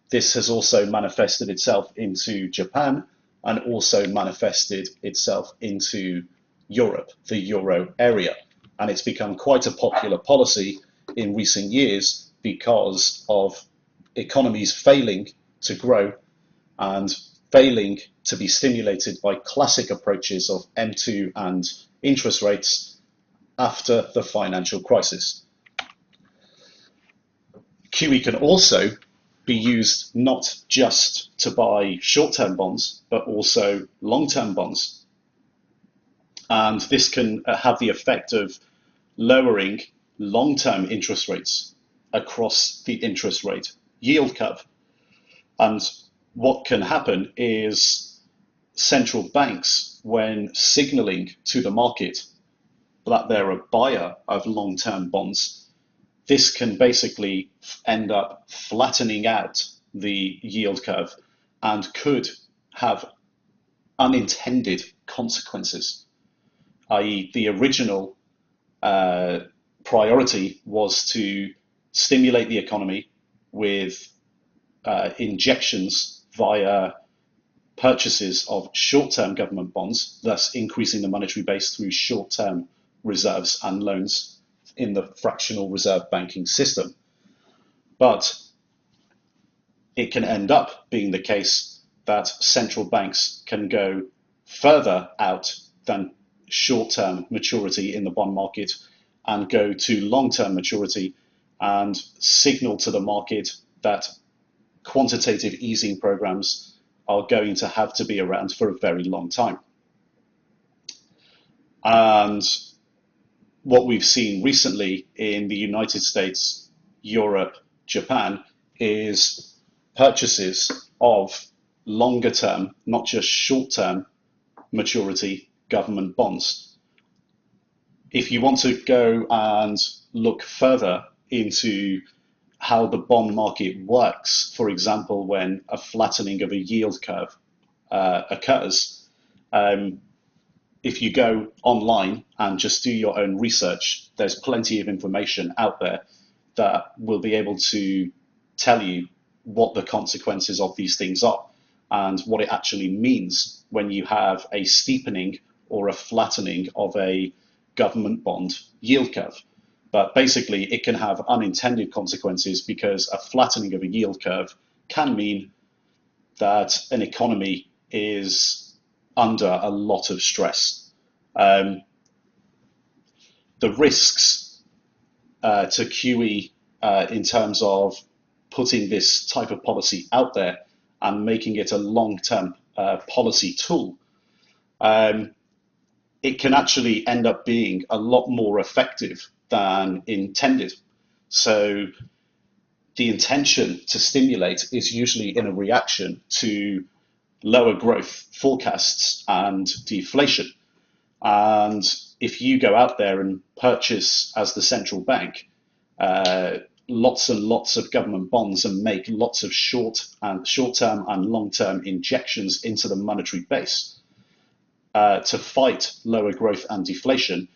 This has also manifested itself into Japan and also manifested itself into Europe, the euro area. And it's become quite a popular policy in recent years because of economies failing to grow and failing to be stimulated by classic approaches of M2 and interest rates after the financial crisis. QE can also be used not just to buy short-term bonds, but also long-term bonds. And this can have the effect of lowering long-term interest rates across the interest rate yield curve. And what can happen is central banks, when signaling to the market that they're a buyer of long-term bonds, this can basically end up flattening out the yield curve and could have unintended consequences, i.e. the original priority was to stimulate the economy with injections via purchases of short-term government bonds, thus increasing the monetary base through short-term reserves and loans in the fractional reserve banking system. But it can end up being the case that central banks can go further out than short-term maturity in the bond market and go to long-term maturity and signal to the market that quantitative easing programs are going to have to be around for a very long time. And what we've seen recently in the United States, Europe, Japan is purchases of longer term, not just short term maturity government bonds. If you want to go and look further into how the bond market works, for example, when a flattening of a yield curve occurs, if you go online and just do your own research, there's plenty of information out there that will be able to tell you what the consequences of these things are and what it actually means when you have a steepening or a flattening of a government bond yield curve. But basically, it can have unintended consequences because a flattening of a yield curve can mean that an economy is under a lot of stress. The risks to QE in terms of putting this type of policy out there and making it a long-term policy tool, it can actually end up being a lot more effective than intended. So the intention to stimulate is usually in a reaction to lower growth forecasts and deflation. And if you go out there and purchase as the central bank lots and lots of government bonds and make lots of short-term and long-term injections into the monetary base to fight lower growth and deflation,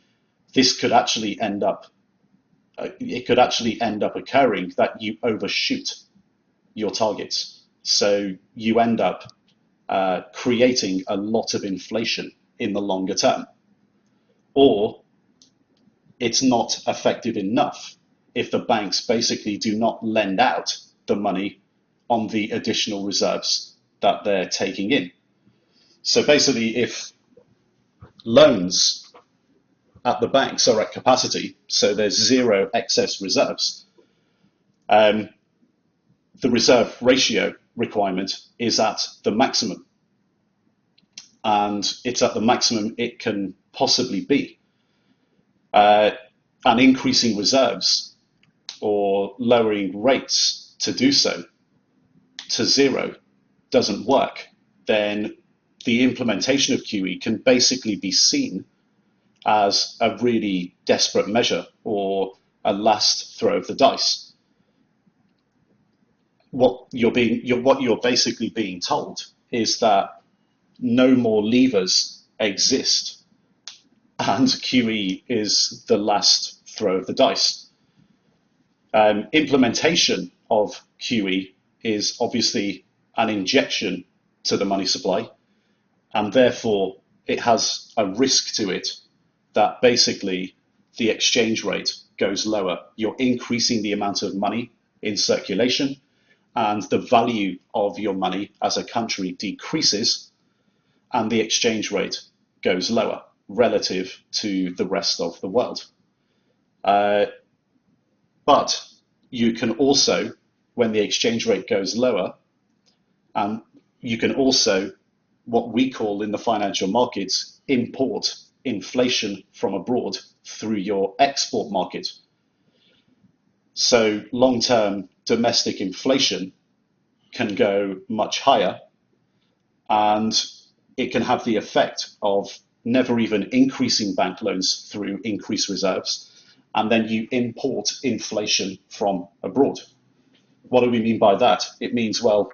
this could actually end up occurring that you overshoot your targets. So you end up creating a lot of inflation in the longer term. Or it's not effective enough if the banks basically do not lend out the money on the additional reserves that they're taking in. So basically, if loans at the banks are at capacity, so there's zero excess reserves, The reserve ratio requirement is at the maximum, and it's at the maximum it can possibly be. And increasing reserves or lowering rates to do so to zero doesn't work, then the implementation of QE can basically be seen as a really desperate measure or a last throw of the dice. What you're basically being told is that no more levers exist, and QE is the last throw of the dice. Implementation of QE is obviously an injection to the money supply, and therefore it has a risk to it that basically the exchange rate goes lower. You're increasing the amount of money in circulation, and the value of your money as a country decreases, and the exchange rate goes lower relative to the rest of the world. But you can also, when the exchange rate goes lower, you can also, what we call in the financial markets, import inflation from abroad through your export market. So long-term domestic inflation can go much higher, and it can have the effect of never even increasing bank loans through increased reserves, and then you import inflation from abroad. What do we mean by that? It means, well,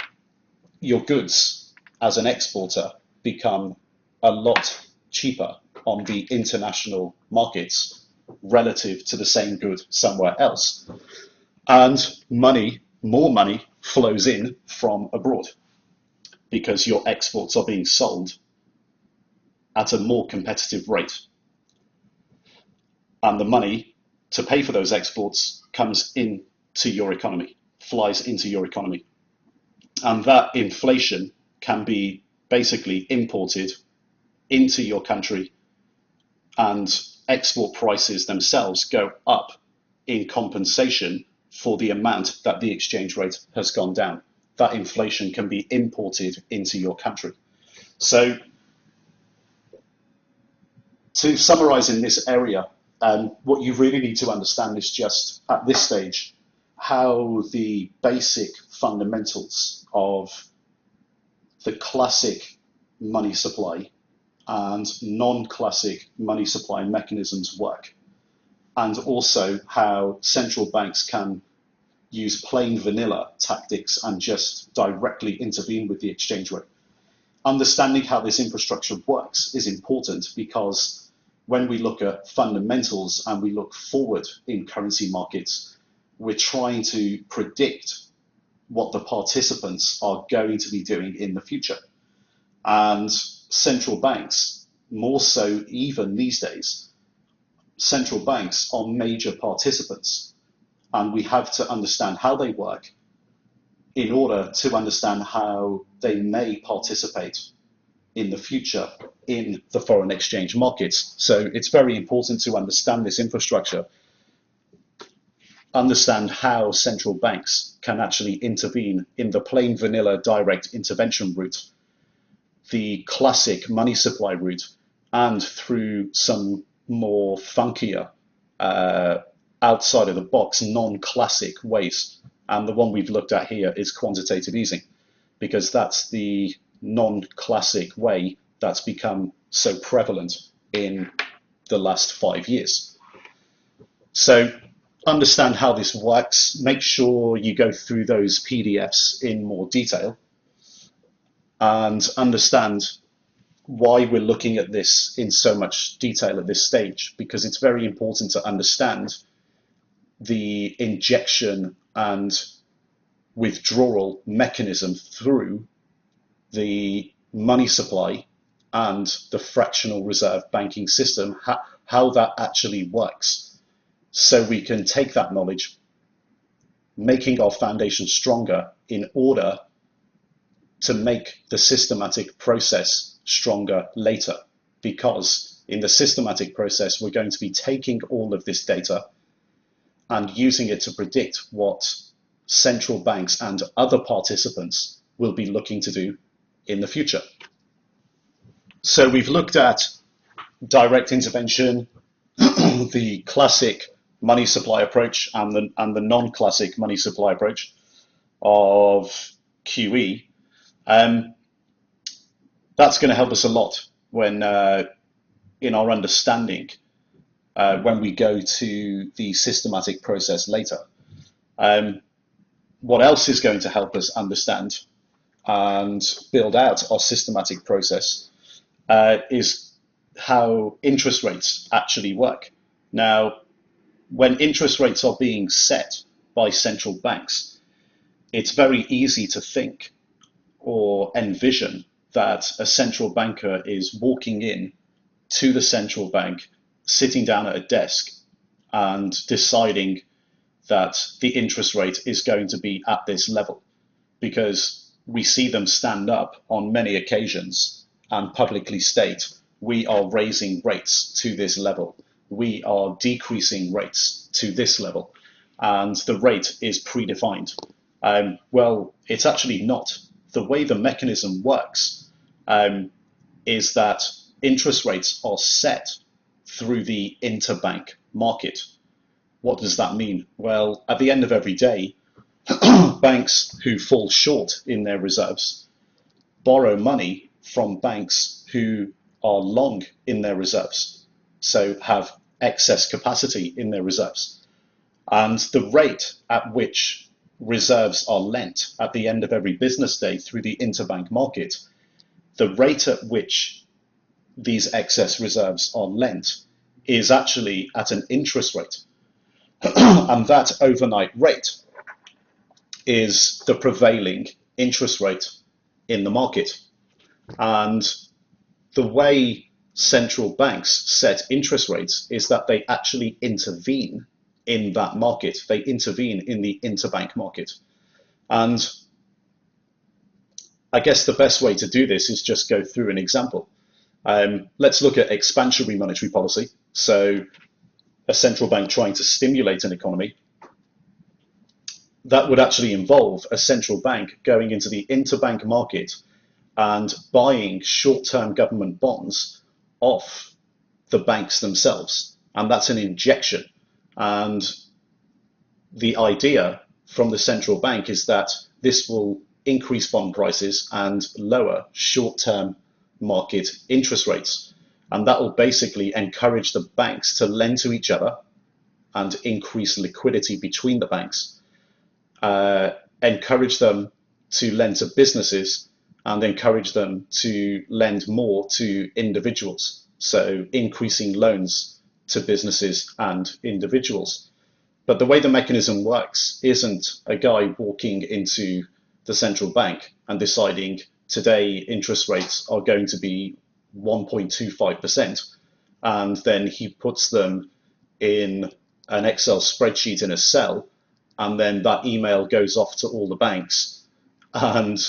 your goods as an exporter become a lot cheaper on the international markets relative to the same good somewhere else. And more money flows in from abroad because your exports are being sold at a more competitive rate. And the money to pay for those exports comes into your economy, flies into your economy. And that inflation can be basically imported into your country, and export prices themselves go up in compensation for the amount that the exchange rate has gone down. That inflation can be imported into your country. So to summarize in this area, what you really need to understand is just at this stage how the basic fundamentals of the classic money supply and non-classic money supply mechanisms work, and also how central banks can use plain vanilla tactics and just directly intervene with the exchange rate. Understanding how this infrastructure works is important, because when we look at fundamentals and we look forward in currency markets, we're trying to predict what the participants are going to be doing in the future. And central banks, more so even these days, central banks are major participants, and we have to understand how they work in order to understand how they may participate in the future in the foreign exchange markets. So it's very important to understand this infrastructure, understand how central banks can actually intervene in the plain vanilla direct intervention route, the classic money supply route, and through some more funkier, outside of the box, non-classic ways. And the one we've looked at here is quantitative easing, because that's the non-classic way that's become so prevalent in the last 5 years. So understand how this works. Make sure you go through those PDFs in more detail and understand why we're looking at this in so much detail at this stage, because it's very important to understand the injection and withdrawal mechanism through the money supply and the fractional reserve banking system, how that actually works, so we can take that knowledge, making our foundation stronger in order to make the systematic process stronger later. Because in the systematic process, we're going to be taking all of this data and using it to predict what central banks and other participants will be looking to do in the future. So we've looked at direct intervention, the classic money supply approach, and the non-classic money supply approach of QE. That's going to help us a lot when in our understanding when we go to the systematic process later. What else is going to help us understand and build out our systematic process is how interest rates actually work. Now, when interest rates are being set by central banks, it's very easy to think or envision that a central banker is walking in to the central bank, sitting down at a desk and deciding that the interest rate is going to be at this level, because we see them stand up on many occasions and publicly state, we are raising rates to this level, we are decreasing rates to this level, and the rate is predefined. Well, it's actually not. The way the mechanism works is that interest rates are set through the interbank market. What does that mean? Well, at the end of every day, banks who fall short in their reserves borrow money from banks who are long in their reserves, so have excess capacity in their reserves. And the rate at which reserves are lent at the end of every business day through the interbank market, the rate at which these excess reserves are lent is actually at an interest rate. And that overnight rate is the prevailing interest rate in the market. And the way central banks set interest rates is that they actually intervene in that market. They intervene in the interbank market. And I guess the best way to do this is just go through an example. Let's look at expansionary monetary policy. So a central bank trying to stimulate an economy. That would actually involve a central bank going into the interbank market and buying short-term government bonds off the banks themselves. And that's an injection. And the idea from the central bank is that this will increase bond prices and lower short-term market interest rates. And that will basically encourage the banks to lend to each other and increase liquidity between the banks, encourage them to lend to businesses and encourage them to lend more to individuals. So increasing loans to businesses and individuals. But the way the mechanism works isn't a guy walking into the central bank and deciding today interest rates are going to be 1.25%, and then he puts them in an Excel spreadsheet in a cell, and then that email goes off to all the banks, and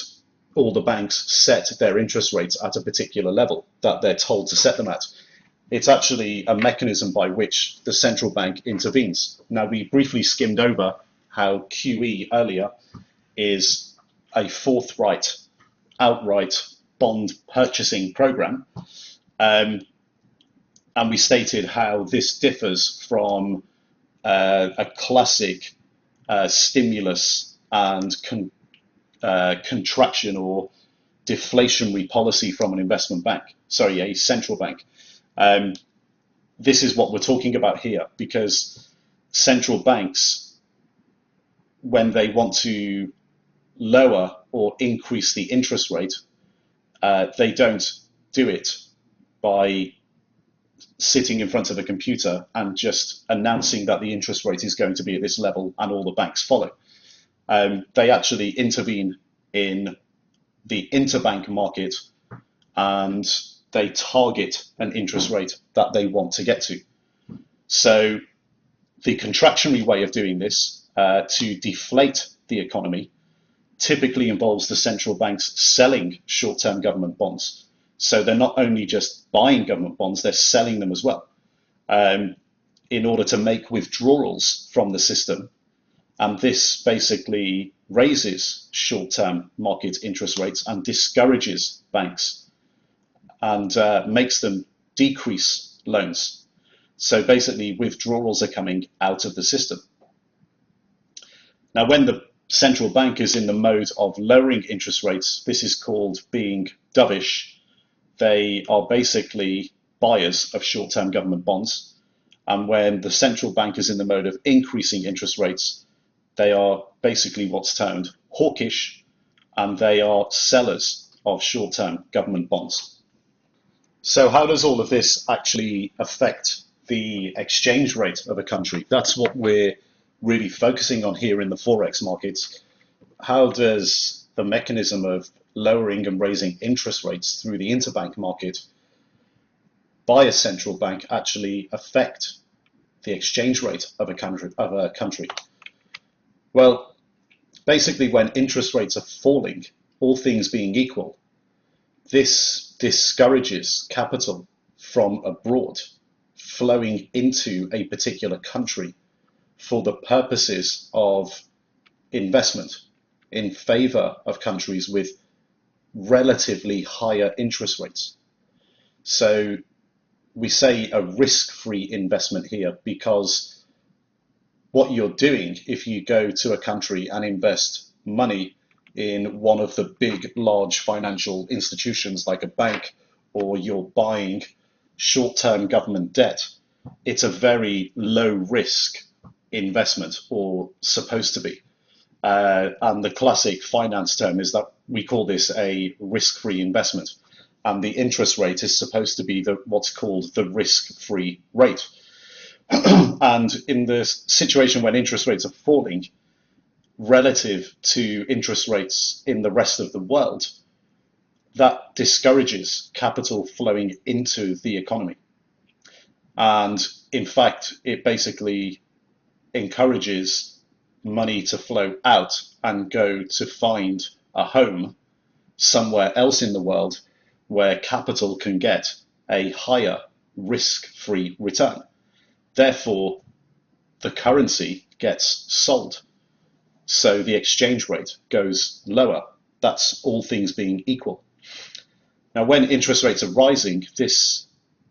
all the banks set their interest rates at a particular level that they're told to set them at. It's actually a mechanism by which the central bank intervenes. Now, we briefly skimmed over how QE earlier is a forthright, outright bond purchasing program. And we stated how this differs from a classic stimulus and contraction or deflationary policy from an investment bank, sorry, a central bank. This is what we're talking about here, because central banks, when they want to lower or increase the interest rate, they don't do it by sitting in front of a computer and just announcing that the interest rate is going to be at this level and all the banks follow. They actually intervene in the interbank market and they target an interest rate that they want to get to. So the contractionary way of doing this to deflate the economy typically involves the central banks selling short-term government bonds. So they're not only just buying government bonds, they're selling them as well in order to make withdrawals from the system And this basically raises short-term market interest rates and discourages banks and makes them decrease loans. So basically withdrawals are coming out of the system. Now, when the central bank is in the mode of lowering interest rates, this is called being dovish. They are basically buyers of short-term government bonds. And when the central bank is in the mode of increasing interest rates, they are basically what's termed hawkish, and they are sellers of short-term government bonds. So how does all of this actually affect the exchange rate of a country? That's what we're really focusing on here in the Forex markets. How does the mechanism of lowering and raising interest rates through the interbank market by a central bank actually affect the exchange rate of a country? Well, basically when interest rates are falling, all things being equal, this discourages capital from abroad flowing into a particular country for the purposes of investment in favor of countries with relatively higher interest rates. So we say a risk-free investment here because what you're doing if you go to a country and invest money in one of the big, large financial institutions like a bank, or you're buying short-term government debt, it's a very low-risk investment, or supposed to be. And the classic finance term is that we call this a risk-free investment. And the interest rate is supposed to be what's called the risk-free rate. And in the situation when interest rates are falling relative to interest rates in the rest of the world, that discourages capital flowing into the economy. And in fact, it basically encourages money to flow out and go to find a home somewhere else in the world where capital can get a higher risk-free return. Therefore, the currency gets sold. So the exchange rate goes lower. That's all things being equal. Now, when interest rates are rising, this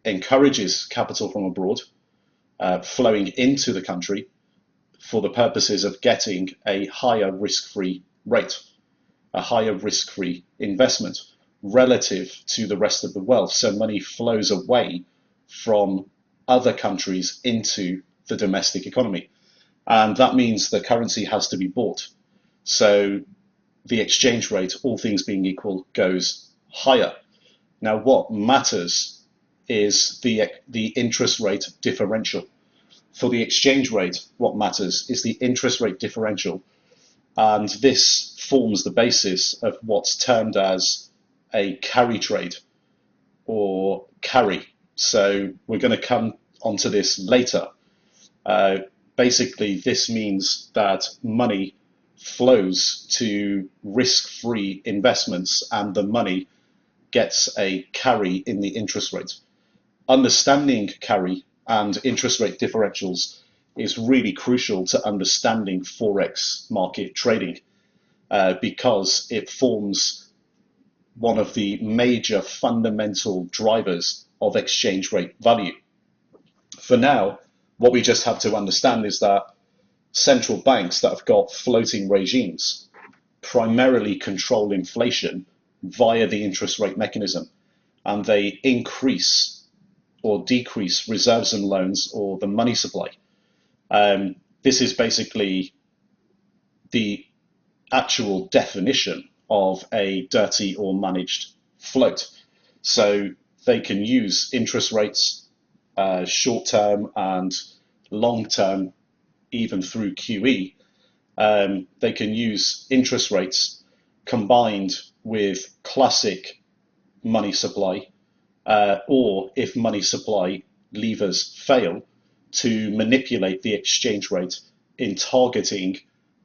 encourages capital from abroad flowing into the country for the purposes of getting a higher risk-free rate, a higher risk-free investment relative to the rest of the world. So money flows away from other countries into the domestic economy. And that means the currency has to be bought. So the exchange rate, all things being equal, goes higher. Now, what matters is the interest rate differential. For the exchange rate, what matters is the interest rate differential. And this forms the basis of what's termed as a carry trade, or carry. So we're going to come onto this later. Basically, this means that money flows to risk-free investments and the money gets a carry in the interest rate. Understanding carry and interest rate differentials is really crucial to understanding Forex market trading because it forms one of the major fundamental drivers of exchange rate value. For now, what we just have to understand is that central banks that have got floating regimes primarily control inflation via the interest rate mechanism, and they increase or decrease reserves and loans, or the money supply. This is basically the actual definition of a dirty or managed float. So they can use interest rates, short-term and long-term, even through QE. They can use interest rates combined with classic money supply, or if money supply levers fail, to manipulate the exchange rate in targeting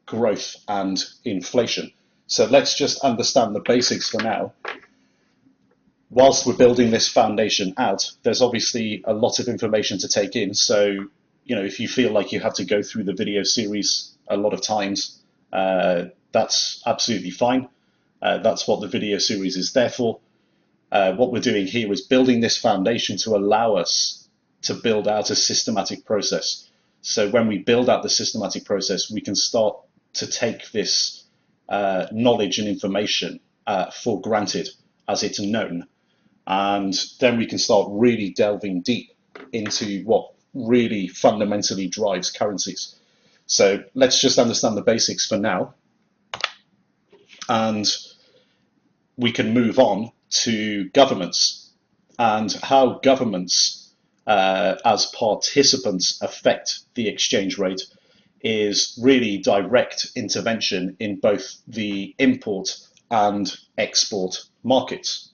growth and inflation. So let's just understand the basics for now. Whilst we're building this foundation out, there's obviously a lot of information to take in. So, if you feel like you have to go through the video series a lot of times. That's absolutely fine. That's what the video series is there for. What we're doing here is building this foundation to allow us to build out a systematic process. So when we build out the systematic process, we can start to take this knowledge and information for granted as it's known. And then we can start really delving deep into what really fundamentally drives currencies. So let's just understand the basics for now. And we can move on to governments and how governments as participants affect the exchange rate is really direct intervention in both the import and export markets.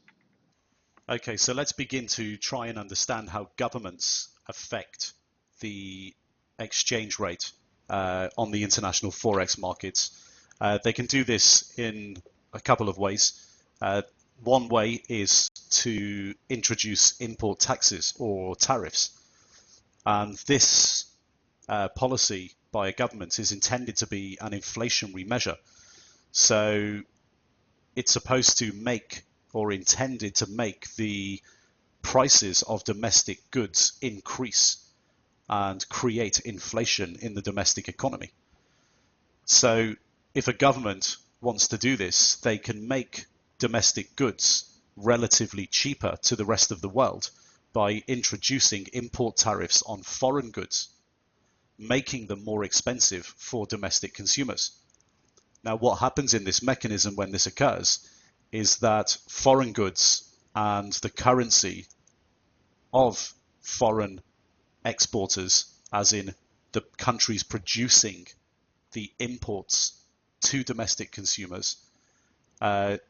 Okay, so let's begin to try and understand how governments affect the exchange rate on the international forex markets. They can do this in a couple of ways. One way is to introduce import taxes or tariffs. And this policy by a government is intended to be an inflationary measure. So it's supposed to make, or intended to make, the prices of domestic goods increase and create inflation in the domestic economy. So if a government wants to do this, they can make domestic goods relatively cheaper to the rest of the world by introducing import tariffs on foreign goods, making them more expensive for domestic consumers. Now, what happens in this mechanism when this occurs is that foreign goods and the currency of foreign exporters, as in the countries producing the imports to domestic consumers, the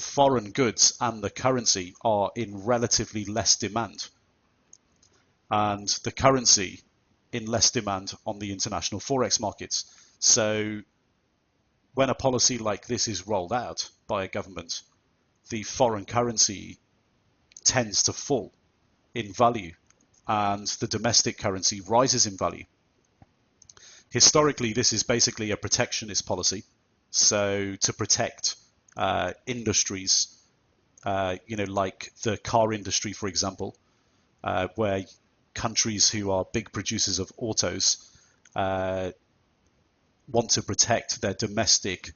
foreign goods and the currency are in relatively less demand, and the currency in less demand on the international forex markets. So when a policy like this is rolled out by a government, the foreign currency tends to fall in value and the domestic currency rises in value. Historically, this is basically a protectionist policy. So to protect industries, like the car industry, for example, where countries who are big producers of autos want to protect their domestic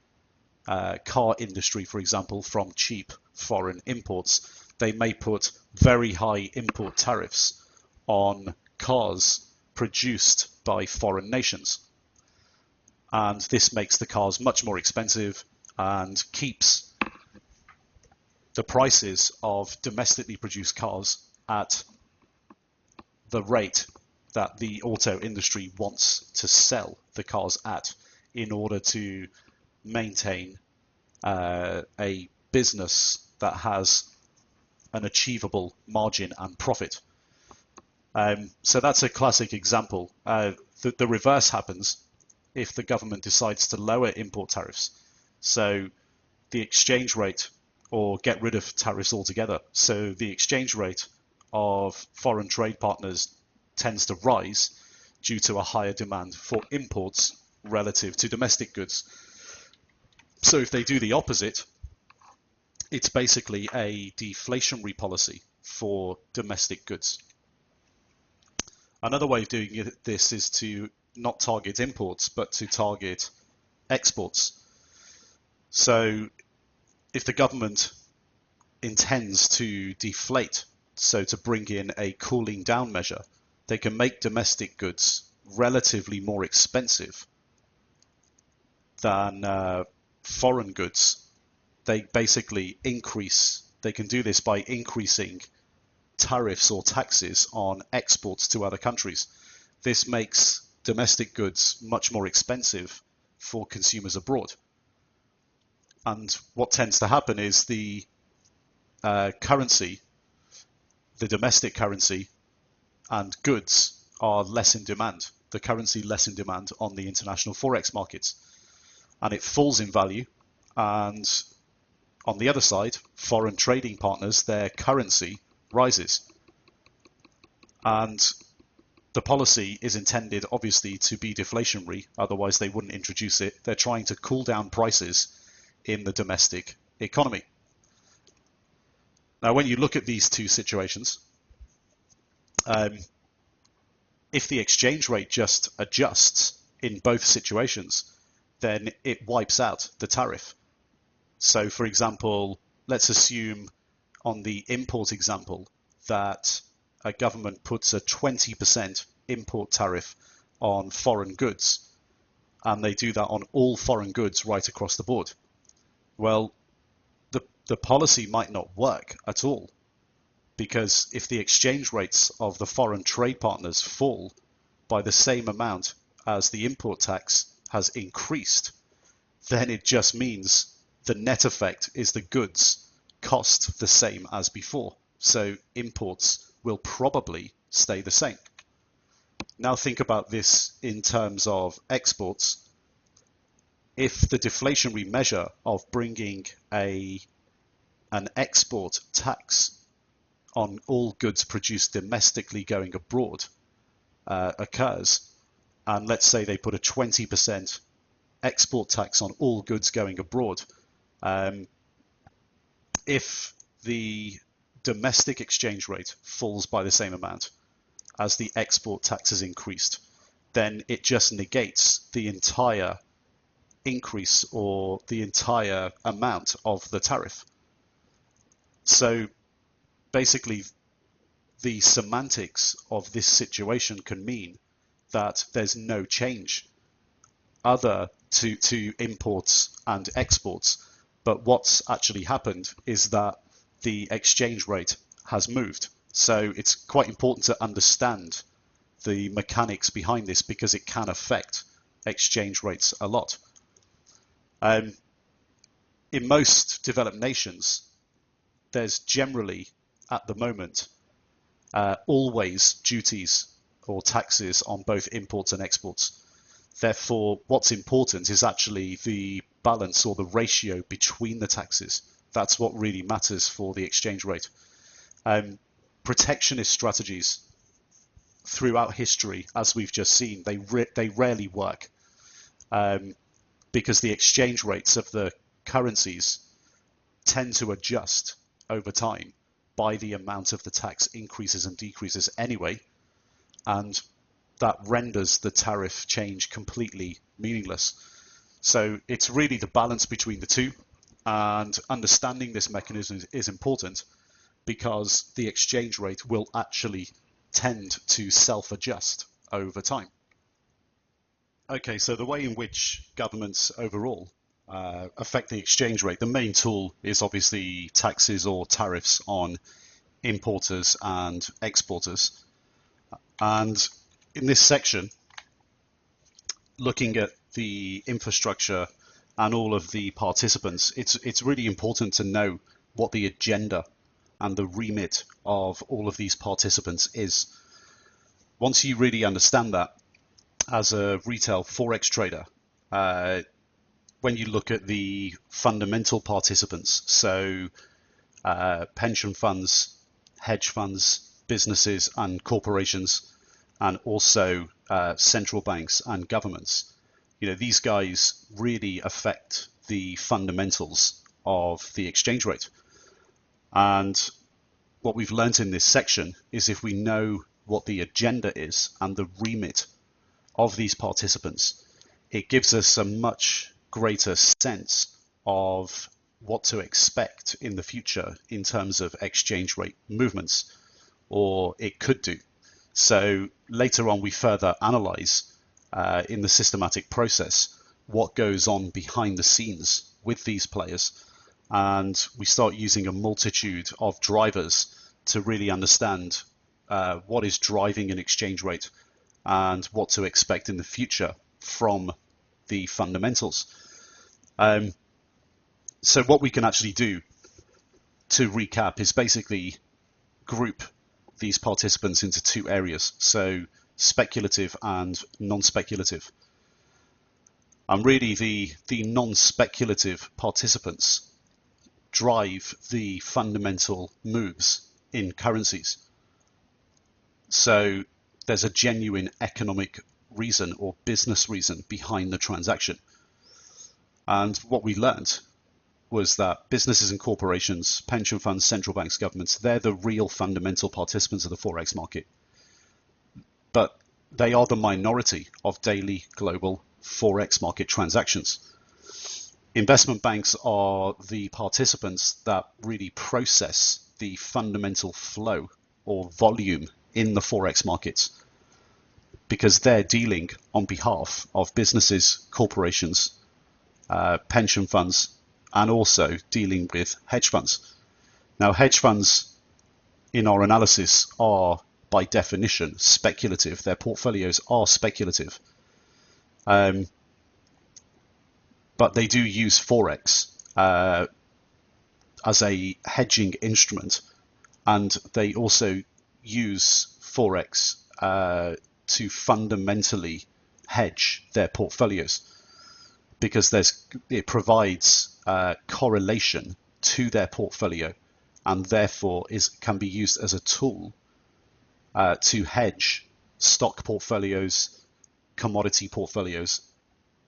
car industry, for example, from cheap foreign imports, they may put very high import tariffs on cars produced by foreign nations. And this makes the cars much more expensive and keeps the prices of domestically produced cars at the rate that the auto industry wants to sell the cars at in order to maintain a business that has an achievable margin and profit. So that's a classic example. The reverse happens if the government decides to lower import tariffs. So the exchange rate, or get rid of tariffs altogether. So the exchange rate of foreign trade partners tends to rise due to a higher demand for imports relative to domestic goods. So if they do the opposite, it's basically a deflationary policy for domestic goods. Another way of doing this is to not target imports, but to target exports. So if the government intends to deflate, so to bring in a cooling down measure, they can make domestic goods relatively more expensive than foreign goods. They basically they can do this by increasing tariffs or taxes on exports to other countries. This makes domestic goods much more expensive for consumers abroad. And what tends to happen is the currency, the domestic currency and goods are less in demand, the currency less in demand on the international forex markets, and it falls in value. And on the other side, foreign trading partners, their currency rises. And The policy is intended, obviously, to be deflationary, otherwise they wouldn't introduce it. They're trying to cool down prices in the domestic economy. Now, when you look at these two situations, if the exchange rate just adjusts in both situations, then it wipes out the tariff. So, for example, let's assume on the import example that a government puts a 20% import tariff on foreign goods, and they do that on all foreign goods right across the board. Well, the policy might not work at all, because if the exchange rates of the foreign trade partners fall by the same amount as the import tax has increased, then it just means the net effect is the goods cost the same as before. So imports will probably stay the same. Now think about this in terms of exports. If the deflationary measure of bringing an export tax on all goods produced domestically going abroad occurs, and let's say they put a 20% export tax on all goods going abroad, if the domestic exchange rate falls by the same amount as the export tax has increased, then it just negates the entire increase or the entire amount of the tariff. So basically, the semantics of this situation can mean that there's no change other to imports and exports, but what's actually happened is that the exchange rate has moved. So it's quite important to understand the mechanics behind this, because it can affect exchange rates a lot. In most developed nations, there's generally, at the moment, always duties or taxes on both imports and exports. Therefore, what's important is actually the balance or the ratio between the taxes. That's what really matters for the exchange rate. Protectionist strategies throughout history, as we've just seen, they rarely work, because the exchange rates of the currencies tend to adjust over time by the amount of the tax increases and decreases anyway, and that renders the tariff change completely meaningless. So it's really the balance between the two, and understanding this mechanism is important, because the exchange rate will actually tend to self-adjust over time. Okay, so the way in which governments overall affect the exchange rate, the main tool is obviously taxes or tariffs on importers and exporters. And in this section, looking at the infrastructure and all of the participants, it's really important to know what the agenda and the remit of all of these participants is. Once you really understand that as a retail Forex trader, when you look at the fundamental participants, so pension funds, hedge funds, businesses and corporations, and also central banks and governments, these guys really affect the fundamentals of the exchange rate. And what we've learned in this section is, if we know what the agenda is and the remit of these participants, it gives us a much greater sense of what to expect in the future in terms of exchange rate movements, or it could do. So later on, we further analyze in the systematic process what goes on behind the scenes with these players, and we start using a multitude of drivers to really understand what is driving an exchange rate and what to expect in the future from the fundamentals. So what we can actually do, to recap, is basically group these participants into two areas, so speculative and non-speculative. And really the non-speculative participants drive the fundamental moves in currencies. So there's a genuine economic reason or business reason behind the transaction. And what we learned was that businesses and corporations, pension funds, central banks, governments, they're the real fundamental participants of the Forex market. But they are the minority of daily global Forex market transactions. Investment banks are the participants that really process the fundamental flow or volume in the Forex markets, because they're dealing on behalf of businesses, corporations, pension funds, and also dealing with hedge funds. Now, hedge funds in our analysis are by definition speculative. Their portfolios are speculative. But they do use Forex as a hedging instrument, and they also use Forex to fundamentally hedge their portfolios, because it provides correlation to their portfolio, and therefore can be used as a tool to hedge stock portfolios, commodity portfolios,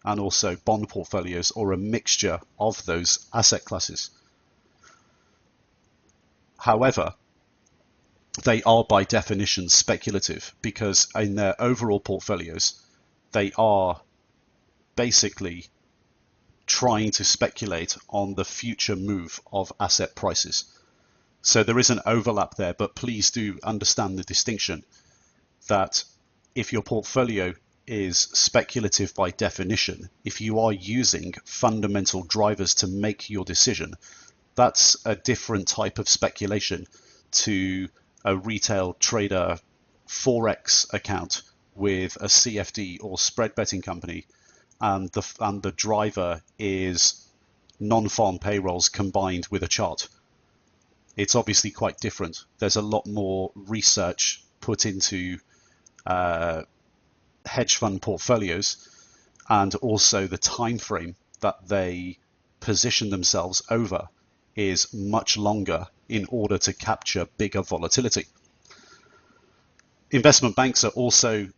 and also bond portfolios, or a mixture of those asset classes. However, they are by definition speculative, because in their overall portfolios, they are basically trying to speculate on the future move of asset prices. So there is an overlap there, but please do understand the distinction that if your portfolio is speculative by definition, if you are using fundamental drivers to make your decision, that's a different type of speculation to a retail trader Forex account with a CFD or spread betting company, and the driver is non-farm payrolls combined with a chart. It's obviously quite different. There's a lot more research put into hedge fund portfolios, and also the time frame that they position themselves over is much longer in order to capture bigger volatility. Investment banks are also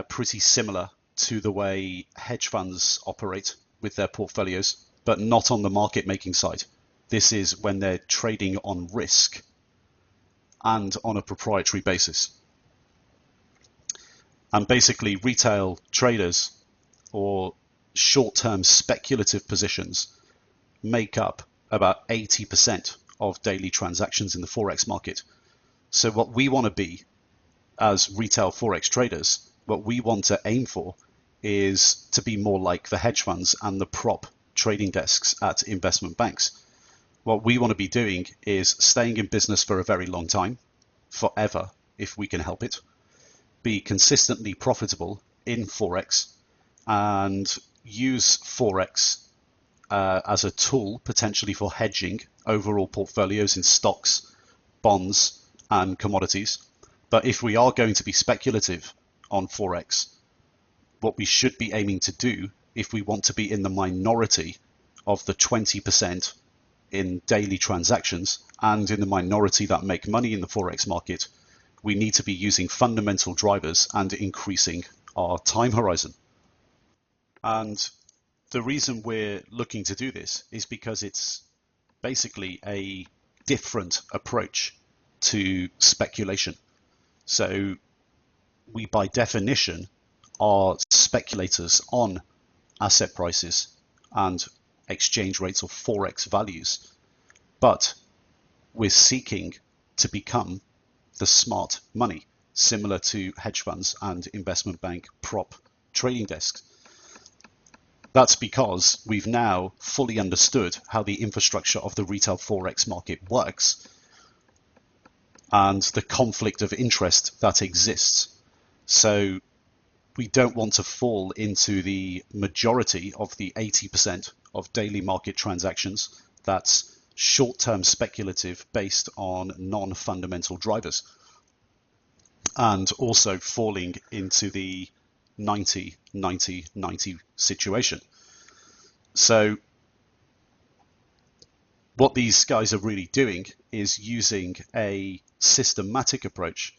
pretty similar to the way hedge funds operate with their portfolios, but not on the market making side. This is when they're trading on risk and on a proprietary basis. And basically, retail traders or short-term speculative positions make up about 80% of daily transactions in the Forex market. So what we want to be as retail Forex traders, what we want to aim for is to be more like the hedge funds and the prop trading desks at investment banks. What we want to be doing is staying in business for a very long time, forever, if we can help it, be consistently profitable in Forex, and use Forex as a tool potentially for hedging overall portfolios in stocks, bonds, and commodities. But if we are going to be speculative on Forex, what we should be aiming to do, if we want to be in the minority of the 20% in daily transactions and in the minority that make money in the Forex market, we need to be using fundamental drivers and increasing our time horizon. And the reason we're looking to do this is because it's basically a different approach to speculation. So we, by definition, are speculators on asset prices and exchange rates or Forex values, but we're seeking to become the smart money, similar to hedge funds and investment bank prop trading desks. That's because we've now fully understood how the infrastructure of the retail Forex market works and the conflict of interest that exists. So we don't want to fall into the majority of the 80% of daily market transactions that's short-term speculative based on non-fundamental drivers, and also falling into the 90-90-90 situation. So what these guys are really doing is using a systematic approach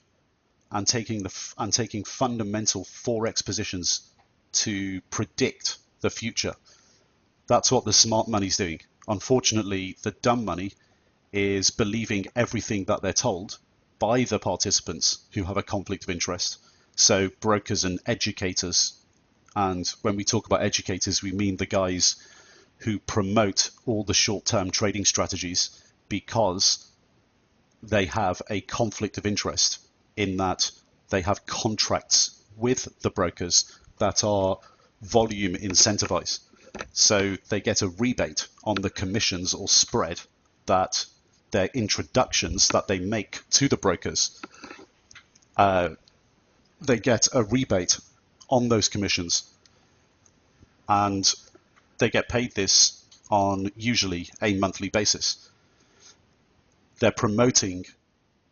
and taking fundamental Forex positions to predict the future. That's what the smart money's doing. Unfortunately, the dumb money is believing everything that they're told by the participants who have a conflict of interest. So brokers and educators. And when we talk about educators, we mean the guys who promote all the short-term trading strategies because they have a conflict of interest in that they have contracts with the brokers that are volume incentivized. So they get a rebate on the commissions or spread that their introductions that they make to the brokers. They get a rebate on those commissions, and they get paid this on usually a monthly basis. They're promoting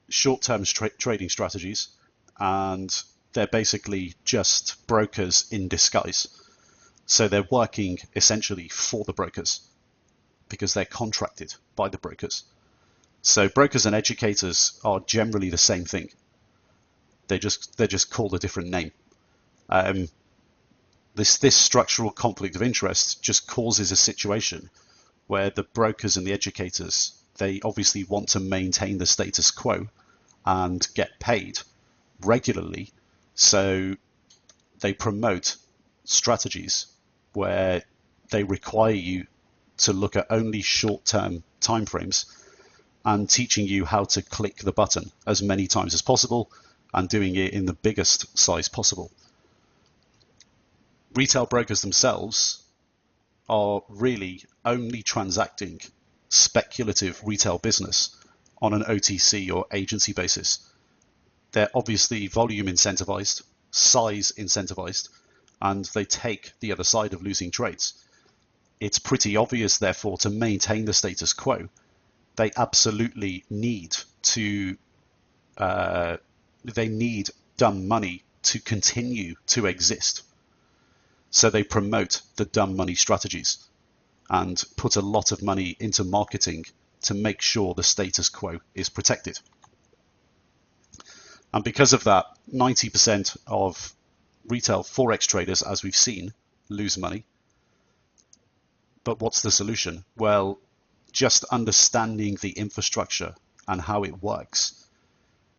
short-term trading strategies, and they're basically just brokers in disguise. So they're working essentially for the brokers because they're contracted by the brokers. So brokers and educators are generally the same thing. They're just called a different name. This structural conflict of interest just causes a situation where the brokers and the educators, they obviously want to maintain the status quo and get paid regularly. So they promote strategies where they require you to look at only short-term timeframes and teaching you how to click the button as many times as possible and doing it in the biggest size possible. Retail brokers themselves are really only transacting speculative retail business on an OTC or agency basis. They're obviously volume incentivized, size incentivized, and they take the other side of losing trades. It's pretty obvious, therefore, to maintain the status quo, they absolutely need to, they need dumb money to continue to exist. So they promote the dumb money strategies and put a lot of money into marketing to make sure the status quo is protected. And because of that, 90% of retail Forex traders, as we've seen, lose money. But what's the solution? Well, just understanding the infrastructure and how it works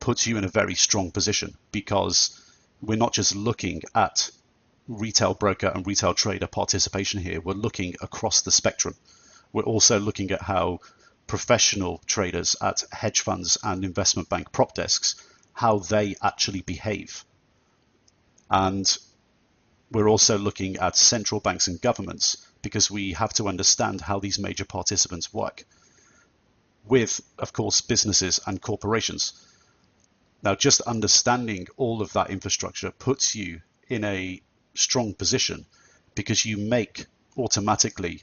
puts you in a very strong position, because we're not just looking at retail broker and retail trader participation here. We're looking across the spectrum. We're also looking at how professional traders at hedge funds and investment bank prop desks, how they actually behave. And we're also looking at central banks and governments, because we have to understand how these major participants work with, of course, businesses and corporations. Now, just understanding all of that infrastructure puts you in a strong position, because you make automatically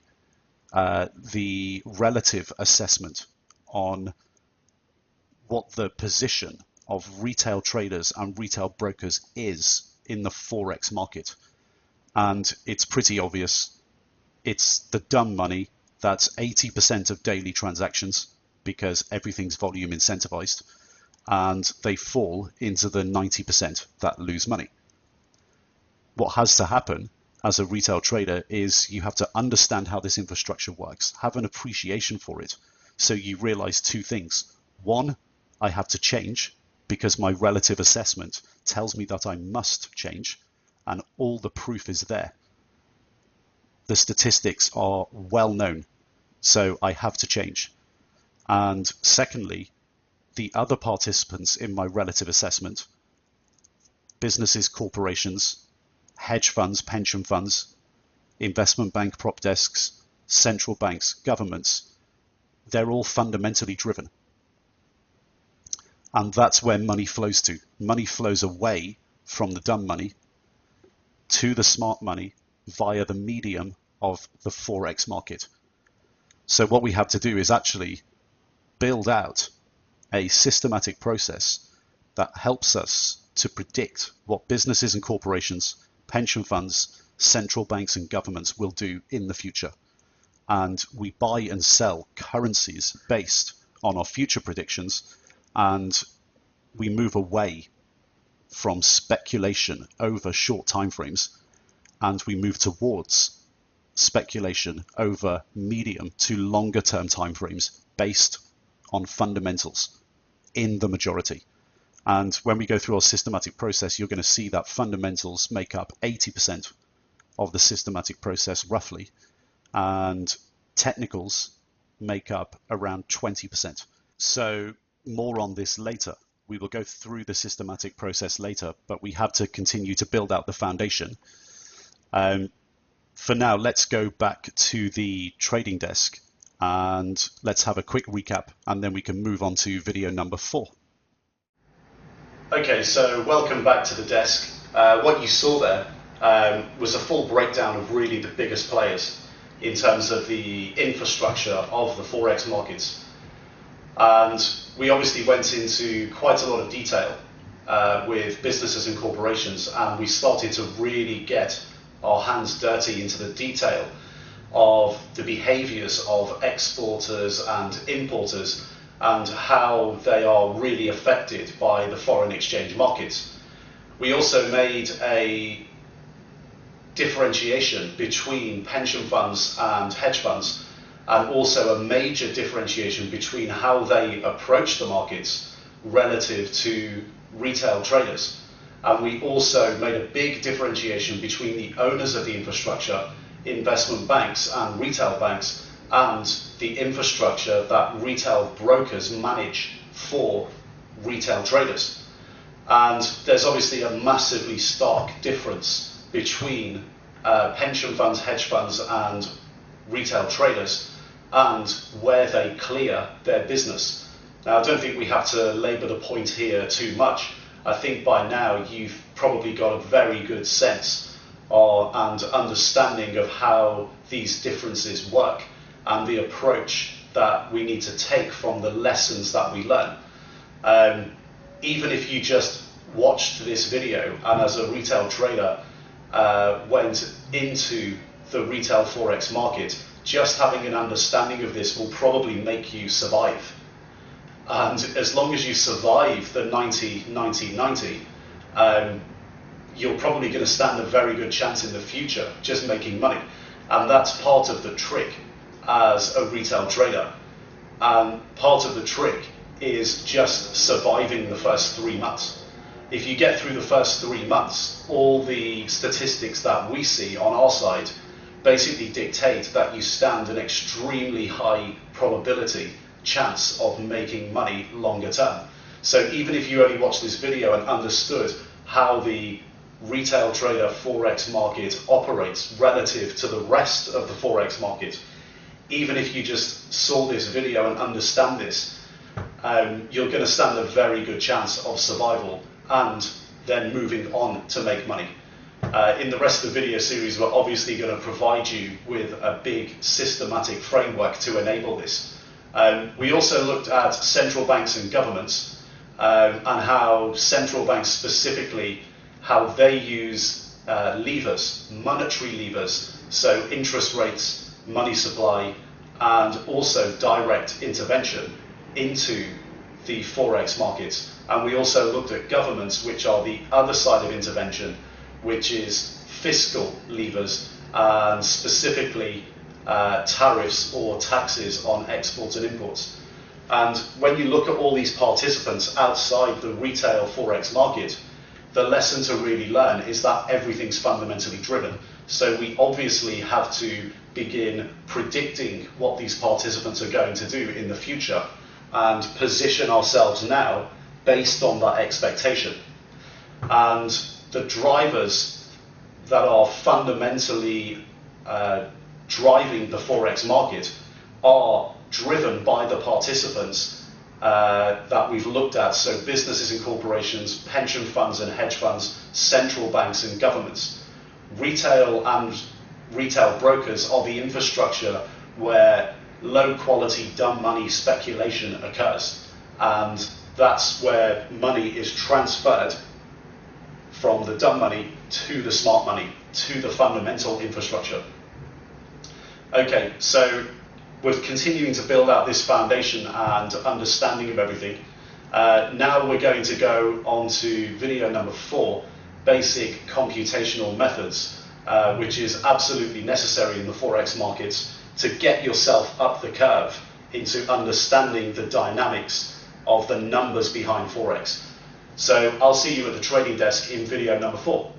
the relative assessment on what the position of retail traders and retail brokers is in the Forex market. And it's pretty obvious. It's the dumb money that's 80% of daily transactions, because everything's volume incentivized, and they fall into the 90% that lose money. What has to happen as a retail trader is you have to understand how this infrastructure works, have an appreciation for it, so you realize two things. One, I have to change because my relative assessment tells me that I must change, and all the proof is there. The statistics are well known, so I have to change. And secondly, the other participants in my relative assessment, businesses, corporations, hedge funds, pension funds, investment bank prop desks, central banks, governments, they're all fundamentally driven. And that's where money flows to. Money flows away from the dumb money to the smart money via the medium of the Forex market. So what we have to do is actually build out a systematic process that helps us to predict what businesses and corporations, pension funds, central banks and governments will do in the future. And we buy and sell currencies based on our future predictions, and we move away from speculation over short timeframes, and we move towards speculation over medium to longer term timeframes based on fundamentals in the majority. And when we go through our systematic process, you're going to see that fundamentals make up 80% of the systematic process roughly, and technicals make up around 20%. So more on this later. We will go through the systematic process later, but we have to continue to build out the foundation. For now, let's go back to the trading desk and let's have a quick recap, and then we can move on to video number 4. Okay, so welcome back to the desk. What you saw there was a full breakdown of really the biggest players in terms of the infrastructure of the Forex markets. And we obviously went into quite a lot of detail with businesses and corporations, and we started to really get our hands dirty into the detail of the behaviors of exporters and importers and how they are really affected by the foreign exchange markets. We also made a differentiation between pension funds and hedge funds, and also a major differentiation between how they approach the markets relative to retail traders. And we also made a big differentiation between the owners of the infrastructure, investment banks and retail banks, and the infrastructure that retail brokers manage for retail traders. And there's obviously a massively stark difference between pension funds, hedge funds and retail traders and where they clear their business. Now, I don't think we have to labour the point here too much. I think by now you've probably got a very good sense and understanding of how these differences work and the approach that we need to take from the lessons that we learn. Even if you just watched this video and as a retail trader went into the retail Forex market, just having an understanding of this will probably make you survive. And as long as you survive the 90-90-90, you're probably going to stand a very good chance in the future just making money. And that's part of the trick as a retail trader. And part of the trick is just surviving the first 3 months. If you get through the first 3 months, all the statistics that we see on our side basically dictate that you stand an extremely high probability chance of making money longer term. So even if you only watched this video and understood how the retail trader Forex market operates relative to the rest of the Forex market, even if you just saw this video and understand this, you're going to stand a very good chance of survival and then moving on to make money. In the rest of the video series, we're obviously going to provide you with a big systematic framework to enable this. We also looked at central banks and governments and how central banks specifically, how they use levers, monetary levers, so interest rates, money supply, and also direct intervention into the Forex markets. And we also looked at governments, which are the other side of intervention, which is fiscal levers, and specifically tariffs or taxes on exports and imports. And when you look at all these participants outside the retail Forex market, the lesson to really learn is that everything's fundamentally driven. So we obviously have to begin predicting what these participants are going to do in the future and position ourselves now based on that expectation. And the drivers that are fundamentally driving the Forex market are driven by the participants that we've looked at, so businesses and corporations, pension funds and hedge funds, central banks and governments. Retail and retail brokers are the infrastructure where low quality dumb money speculation occurs, and that's where money is transferred from the dumb money to the smart money, to the fundamental infrastructure. Okay, so we're continuing to build out this foundation and understanding of everything. Now we're going to go on to video number 4, basic computational methods, which is absolutely necessary in the Forex markets to get yourself up the curve into understanding the dynamics of the numbers behind Forex. So I'll see you at the trading desk in video number 4.